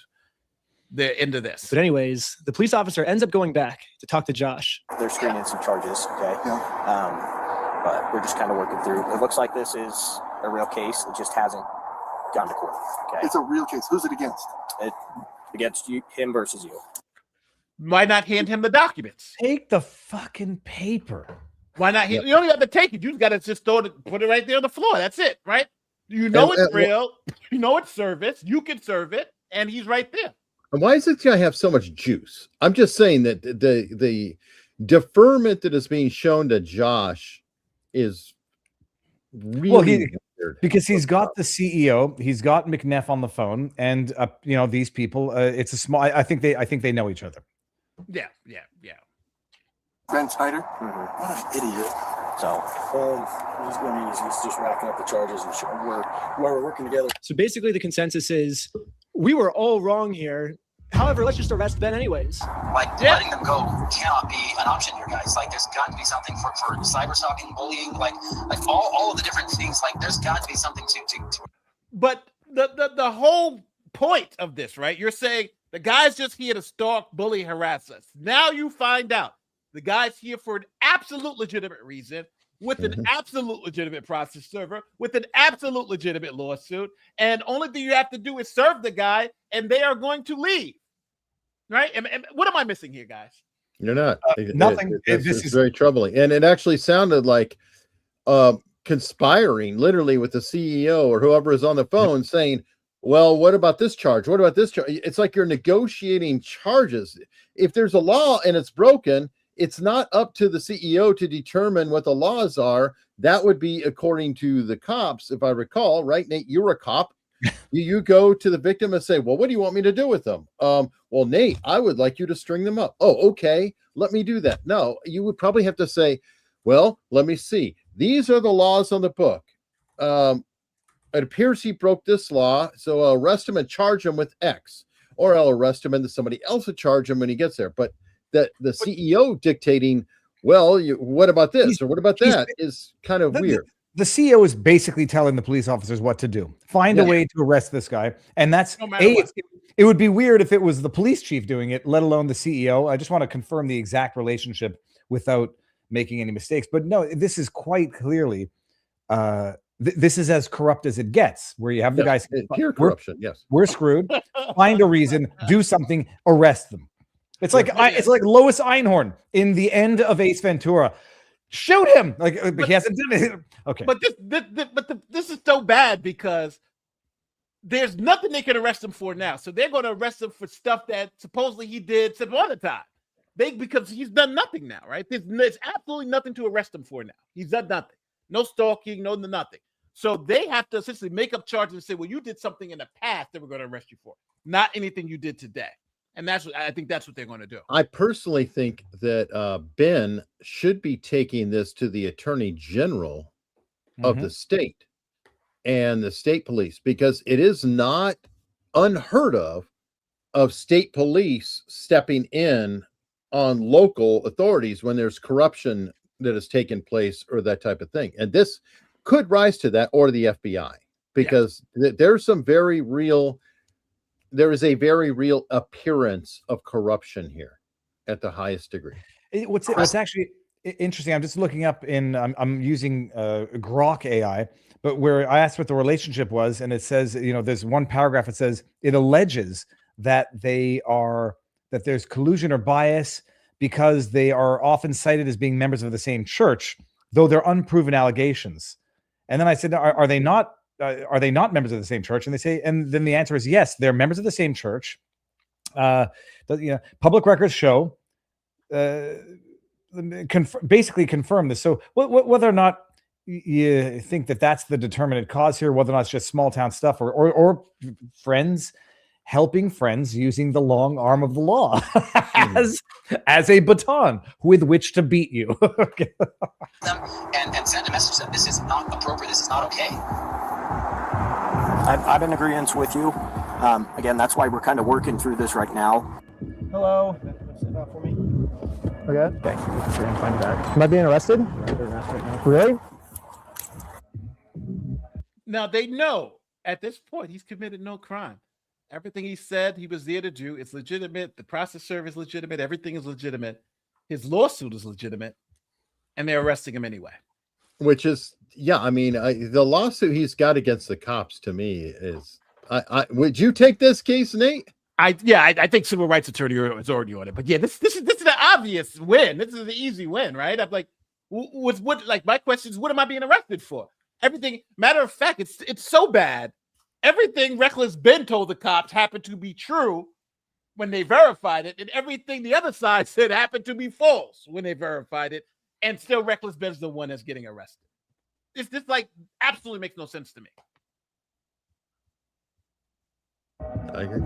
the end of this. But anyways, the police officer ends up going back to talk to Josh. They're screening some charges, okay? But we're just kind of working through. It looks like this is a real case. It just hasn't gone to court, okay? It's a real case. Who's it against? Against you, him versus you. Why not hand him the documents? Take the fucking paper. Why not? You don't even have to take it. You just got to just put it right there on the floor. That's it, right? It's real. You know it's service. You can serve it, and he's right there. And why does this guy have so much juice? I'm just saying that the deferment that is being shown to Josh is really weird. Because he's got the CEO, he's got McNeff on the phone, and these people. It's a small. I think they know each other. Yeah. Ben Snyder, what an idiot. So he's just racking up the charges, and we're working together. So basically, the consensus is we were all wrong here. However, let's just arrest Ben anyways. Letting them go cannot be an option here, guys. There's got to be something for cyber stalking, bullying, like all of the different things. There's got to be something to. But the whole point of this, right? You're saying the guy's just here to stalk, bully, harass us. Now you find out the guy's here for an absolute legitimate reason, with an absolute legitimate process server, with an absolute legitimate lawsuit, and only thing you have to do is serve the guy, and they are going to leave. Right? And what am I missing here, guys? You're not. Nothing. This is very troubling. And it actually sounded like conspiring literally with the CEO or whoever is on the phone saying, well, what about this charge? What about this charge? It's like you're negotiating charges. If there's a law and it's broken, it's not up to the CEO to determine what the laws are. That would be according to the cops, if I recall, right, Nate? You're a cop. You go to the victim and say, well, what do you want me to do with them? Well, Nate, I would like you to string them up. Oh, okay. Let me do that. No, you would probably have to say, well, let me see. These are the laws on the book. It appears he broke this law, so I'll arrest him and charge him with X. Or I'll arrest him and somebody else will charge him when he gets there. But the CEO dictating, well, what about this or what about that is kind of weird. The CEO is basically telling the police officers what to do. Find a way to arrest this guy. And that's it would be weird if it was the police chief doing it, let alone the CEO. I just want to confirm the exact relationship without making any mistakes. But no, this is quite clearly this is as corrupt as it gets, where you have the guys pure corruption. Yes, we're screwed. Find a reason, do something, arrest them. It's like Lois Einhorn in the end of Ace Ventura. Shoot him! He hasn't done it. Okay, but this is so bad because there's nothing they can arrest him for now. So they're going to arrest him for stuff that supposedly he did some other time. Because he's done nothing now, right? There's absolutely nothing to arrest him for now. He's done nothing. No stalking, no nothing. So they have to essentially make up charges and say, well, you did something in the past that we're going to arrest you for, not anything you did today. And I think that's what they're going to do. I personally think that Ben should be taking this to the Attorney General of the state and the state police, because it is not unheard of state police stepping in on local authorities when there's corruption that has taken place or that type of thing. And this could rise to that, or the FBI, because there's some very real, there is a very real appearance of corruption here at the highest degree. What's actually interesting, I'm just looking up I'm using Grok AI, but where I asked what the relationship was, and it says, there's one paragraph, it says it alleges that there's collusion or bias because they are often cited as being members of the same church, though they're unproven allegations. And then I said, are they not members of the same church? And they say, and then the answer is yes, they're members of the same church. Public records show, basically confirm this. So whether or not you think that that's the determinate cause here, whether or not it's just small town stuff or friends helping friends using the long arm of the law as a baton with which to beat you. Them and send a message that this is not appropriate, this is not okay. I'm in agreement with you. Again, that's why we're kind of working through this right now. Hello. For me. Okay. Thank you. Am I being arrested? Really? Now they know at this point he's committed no crime. Everything he said he was there to do is legitimate. The process server is legitimate. Everything is legitimate. His lawsuit is legitimate, and they're arresting him anyway. Which is, the lawsuit he's got against the cops to me is. Would you take this case, Nate? I think civil rights attorney is already on it. But yeah, this is the obvious win. This is the easy win, right? I'm like, my question is, what am I being arrested for? Everything. Matter of fact, it's so bad. Everything Reckless Ben told the cops happened to be true when they verified it, and everything the other side said happened to be false when they verified it, and still Reckless Ben's the one that's getting arrested. This absolutely makes no sense to me. I agree.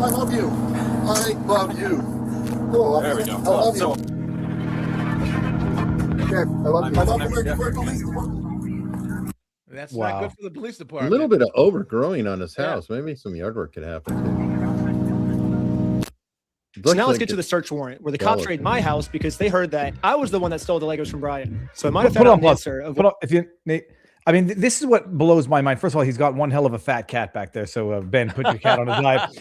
I love you. I love you. Oh, there we go. I love you. Okay, I love you. I love you. That's not good for the police A department. little bit of overgrowing on his house. Maybe some yard work could happen too. So now let's get to the search warrant, where the cops raided my house because they heard that I was the one that stole the Legos from Brian. So it might have found out the answer of Nate, this is what blows my mind. First of all, he's got one hell of a fat cat back there. So Ben, put your cat on his lap.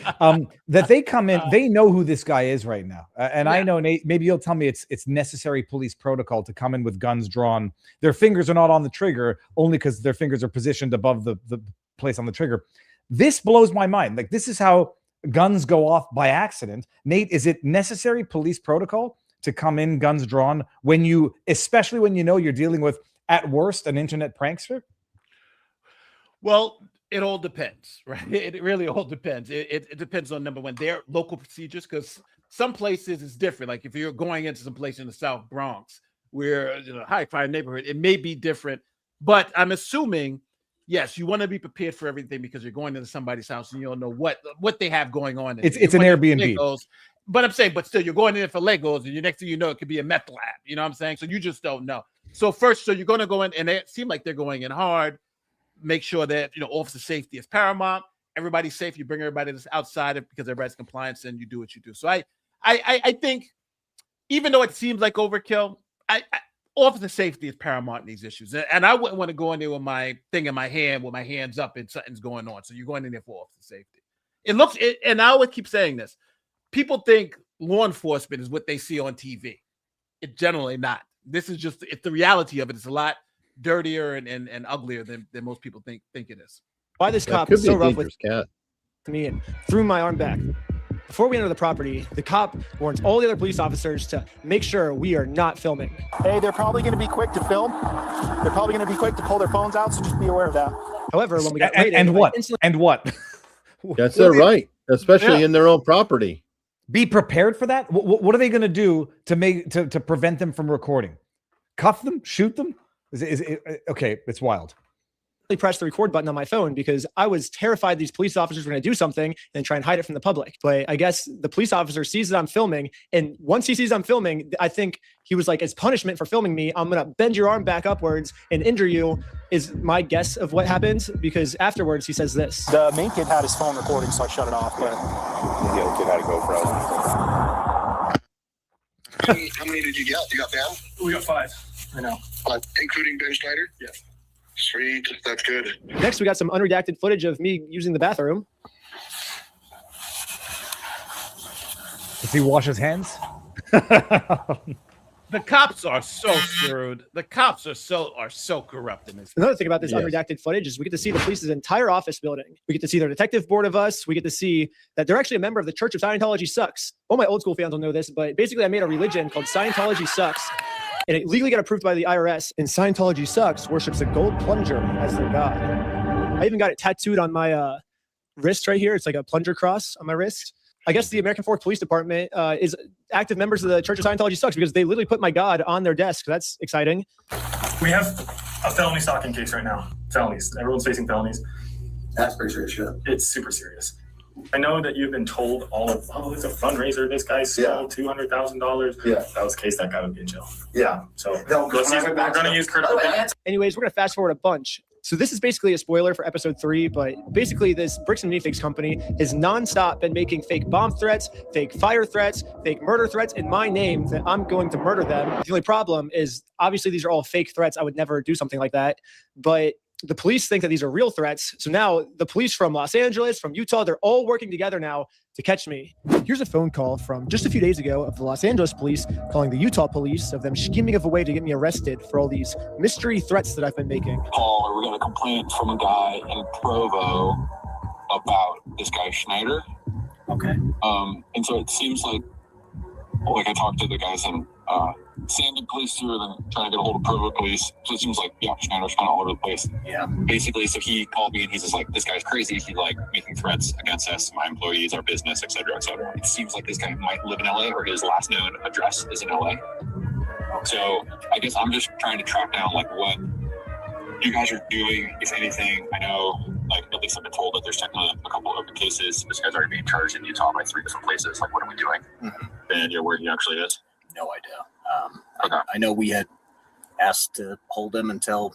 That they come in, they know who this guy is right now. I know, Nate, maybe you'll tell me it's necessary police protocol to come in with guns drawn. Their fingers are not on the trigger only because their fingers are positioned above the place on the trigger. This blows my mind. Like, this is how guns go off by accident. Nate, is it necessary police protocol to come in guns drawn especially when you know you're dealing with, at worst, an internet prankster? Well, it all depends, right? It really all depends. It depends on, number one, their local procedures, because some places it's different. Like if you're going into some place in the South Bronx where high crime neighborhood, it may be different. But I'm assuming, yes, you want to be prepared for everything because you're going into somebody's house and you don't know what they have going on. It's an Airbnb. Legos, but I'm saying, but still, you're going in for Legos, and next thing you know, it could be a meth lab. You know what I'm saying? So you just don't know. So first, you're going to go in, and they seem like they're going in hard. Make sure that officer safety is paramount. Everybody's safe. You bring everybody that's outside because everybody's compliance, and you do what you do. So I think, even though it seems like overkill, officer safety is paramount in these issues. And I wouldn't want to go in there with my thing in my hand, with my hands up, and something's going on. So you're going in there for officer safety. And I always keep saying this. People think law enforcement is what they see on TV. It's generally not. This is just, it's the reality of it. It's a lot dirtier and uglier than most people think it is. Why this cop is so rough with me and threw my arm back. Before we enter the property, the cop warns all the other police officers to make sure we are not filming. Hey, they're probably going to be quick to film. They're probably going to be quick to pull their phones out, so just be aware of that. However, when we got raided, and what? That's their right, especially in their own property. Be prepared for that. What are they going to do to prevent them from recording? Cuff them? Shoot them? Is it okay? It's wild. press the record button on my phone because I was terrified these police officers were going to do something and try and hide it from the public. But I guess the police officer sees that I'm filming. And once he sees I'm filming, I think he was like, as punishment for filming me, I'm going to bend your arm back upwards and injure you, is my guess of what happened. Because afterwards he says this. The main kid had his phone recording, so I shut it off. But the other kid had a GoPro. How many did you get? You got banned? We got 5. I know. Including Ben Schneider? Yes. Sweet. That's good. Next, we got some unredacted footage of me using the bathroom. Does he wash his hands? The cops are so screwed. The cops are so corrupt in this. Another thing about this unredacted footage is we get to see the police's entire office building. We get to see their detective board of us. We get to see that they're actually a member of the Church of Scientology Sucks. All my old school fans will know this, but basically I made a religion called Scientology Sucks. And it legally got approved by the IRS. And Scientology Sucks worships a gold plunger as their god. I even got it tattooed on my wrist right here. It's like a plunger cross on my wrist. I guess the American Fork Police Department is active members of the Church of Scientology Sucks because they literally put my god on their desk. That's exciting. We have a felony stalking case right now. Felonies. Everyone's facing felonies. That's pretty serious shit. It's super serious. I know that you've been told all of, oh, it's a fundraiser. This guy stole $200,000. Yeah. If that was the case, that guy would be in jail. Yeah. So we're going to use critical. Anyways, we're going to fast forward a bunch. So this is basically a spoiler for episode 3, but basically this Bricks Minifigs company has nonstop been making fake bomb threats, fake fire threats, fake murder threats in my name that I'm going to murder them. The only problem is obviously these are all fake threats. I would never do something like that, but the police think that these are real threats. So now the police from Los Angeles, from Utah, they're all working together now to catch me. Here's a phone call from just a few days ago of the Los Angeles police calling the Utah police of them scheming of a way to get me arrested for all these mystery threats that I've been making. Paul, we got a complaint from a guy in Provo about this guy Schneider. Okay. And so it seems like I talked to the guys in Sandy police too, and then trying to get a hold of Provo police. So it seems like Schneider's kind of all over the place. Yeah. Basically, so he called me and he's just like, this guy's crazy. He's like making threats against us, my employees, our business, et cetera, et cetera. It seems like this guy might live in LA or his last known address is in LA. So I guess I'm just trying to track down like what you guys are doing, if anything. I know, like, at least I've been told that there's technically a couple open cases. This guy's already being charged in Utah by 3 different places. Like, what are we doing? And you're where he actually is? No idea. I know we had asked to hold him until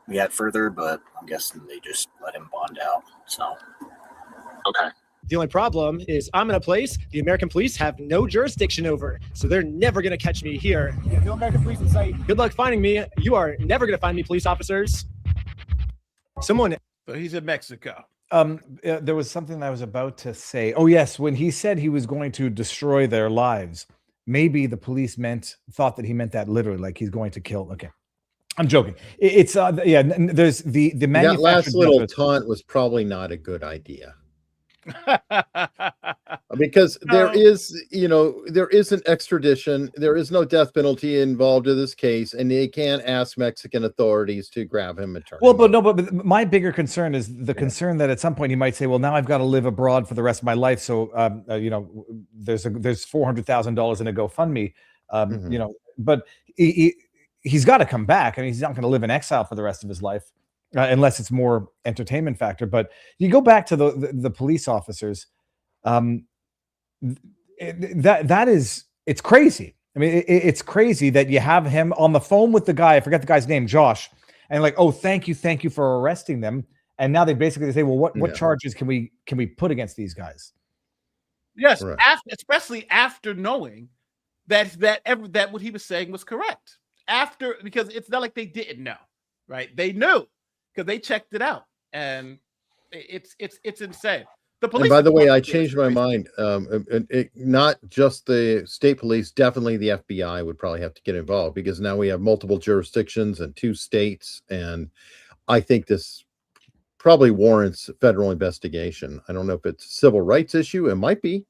we had further, but I'm guessing they just let him bond out. So, okay. The only problem is I'm in a place the American police have no jurisdiction over, so they're never going to catch me here. No American police in sight. Good luck finding me. You are never going to find me, police officers. Someone. So he's in Mexico. There was something I was about to say. Oh yes, when he said he was going to destroy their lives, maybe the police thought that he meant that literally, like he's going to kill. Okay, I'm joking. It's there's the that last little taunt was probably not a good idea. Because there is an extradition, there is no death penalty involved in this case, and they can't ask Mexican authorities to grab him and turn him over. But my bigger concern is the concern that at some point he might say, well, now I've got to live abroad for the rest of my life, so there's $400,000 in a GoFundMe, but he's got to come back. I mean, he's not going to live in exile for the rest of his life. Unless it's more entertainment factor. But you go back to the police officers, it's crazy. I mean, it's crazy that you have him on the phone with the guy, I forget the guy's name, Josh, and like, oh, thank you for arresting them. And now they basically say, well, what charges can we put against these guys? Yes, right. Especially after knowing that what he was saying was correct. Because it's not like they didn't know, right? They knew. Because they checked it out, and it's insane. The police. And by the way, I changed my mind. Not just the state police, definitely the FBI would probably have to get involved, because now we have multiple jurisdictions and 2 states, and I think this probably warrants federal investigation. I don't know if it's a civil rights issue. It might be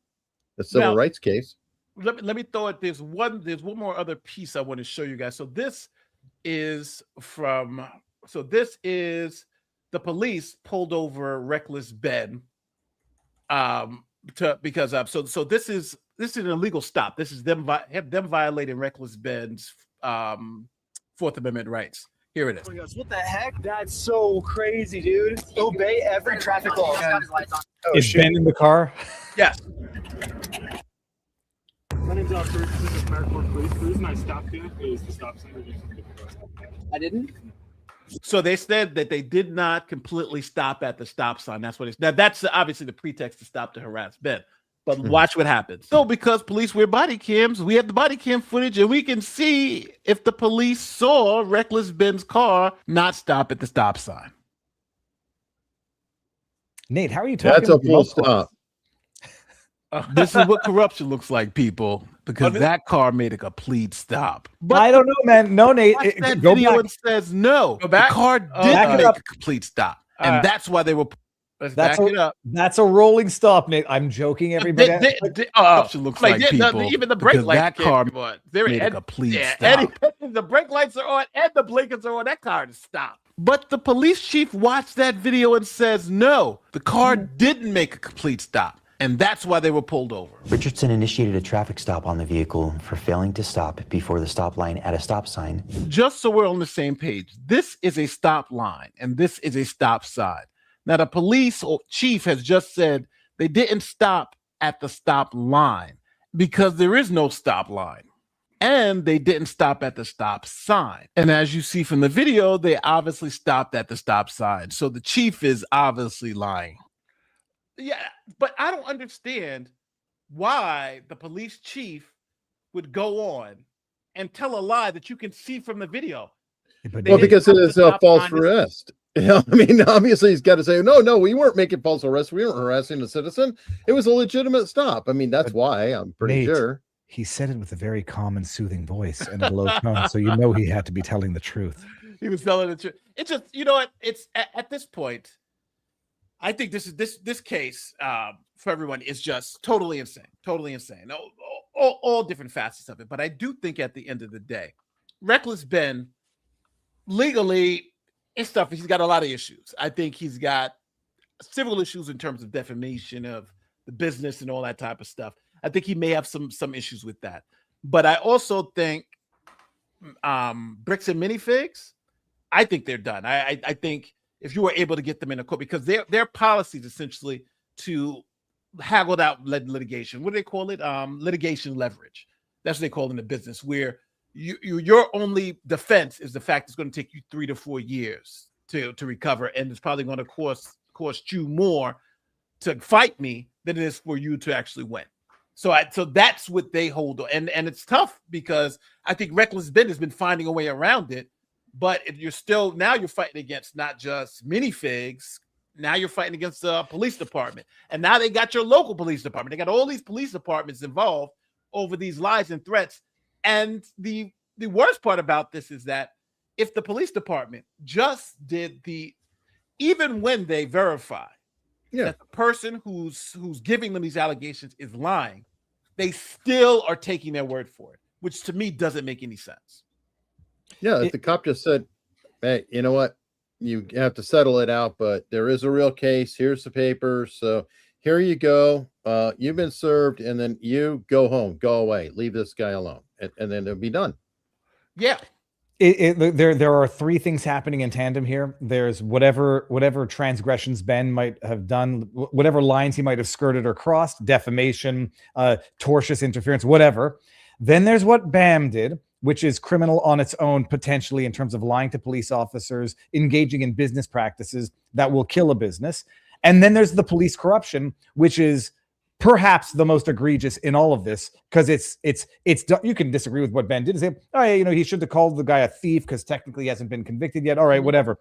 a civil rights case. Let me throw it. There's one more other piece I want to show you guys. So this is the police pulled over Reckless Ben because this is an illegal stop. This is them violating Reckless Ben's 4th Amendment rights. Here it is. Oh my gosh, what the heck? That's so crazy, dude. Obey every traffic law. Oh, Is Ben in the car? Yes. My name's First. This is Americorps Police. The reason I stopped you is the stop sign. I didn't. So they said that they did not completely stop at the stop sign. That's what it's now. That's obviously the pretext to stop to harass Ben. But watch what happens. So because police wear body cams, we have the body cam footage, and we can see if the police saw reckless Ben's car not stop at the stop sign. Nate, how are you talking? That's a full stop. This is what corruption looks like, people, because that car made a complete stop. But I don't know, man. No, Nate. That Go video back. and says no. The car did back it make up. a complete stop, and that's why they were. Let's That's back it up. That's a rolling stop, Nate. I'm joking, everybody. Corruption looks like people. Even the brake because lights that car There made a complete stop. the brake lights are on and the blinkers are on. That car to stop. But the police chief watched that video and says no, the car didn't make a complete stop. And that's why they were pulled over. Richardson initiated a traffic stop on the vehicle for failing to stop before the stop line at a stop sign. Just so we're on the same page, this is a stop line and this is a stop sign. Now, the police chief has just said they didn't stop at the stop line because there is no stop line. And they didn't stop at the stop sign. And as you see from the video, they obviously stopped at the stop sign. So the chief is obviously lying. Yeah, but I don't understand why the police chief would go on and tell a lie that you can see from the video. Well, because it is a false arrest. You know, I mean, obviously he's got to say, no, we weren't making false arrests. We weren't harassing a citizen. It was a legitimate stop. I mean, that's why I'm pretty Nate, sure. He said it with a very calm and soothing voice and a low tone, so you know he had to be telling the truth. He was telling the truth. It's just, you know what? It's at this point, I think this case for everyone is just totally insane. All different facets of it. But I do think at the end of the day, Reckless Ben, legally and stuff, he's got a lot of issues. I think he's got civil issues in terms of defamation of the business and all that type of stuff. I think he may have some issues with that. But I also think Bricks and Minifigs, I think they're done. I think if you were able to get them in a court, because their policy is essentially to haggle out litigation. What do they call it? Litigation leverage. That's what they call it in the business, where your only defense is the fact it's going to take you 3 to 4 years to recover, and it's probably going to cost you more to fight me than it is for you to actually win. So that's what they hold on, and it's tough because I think Reckless Ben has been finding a way around it. But if you're fighting against not just minifigs, now you're fighting against the police department. And now they got your local police department. They got all these police departments involved over these lies and threats. And the worst part about this is that if the police department just did even when they verify that the person who's giving them these allegations is lying, they still are taking their word for it, which to me doesn't make any sense. Yeah, if the cop just said, hey, you know what? You have to settle it out, but there is a real case. Here's the papers. So here you go. You've been served, and then you go home, go away, leave this guy alone, and then it'll be done. Yeah. There are 3 things happening in tandem here. There's whatever transgressions Ben might have done, whatever lines he might have skirted or crossed, defamation, tortious interference, whatever. Then there's what Bam did, which is criminal on its own, potentially, in terms of lying to police officers, engaging in business practices that will kill a business. And then there's the police corruption, which is perhaps the most egregious in all of this, because it's you can disagree with what Ben did and say, oh yeah, he should have called the guy a thief because technically he hasn't been convicted yet. All right, whatever.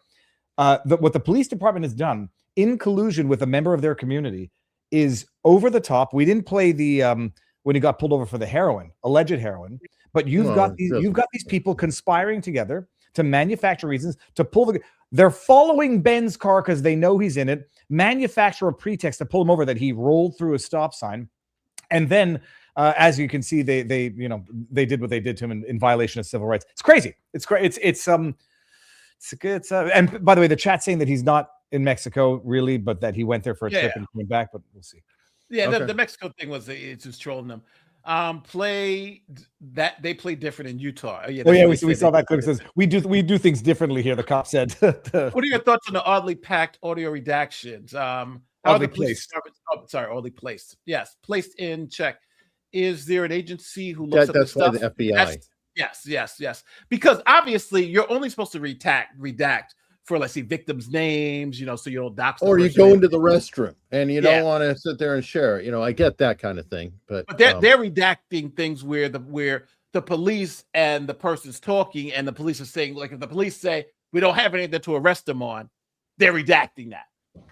What the police department has done in collusion with a member of their community is over the top. We didn't play the when he got pulled over for the alleged heroin. But you've got these people conspiring together to manufacture reasons to pull they're following Ben's car because they know he's in it, manufacture a pretext to pull him over that he rolled through a stop sign. And then as you can see, they did what they did to him in violation of civil rights. It's crazy. It's great. And by the way, the chat's saying that he's not in Mexico really, but that he went there for a trip and came back, but we'll see. Yeah, okay. The Mexico thing was it's just trolling them. play that they play different in Utah. Yeah, oh yeah, we saw that clip. It says we do things differently here. The cop said. What are your thoughts on the oddly packed audio redactions? How oddly are the police departments? Oh, sorry, oddly placed. Yes, placed in check. Is there an agency who looks at this stuff? That's why the FBI. Yes. Because obviously you're only supposed to redact for, let's see, victims' names, so you don't dox. Or you go into the restroom and you don't want to sit there and share it. I get that kind of thing, but they're redacting things where the police and the person's talking and the police are saying, like, if the police say we don't have anything to arrest them on, they're redacting that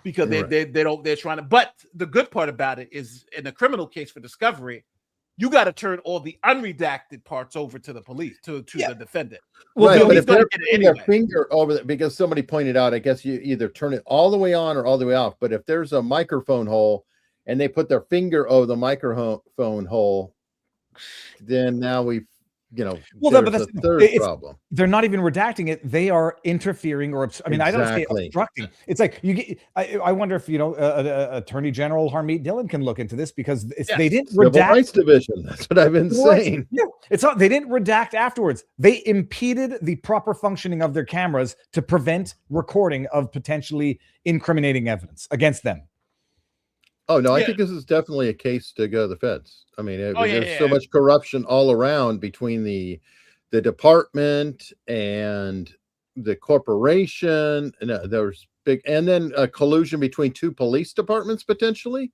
because they're trying to. But the good part about it is, in a criminal case for discovery, you got to turn all the unredacted parts over to the police, to the defendant. Well, but if they're putting their finger over it, because somebody pointed out, I guess you either turn it all the way on or all the way off. But if there's a microphone hole and they put their finger over the microphone hole, then now we've, but that's a third problem. They're not even redacting it; they are interfering, or I don't say obstructing. It's like you get. I wonder if Attorney General Harmeet Dillon can look into this, because they didn't redact. Civil Rights Division. That's what I've been saying. Yeah, it's not. They didn't redact afterwards. They impeded the proper functioning of their cameras to prevent recording of potentially incriminating evidence against them. Oh, no, I think this is definitely a case to go to the feds. I mean, there's so much corruption all around between the department and the corporation. And there's big, and then a collusion between two police departments, potentially.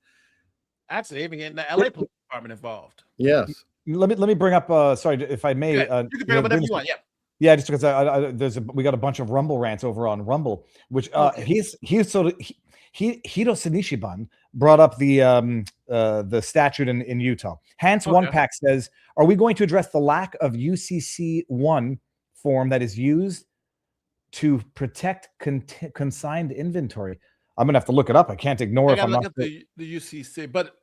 Actually, even getting the LA Police Department involved. Yes. Let me bring up, sorry, if I may. You can bring up whatever you want, Yeah, just because we got a bunch of Rumble rants over on Rumble, which Hiro Sinishiban brought up the statute in Utah. Hans One Pack says, "Are we going to address the lack of UCC1 form that is used to protect consigned inventory?" I'm gonna have to look it up. I can't ignore if I'm not the UCC, but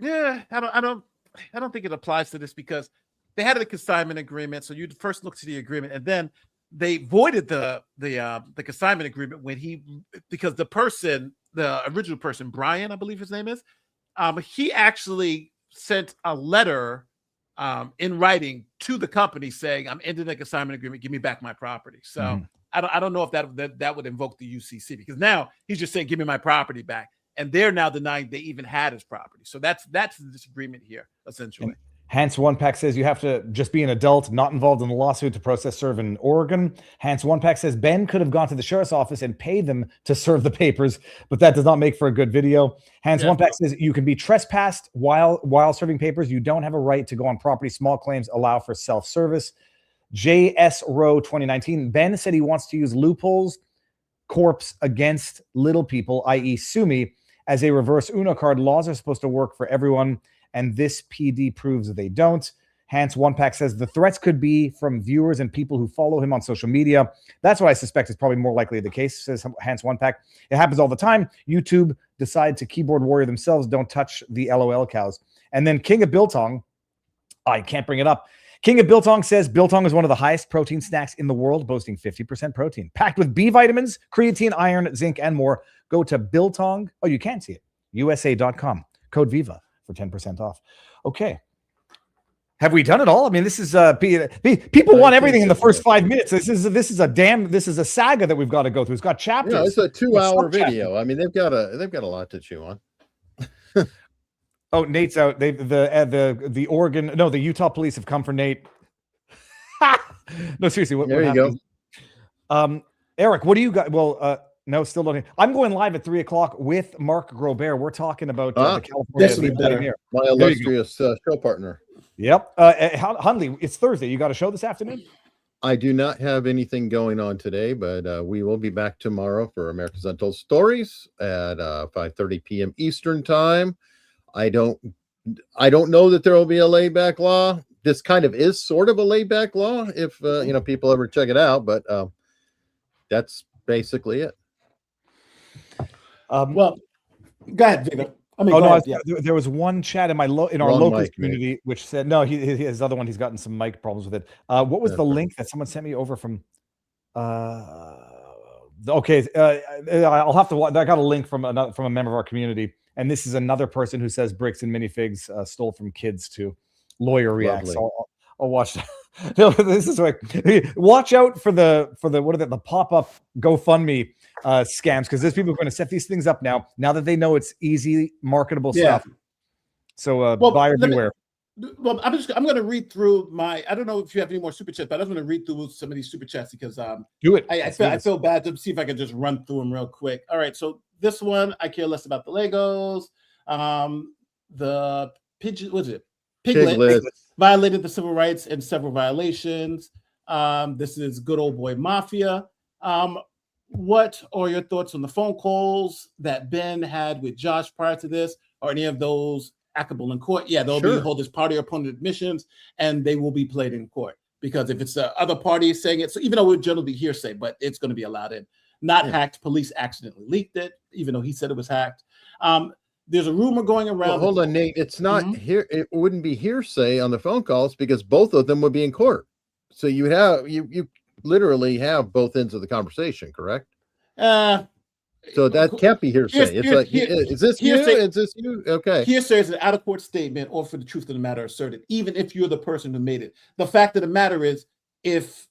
yeah, I don't think it applies to this, because they had a consignment agreement. So you first look to the agreement, and then they voided the consignment agreement because the original person, Brian, I believe his name is, he actually sent a letter in writing to the company saying, "I'm ending the consignment agreement. Give me back my property." So I don't know if that would invoke the UCC, because now he's just saying, "Give me my property back," and they're now denying they even had his property. So that's the disagreement here, essentially. Hans One Pack says you have to just be an adult, not involved in the lawsuit, to process serve in Oregon. Hans One Pack says Ben could have gone to the sheriff's office and paid them to serve the papers, but that does not make for a good video. Hans One Pack says you can be trespassed while serving papers. You don't have a right to go on property. Small claims allow for self-service. JS Row 2019. Ben said he wants to use loopholes corpse against little people, i.e. sue me, as a reverse Uno card. Laws are supposed to work for everyone, and this PD proves that they don't. Hans One Pack says the threats could be from viewers and people who follow him on social media. That's what I suspect is probably more likely the case, says Hans One Pack. It happens all the time. YouTube decide to keyboard warrior themselves. Don't touch the LOL cows. And then King of Biltong, I can't bring it up. King of Biltong says Biltong is one of the highest protein snacks in the world, boasting 50% protein, packed with B vitamins, creatine, iron, zinc, and more. Go to Biltong. Oh, you can see it. USA.com. Code VIVA for 10% off. Okay. Have we done it all? I mean, this is people want everything in the first 5 minutes. This is a saga that we've got to go through. It's got chapters. Yeah, it's a 2-hour video. I mean, they've got a lot to chew on. Oh, Nate's out. The Oregon, no, the Utah police have come for Nate. No, seriously, what happened? Eric, what do you got? Well, no, still don't. I'm going live at 3:00 with Mark Grobert. We're talking about the California. My illustrious show partner. Yep. Hundley, it's Thursday. You got a show this afternoon? I do not have anything going on today, but we will be back tomorrow for America's Untold Stories at 5:30 p.m. Eastern time. I don't know that there will be a laid back law. This kind of is sort of a laid back law if people ever check it out, but that's basically it. Well, go ahead, Viva. I mean, there was one chat in our local community which said no. His other one, he's gotten some mic problems with it. What was the link that someone sent me over from? Okay, I'll have to. I got a link from a member of our community. And this is another person who says Bricks and Minifigs stole from kids too. Lawyer reacts. I'll watch that. No, this is like, watch out for the what are the pop-up GoFundMe scams, because there's people who are going to set these things up now that they know it's easy marketable stuff. So buyer beware. Well, I'm going to read through I don't know if you have any more super chats, but I'm going to read through some of these super chats because do it. I feel bad to see if I can just run through them real quick. All right, so this one, I care less about the Legos. The pigeon, what is it? Piglet violated the civil rights in several violations. This is good old boy mafia. What are your thoughts on the phone calls that Ben had with Josh prior to this? Are any of those applicable in court? Yeah, they'll be held as party opponent admissions, and they will be played in court, because if it's the other party saying it, so even though it would generally be hearsay, but it's going to be allowed in. Not hacked. Police accidentally leaked it, even though he said it was hacked. There's a rumor going around. Well, hold on, Nate. It's not here. It wouldn't be hearsay on the phone calls because both of them would be in court. So you literally have both ends of the conversation, correct? So that can't be hearsay. Is this hearsay? Is this you? Okay. Hearsay is an out-of-court statement or for the truth of the matter asserted, even if you're the person who made it. The fact of the matter is, if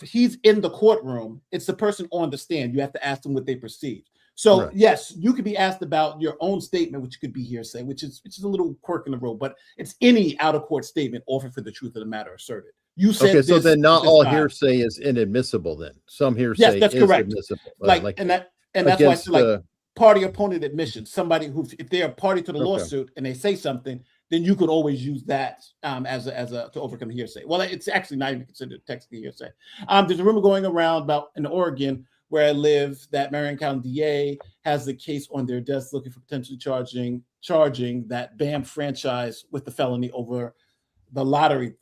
he's in the courtroom, it's the person on the stand. You have to ask them what they perceived. So yes, you could be asked about your own statement, which could be hearsay, which is a little quirk in the road, but it's any out-of-court statement offered for the truth of the matter asserted. You said okay, so then not all hearsay is inadmissible. Then some hearsay that's is correct. admissible. And that's why I say like party opponent admission. Somebody who, if they're a party to the lawsuit and they say something, then you could always use that to overcome hearsay. Well, it's actually not even considered technically hearsay. There's a rumor going around about in Oregon, where I live, that Marion County DA has the case on their desk looking for potentially charging that BAM franchise with the felony over the lottery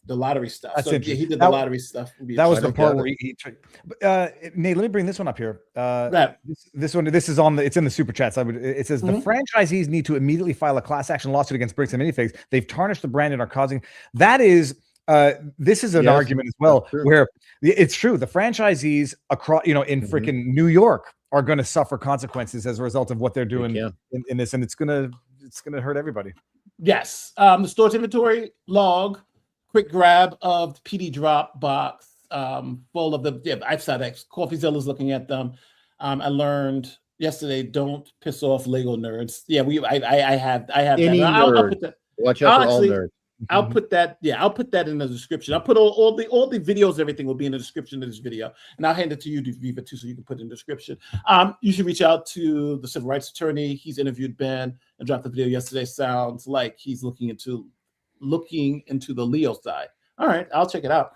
stuff. That's interesting. He did the lottery stuff. That was the part where he Nate, let me bring this one up here. This is it's in the super chats. It says the franchisees need to immediately file a class action lawsuit against Bricks and Minifigs. They've tarnished the brand and are causing. That is this is an argument as well, where it's true. The franchisees across, in freaking New York are going to suffer consequences as a result of what they're doing in this, and it's gonna hurt everybody. Yes. The store's inventory log, quick grab of the PD drop box, full of I've saw that. CoffeeZilla's looking at them. I learned yesterday, don't piss off Lego nerds. Yeah, I have any that. I'll put that. Watch out for all nerds. I'll put that. Yeah, I'll put that in the description. I'll put all the videos, everything will be in the description of this video, and I'll hand it to you, Viva, too, so you can put it in the description. You should reach out to the civil rights attorney. He's interviewed Ben and dropped the video yesterday. Sounds like he's looking into the Leo side. All right, I'll check it out.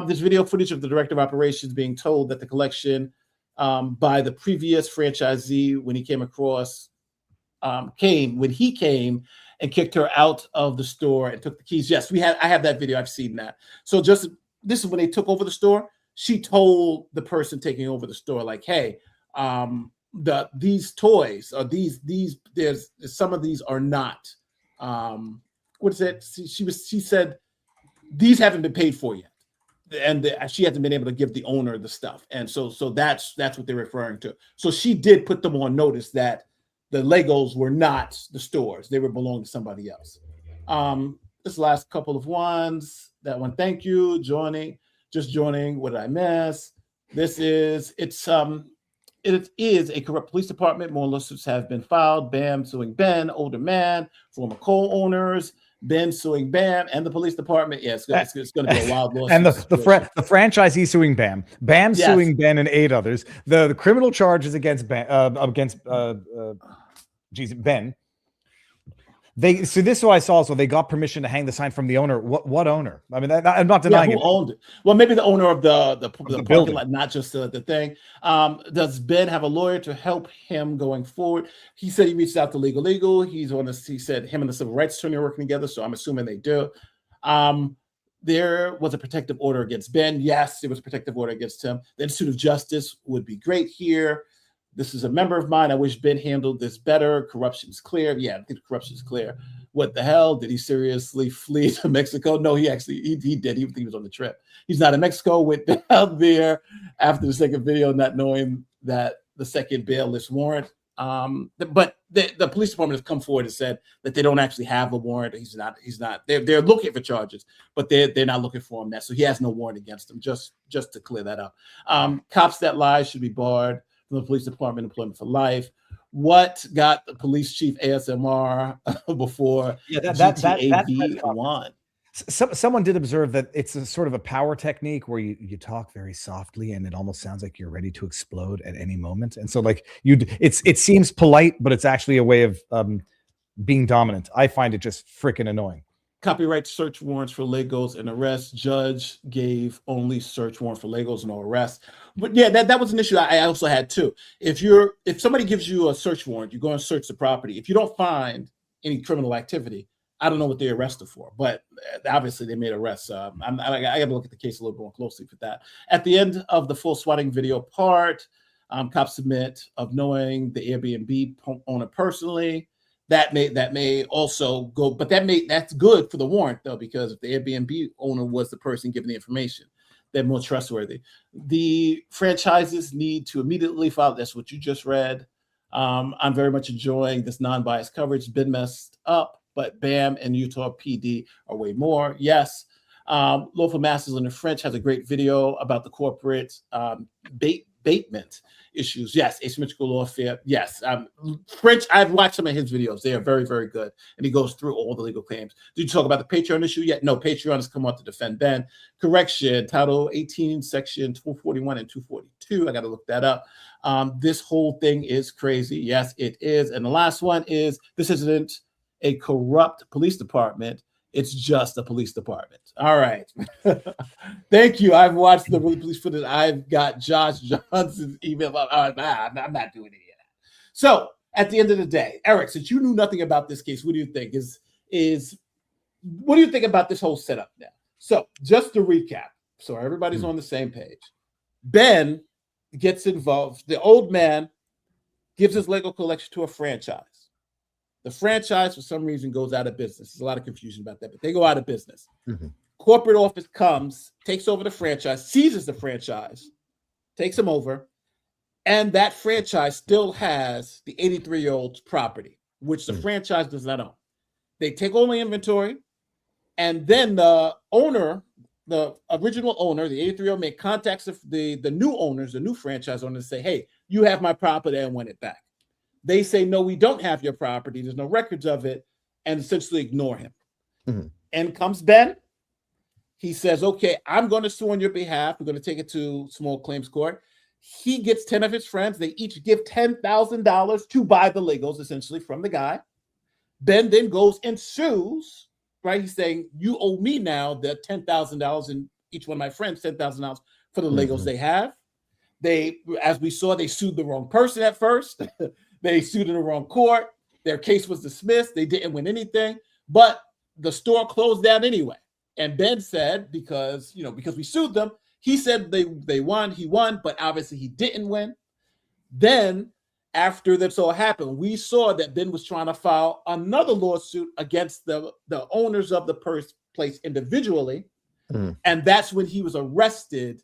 There's video footage of the director of operations being told that the collection by the previous franchisee when he came and kicked her out of the store and took the keys. Yes, I have that video. I've seen that. So this is when they took over the store. She told the person taking over the store, like, hey, these toys or these there's some of these are not what is it? She said these haven't been paid for yet. And she hasn't been able to give the owner the stuff. And so that's what they're referring to. So she did put them on notice that the Legos were not the stores. They were belonging to somebody else. This last couple of ones, that one, thank you, just joining. What did I miss? It is a corrupt police department. More lawsuits have been filed. BAM suing Ben, older man, former co-owners. Ben suing BAM and the police department. Yes, it's going to be a wild lawsuit. And the franchisee suing BAM. BAM suing Ben and 8 others. The criminal charges against Ben. Ben. This is what I saw. So they got permission to hang the sign from the owner. What owner? I mean, I'm not denying who owned it. Well, maybe the owner of the parking lot, not just the thing. Does Ben have a lawyer to help him going forward? He said he reached out to Legal. He said him and the civil rights attorney are working together. So I'm assuming they do. There was a protective order against Ben. Yes, there was a protective order against him. The Institute of Justice would be great here. This is a member of mine. I wish Ben handled this better. Corruption's clear. Yeah, I think corruption's clear. What the hell? Did he seriously flee to Mexico? No, he did. He was on the trip. He's not in Mexico. Went out there after the second video, not knowing that the second bail list warrant. But the police department has come forward and said that they don't actually have a warrant. He's not. They're looking for charges, but they're not looking for him now. So he has no warrant against him. Just to clear that up. Cops that lie should be barred from the police department employment for life. What got the police chief ASMR before GTAV won? Someone did observe that it's a sort of a power technique where you talk very softly and it almost sounds like you're ready to explode at any moment. And so like it seems polite, but it's actually a way of being dominant. I find it just freaking annoying. Copyright search warrants for Legos and arrests. Judge gave only search warrant for Legos, no arrests. But yeah, that was an issue I also had too. If somebody gives you a search warrant, you go and search the property. If you don't find any criminal activity, I don't know what they arrested for, but obviously they made arrests. I got to look at the case a little bit more closely for that. At the end of the full swatting video part, cops admit of knowing the Airbnb owner personally. That may also go, but that's good for the warrant though, because if the Airbnb owner was the person giving the information, they're more trustworthy. The franchises need to immediately file. That's what you just read. I'm very much enjoying this non-biased coverage. Been messed up, but BAM and Utah PD are way more. Yes. Lawful Masters in the French has a great video about the corporate baitment issues. Yes, asymmetrical lawfare. Yes, French. I've watched some of his videos. They are very, very good, and he goes through all the legal claims. Did you talk about the Patreon issue yet? No, Patreon has come on to defend Ben. Correction: Title 18, Section 241 and 242. I got to look that up. This whole thing is crazy. Yes, it is. And the last one is: this isn't a corrupt police department. It's just a police department. All right. Thank you. I've watched the police footage. I've got Josh Johnson's email. I'm not doing any of that. So at the end of the day, Eric, since you knew nothing about this case, what do you think what do you think about this whole setup now? So just to recap, so everybody's on the same page. Ben gets involved. The old man gives his Lego collection to a franchise. The franchise, for some reason, goes out of business. There's a lot of confusion about that, but they go out of business. Mm-hmm. Corporate office comes, takes over the franchise, seizes the franchise, takes them over, and that franchise still has the 83-year-old's property, which the franchise does not own. They take all the inventory, and then the owner, the original owner, the 83-year-old, may contacts the new owners, the new franchise owners, say, hey, you have my property and want it back. They say, no, we don't have your property. There's no records of it, and essentially ignore him. Mm-hmm. And comes Ben. He says, okay, I'm going to sue on your behalf. We're going to take it to small claims court. He gets 10 of his friends. They each give $10,000 to buy the Legos, essentially, from the guy. Ben then goes and sues, right? He's saying, you owe me now the $10,000, and each one of my friends $10,000 for the Legos they have. They, as we saw, they sued the wrong person at first. They sued in the wrong court. Their case was dismissed. They didn't win anything, but the store closed down anyway. And Ben said, because we sued them, he said they won. He won, but obviously he didn't win. Then after this all happened, we saw that Ben was trying to file another lawsuit against the owners of the place individually. Mm. And that's when he was arrested,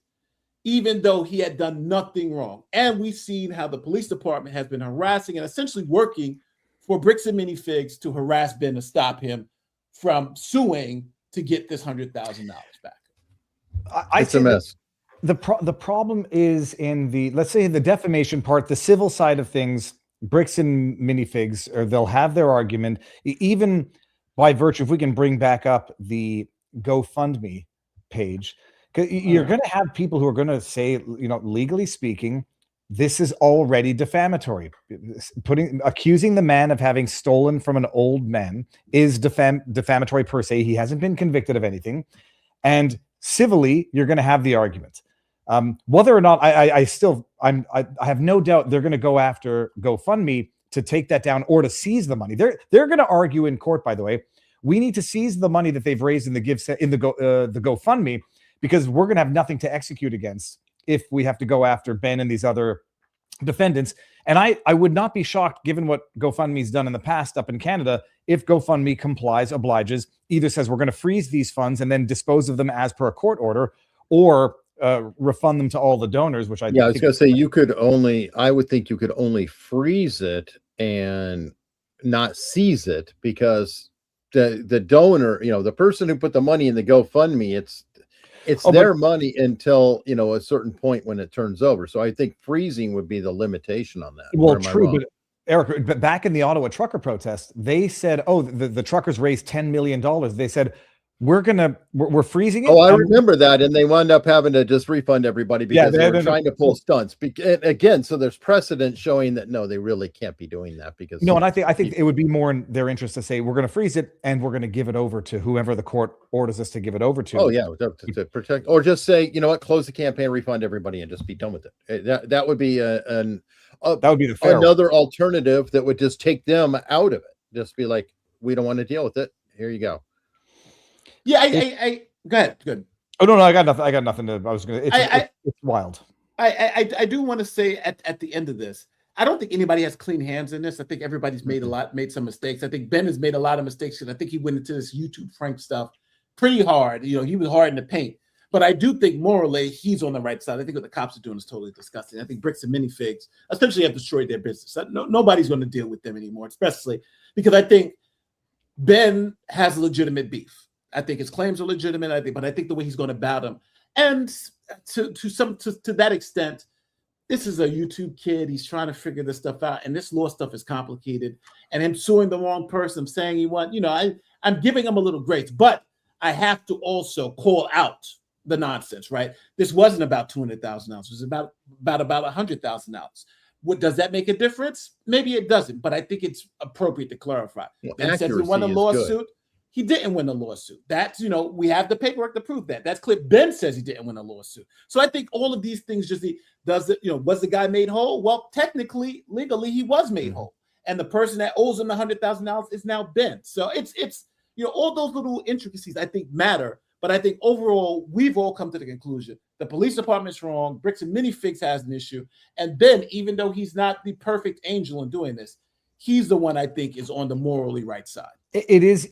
even though he had done nothing wrong. And we've seen how the police department has been harassing and essentially working for Bricks and Minifigs to harass Ben to stop him from suing to get this $100,000 back. It's a mess. The problem is in let's say the defamation part, the civil side of things. Bricks and Minifigs, or they'll have their argument, even by virtue, if we can bring back up the GoFundMe page. You're going to have people who are going to say, legally speaking, this is already defamatory. Accusing the man of having stolen from an old man is defamatory per se. He hasn't been convicted of anything. And civilly, you're going to have the argument. Whether or not I have no doubt they're going to go after GoFundMe to take that down or to seize the money. They're going to argue in court, by the way. We need to seize the money that they've raised in the GoFundMe, because we're going to have nothing to execute against if we have to go after Ben and these other defendants. And I would not be shocked, given what GoFundMe's done in the past up in Canada, if GoFundMe obliges, either says we're going to freeze these funds and then dispose of them as per a court order, or refund them to all the donors, which I was going to say, I would think you could only freeze it and not seize it, because the donor, the person who put the money in the GoFundMe, it's their money until a certain point when it turns over. So I think freezing would be the limitation on that. Well, true, but Eric, but back in the Ottawa trucker protest, they said, "Oh, the truckers raised $10 million." They said, we're freezing it. Oh, I remember that, and they wound up having to just refund everybody because they were trying to pull stunts. Again, so there's precedent showing that no, they really can't be doing that, because no, and I think it would be more in their interest to say we're going to freeze it and we're going to give it over to whoever the court orders us to give it over to. Oh yeah, to protect, or just say, you know what, close the campaign, refund everybody, and just be done with it. That would be that would be the fair another alternative that would just take them out of it. Just be like, we don't want to deal with it. Here you go. Yeah, I go ahead. Good. Oh no, I got nothing. I got nothing to. I was gonna. It's wild. I do want to say at the end of this, I don't think anybody has clean hands in this. I think everybody's made some mistakes. I think Ben has made a lot of mistakes, because I think he went into this YouTube prank stuff pretty hard. He was hard in the paint. But I do think morally he's on the right side. I think what the cops are doing is totally disgusting. I think Bricks and Minifigs essentially have destroyed their business. Nobody's going to deal with them anymore, especially because I think Ben has legitimate beef. I think his claims are legitimate. But I think the way he's going to bat him, and to that extent, this is a YouTube kid. He's trying to figure this stuff out, and this law stuff is complicated. And him suing the wrong person, saying he won. I'm giving him a little grace, but I have to also call out the nonsense. Right? This wasn't about $200,000. It was about $100,000. What does that make a difference? Maybe it doesn't, but I think it's appropriate to clarify. Ben says he won a lawsuit. Good. He didn't win a lawsuit. That's, we have the paperwork to prove that. That's clear. Ben says he didn't win a lawsuit. So I think all of these things was the guy made whole? Well, technically, legally, he was made whole. And the person that owes him $100,000 is now Ben. So it's all those little intricacies I think matter. But I think overall, we've all come to the conclusion the police department's wrong. Bricks and Minifigs has an issue. And Ben, even though he's not the perfect angel in doing this, he's the one I think is on the morally right side. It's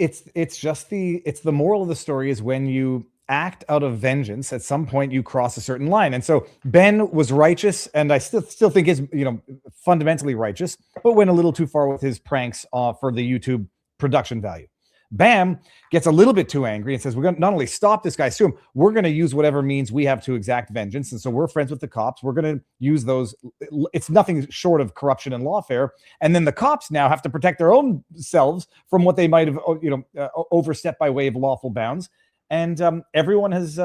the moral of the story is when you act out of vengeance, at some point you cross a certain line. And so Ben was righteous, and I still think is fundamentally righteous, but went a little too far with his pranks for the YouTube production value. Bam gets a little bit too angry and says, we're going to not only stop this guy, sue him, we're going to use whatever means we have to exact vengeance. And so we're friends with the cops. We're going to use those. It's nothing short of corruption and lawfare. And then the cops now have to protect their own selves from what they might have, overstepped by way of lawful bounds. And everyone has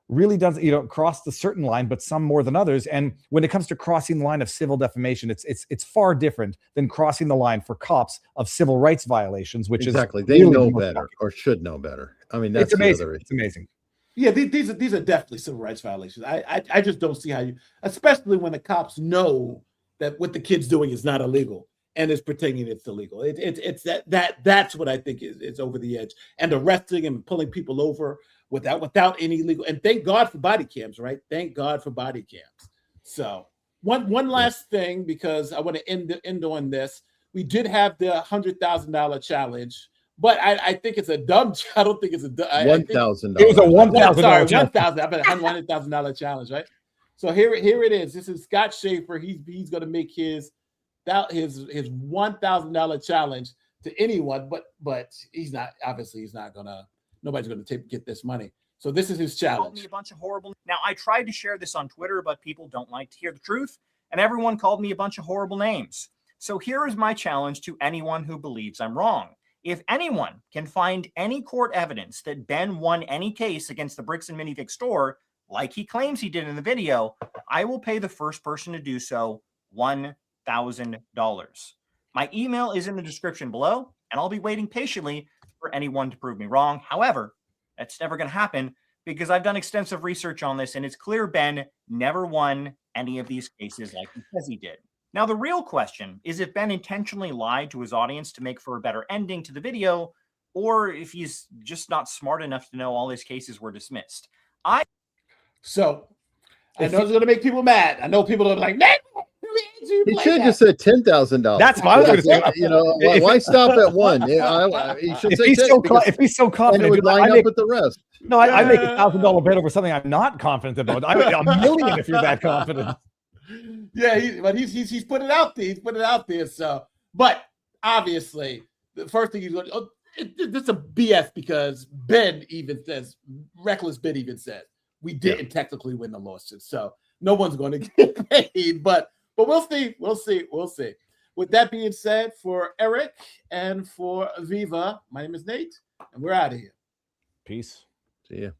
really does, cross the certain line, but some more than others. And when it comes to crossing the line of civil defamation, it's far different than crossing the line for cops of civil rights violations, which exactly. is they really know better or should know better. I mean, that's amazing. It's amazing. Yeah, these are definitely civil rights violations. I just don't see how you, especially when the cops know that what the kid's doing is not illegal and is pretending it's illegal. It's that's what I think is over the edge. And arresting and pulling people over without any legal, and thank God for body cams, right? Thank God for body cams. So one last thing, because I want to end on this. We did have the $100,000 challenge, but I think it's a dumb. I don't think it's a $1,000. It was a $1,000. Sorry, $1,000. I bet $100,000 challenge, right? So here it is. This is Scott Schaefer. He's going to make his $1,000 challenge to anyone, but he's not. Obviously, he's not gonna. Nobody's going to get this money. So this is his challenge. Called me a bunch of horrible. Now I tried to share this on Twitter, but people don't like to hear the truth, and everyone called me a bunch of horrible names. So here is my challenge to anyone who believes I'm wrong. If anyone can find any court evidence that Ben won any case against the Bricks and Minifigs store, like he claims he did in the video, I will pay the first person to do so $1,000. My email is in the description below, and I'll be waiting patiently for anyone to prove me wrong. However, that's never going to happen because I've done extensive research on this, and it's clear Ben never won any of these cases like he says he did. Now, the real question is if Ben intentionally lied to his audience to make for a better ending to the video, or if he's just not smart enough to know all his cases were dismissed. I know it's going to make people mad. I know people are like, man, he should have just said $10,000. That's what I was going to say. Why stop at one? If he's so confident, it would line up with the rest. No, I make $1,000 bet over something I'm not confident about. I make $1 million if you're that confident. Yeah, but he's put it out there. He's put it out there. So, but obviously, the first thing he's going to, this is a BS because Ben even says, Reckless Ben even says, we didn't technically win the lawsuit. So no one's going to get paid, but we'll see. We'll see. We'll see. With that being said, for Eric and for Viva, my name is Nate, and we're out of here. Peace. See ya.